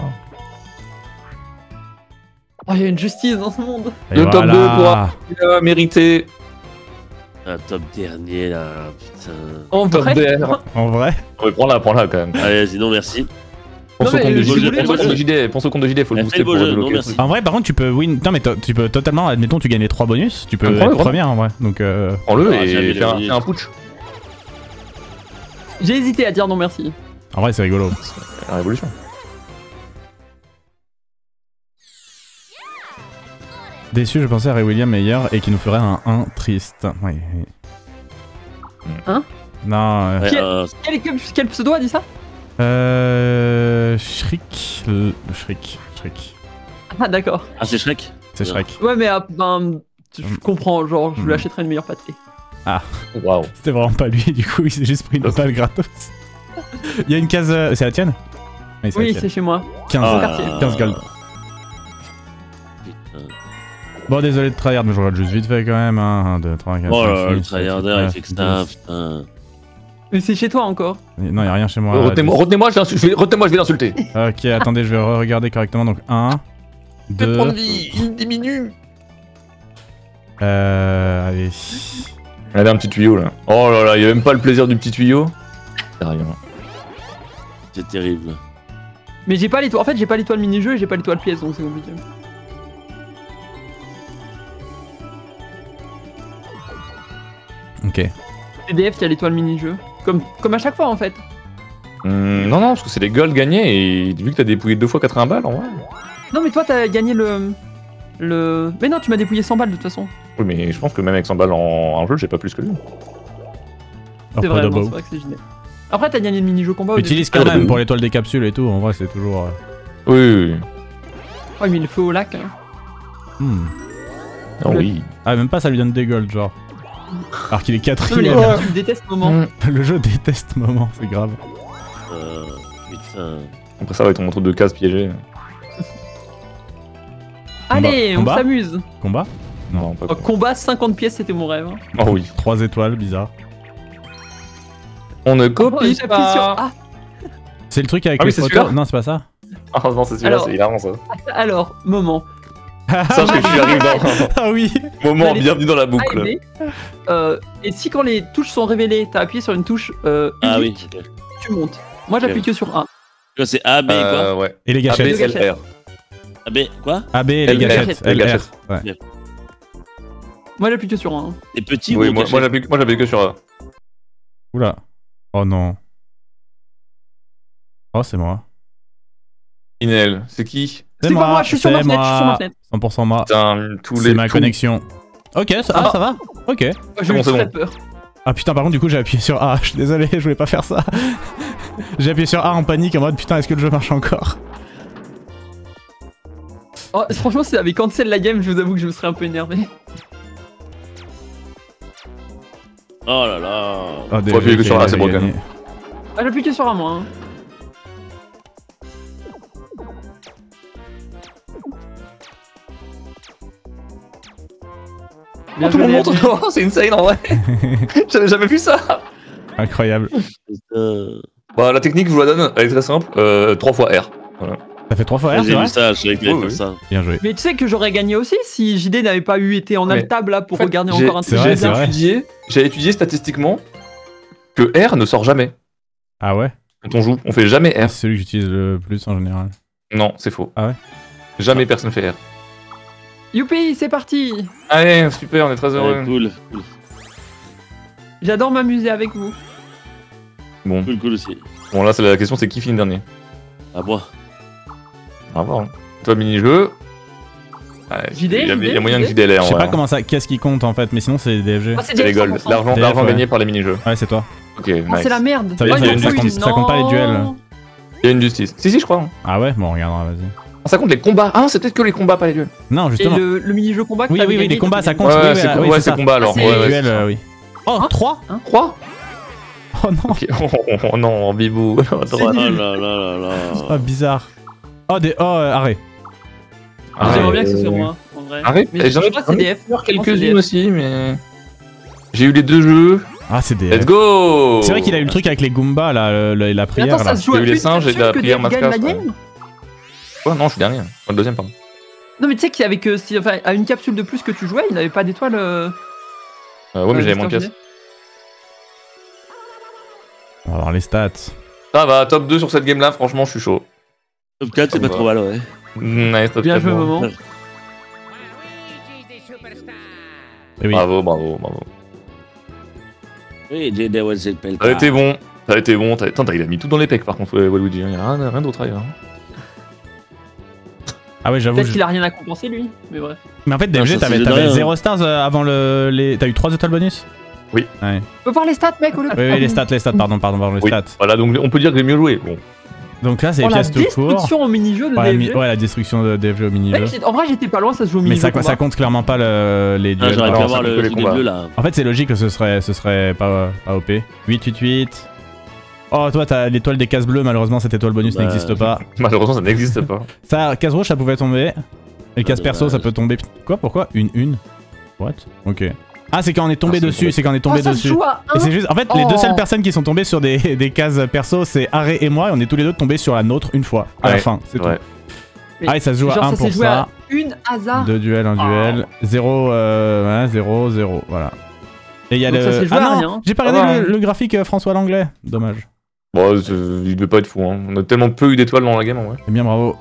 Oh, il y a une justice dans ce monde. Et Le top 2 voilà. Il a mérité. Un top dernier là, putain. En Top vrai. DR. En vrai? Ouais, prends-la quand même. Allez, vas-y, non, merci. Pense Non, au mais compte de si vous JD. voulez, Pense au moi, compte de JD. Pense au compte de JD. Faut le Fais booster le beau pour jeu, débloquer non, le merci. truc. En vrai, par contre, tu peux win. Non, mais tu peux totalement, admettons, tu gagnes les 3 bonus. Tu peux Ah, être prends-le, premier en vrai. Donc, Prends-le Ah, j'avais et le fais bonus. un putsch. J'ai hésité à dire non merci. en vrai, c'est rigolo. La révolution. Déçu, je pensais à Ray William meilleur et qui nous ferait un 1 triste. Oui. Hein? Non, Ouais, Qui- Quel pseudo a dit ça? Shriek. Shriek. Ah d'accord. Ah, c'est Shrek? C'est Shrek. Ouais mais ben, je comprends, genre je lui achèterais une meilleure pâtée. Waouh. C'était vraiment pas lui, du coup, il s'est juste pris une balle gratos. Il y a une case. C'est la tienne? c'est Oui la c'est chez moi. 15, Ah. quartier. 15 gold. Putain. Bon, désolé de tryhard, mais je regarde juste vite fait quand même. 1, 2, 3, 4, Oh 5, là là, 6, le tryharder, il fait que ça, putain. Mais c'est chez toi encore. Non, y'a rien chez moi. Retenez-moi, je vais l'insulter. Ok, attendez, je vais regarder correctement. Donc 1, 2. vie, il diminue. Allez. Regardez un petit tuyau là. Oh là là, il y a même pas le plaisir du petit tuyau. C'est rien. C'est terrible. Mais j'ai pas l'étoile. En fait j'ai pas l'étoile mini-jeu et j'ai pas l'étoile pièce donc c'est compliqué. Ok. CDF qui a l'étoile mini-jeu. Comme à chaque fois en fait. Non, parce que c'est des golds gagnés et vu que t'as dépouillé 2 fois 80 balles en vrai. Non mais toi t'as gagné le... Mais non tu m'as dépouillé 100 balles de toute façon. Oui, mais je pense que même avec 100 balles en jeu, j'ai pas plus que lui. C'est vrai, non, c'est vrai que c'est génial. Après t'as gagné le mini-jeu combat au début. Utilise quand même pour l'étoile des capsules et tout. En vrai, c'est toujours. Oui. Ouais mais il le fait au lac. Hein. Oh, oui. Ah, même pas, ça lui donne des golds, genre. Alors qu'il est Non, mais les quatrième. capsules détestent ce moment. Le jeu déteste moment, c'est grave. Putain. Après ça va être ton montre de cases piégé. Allez, on Combat s'amuse. Combat? Non, pas Oh, combat 50 pièces c'était mon rêve. Hein. Oh oui. 3 étoiles, bizarre. On ne Oh, copie j'appuie pas. sur A. C'est le truc avec Ah les oui, c'est photos? celui-là Non, c'est pas ça. Ah non, c'est celui-là, Alors- c'est hilarant ça. Alors, moment. Sache que tu arrives dans Ah oui. moment, Allez. bienvenue dans la A boucle. et B. Et si quand les touches sont révélées, t'as appuyé sur une touche Ah oui, unique, ok. tu montes. Moi j'appuie Ok. que sur A. Quoi, c'est A, B, quoi Ouais. Et les A, B, gâchettes. L, R. A, B, quoi AB et les LR. gâchettes. Les LR. gâchettes. Ouais. Moi j'appuie que sur un. Les petits Oui, ou moi j'appuie que sur A. Oula. Oh non. Oh, c'est moi. Inel, c'est qui? C'est pas moi, je suis sur ma fenêtre, je suis sur ma fenêtre. 100% moi. Putain, C'est ma connexion. Ok, ça va. Ok. J'ai bon, eu c'est très bon. peur. Ah putain, par contre, du coup, j'ai appuyé sur A. Je suis désolé, je voulais pas faire ça. J'ai appuyé sur A en panique en mode putain, est-ce que le jeu marche encore? Oh, franchement, si avec cancel la game, je vous avoue que je me serais un peu énervé. Oh là là. Oh, Faut appuyer que sur A, c'est bon, gagné. Ah, j'appuie que sur un, moi. Hein. Oh, tout le monde monte. Oh, c'est insane en vrai. J'avais jamais vu ça. Incroyable. Bah, la technique, je vous la donne, elle est très simple. 3 fois R. Voilà. Ça fait 3 fois R, c'est J'ai vrai? vu ça, je savais que j'allais Oui, faire oui. ça. Bien joué. Mais tu sais que j'aurais gagné aussi si JD n'avait pas été en Mais, alt-tab là pour en fait, regarder j'ai- encore un c'est truc. vrai, c'est vrai. J'ai étudié statistiquement que R ne sort jamais Ah ouais? quand on joue. On fait jamais Ah, R. c'est celui que j'utilise le plus en général. Non, c'est faux. Ah ouais? Jamais personne fait R. Youpi, c'est parti. Allez, super, on est très heureux. Ouais, cool, J'adore m'amuser avec vous. Bon, cool aussi. bon là, la question c'est qui finit dernier. À moi. On va voir. Hein. Toi, mini-jeu. Ouais, JD, il y a JD, moyen que JD. JD l'air. Je sais pas comment ça, qu'est-ce qui compte en fait, mais sinon c'est DFG. Ah, c'est C'est les direct golds. 100%. L'argent DF, ouais. gagné par les mini-jeux. Ouais, c'est toi. Ok, Ah, nice. c'est la merde. Ça veut dire que ça compte- ça compte pas les duels. Il y a une justice. Si, je crois. Hein. Ah ouais? Bon, on regardera, vas-y. Ah, ça compte les combats. Ah, c'est peut-être que les combats, pas les duels. Non, Et justement. le mini-jeu combat que Oui, t'avais oui, oui, gagné, les combats ça t'as compte. Ouais, oui, c'est oui, ouais, c'est c'est ça. combat alors. Ah, Et Ouais, les ouais, duels, c'est ça. oui. Oh, 3? 3 Oh non. Ok. Oh non, bibou. Oh là là là là. Oh, bizarre. Oh, arrêt. J'aimerais bien que ce soit moi, en vrai. Arrête, Mais je j'en ai crois que c'est DF. quelques-unes aussi, mais. J'ai eu les 2 jeux. Ah, c'est des. Let's go. C'est vrai qu'il a eu le truc avec les Goombas, là, la Mais prière. attends, ça là. se joue à J'ai eu les une singes et capsule la que prière DF gagne la mascasse, ouais. game. Ouais, non, je suis dernier. Enfin, le deuxième, pardon. Non, mais tu sais qu'avec enfin, à une capsule de plus que tu jouais, il n'avait pas d'étoile. Ouais, mais j'avais moins de pièces. On va voir les stats. Ça va, top 2 sur cette game là, franchement, je suis chaud. Top 4, c'est pas trop mal, ouais. Nice, top Bien 4, joué, bon. moment. Eh oui. Bravo, bravo, bravo. Oui, JD Wessel Pelka. Ça a été bon. Ça a été bon. Attends, il a mis tout dans les pecs par contre, Waluigi. Il y a rien d'autre ailleurs. Ah ouais, j'avoue. Peut-être qu'il a rien à compenser lui, mais bref. Mais en fait, Non, DFG, ça, c'est t'avais de rien. 0 stars avant les. T'as eu 3 étoiles bonus? Oui. Ouais. On peut voir les stats, mec, au lieu de. Oui, les stats, pardon, les Oui. stats. Voilà, donc on peut dire que j'ai mieux joué. Bon. Donc là, c'est Oh, les la pièces tout court. destruction au mini-jeu de Ouais, DFG. ouais, la destruction de DFG au mini-jeu. Mec, en vrai, j'étais pas loin, ça se joue au Mais mini-jeu. ça combat. compte clairement pas les Ah, duels. j'aurais pu Alors, avoir ça le coupe les truc des combats. bleus là. En fait, c'est logique que ce serait pas OP. 8. Oh, toi, t'as l'étoile des cases bleues, malheureusement, cette étoile bonus Bah, n'existe pas. Malheureusement, ça n'existe pas. Ça, case rouge, ça pouvait tomber. Et le case perso, ça dommage. peut tomber. Quoi? Pourquoi? Une? What? Ok. Ah, c'est quand on est tombé Ah, c'est dessus, vrai. c'est quand on est Oh, tombé ça se dessus. joue à Et 1. c'est juste, en fait, les deux Oh. seules personnes qui sont tombées sur des cases perso, c'est Arrêt et moi, et on est tous les deux tombés sur la nôtre une fois, à la Ouais, fin, c'est tout. Ouais. Ah, et ça se joue à Genre, 1 ça pour s'est joué ça. à une hasard. 2 duels, 1 duel. 0, 0, voilà. Et il y a Donc ça le. s'est joué Ah à non, rien. j'ai pas Ah regardé ouais. le graphique François Langlais. Dommage. Bon, il devait pas être fou. Hein. On a tellement peu eu d'étoiles dans la game en vrai. Eh bien, bravo.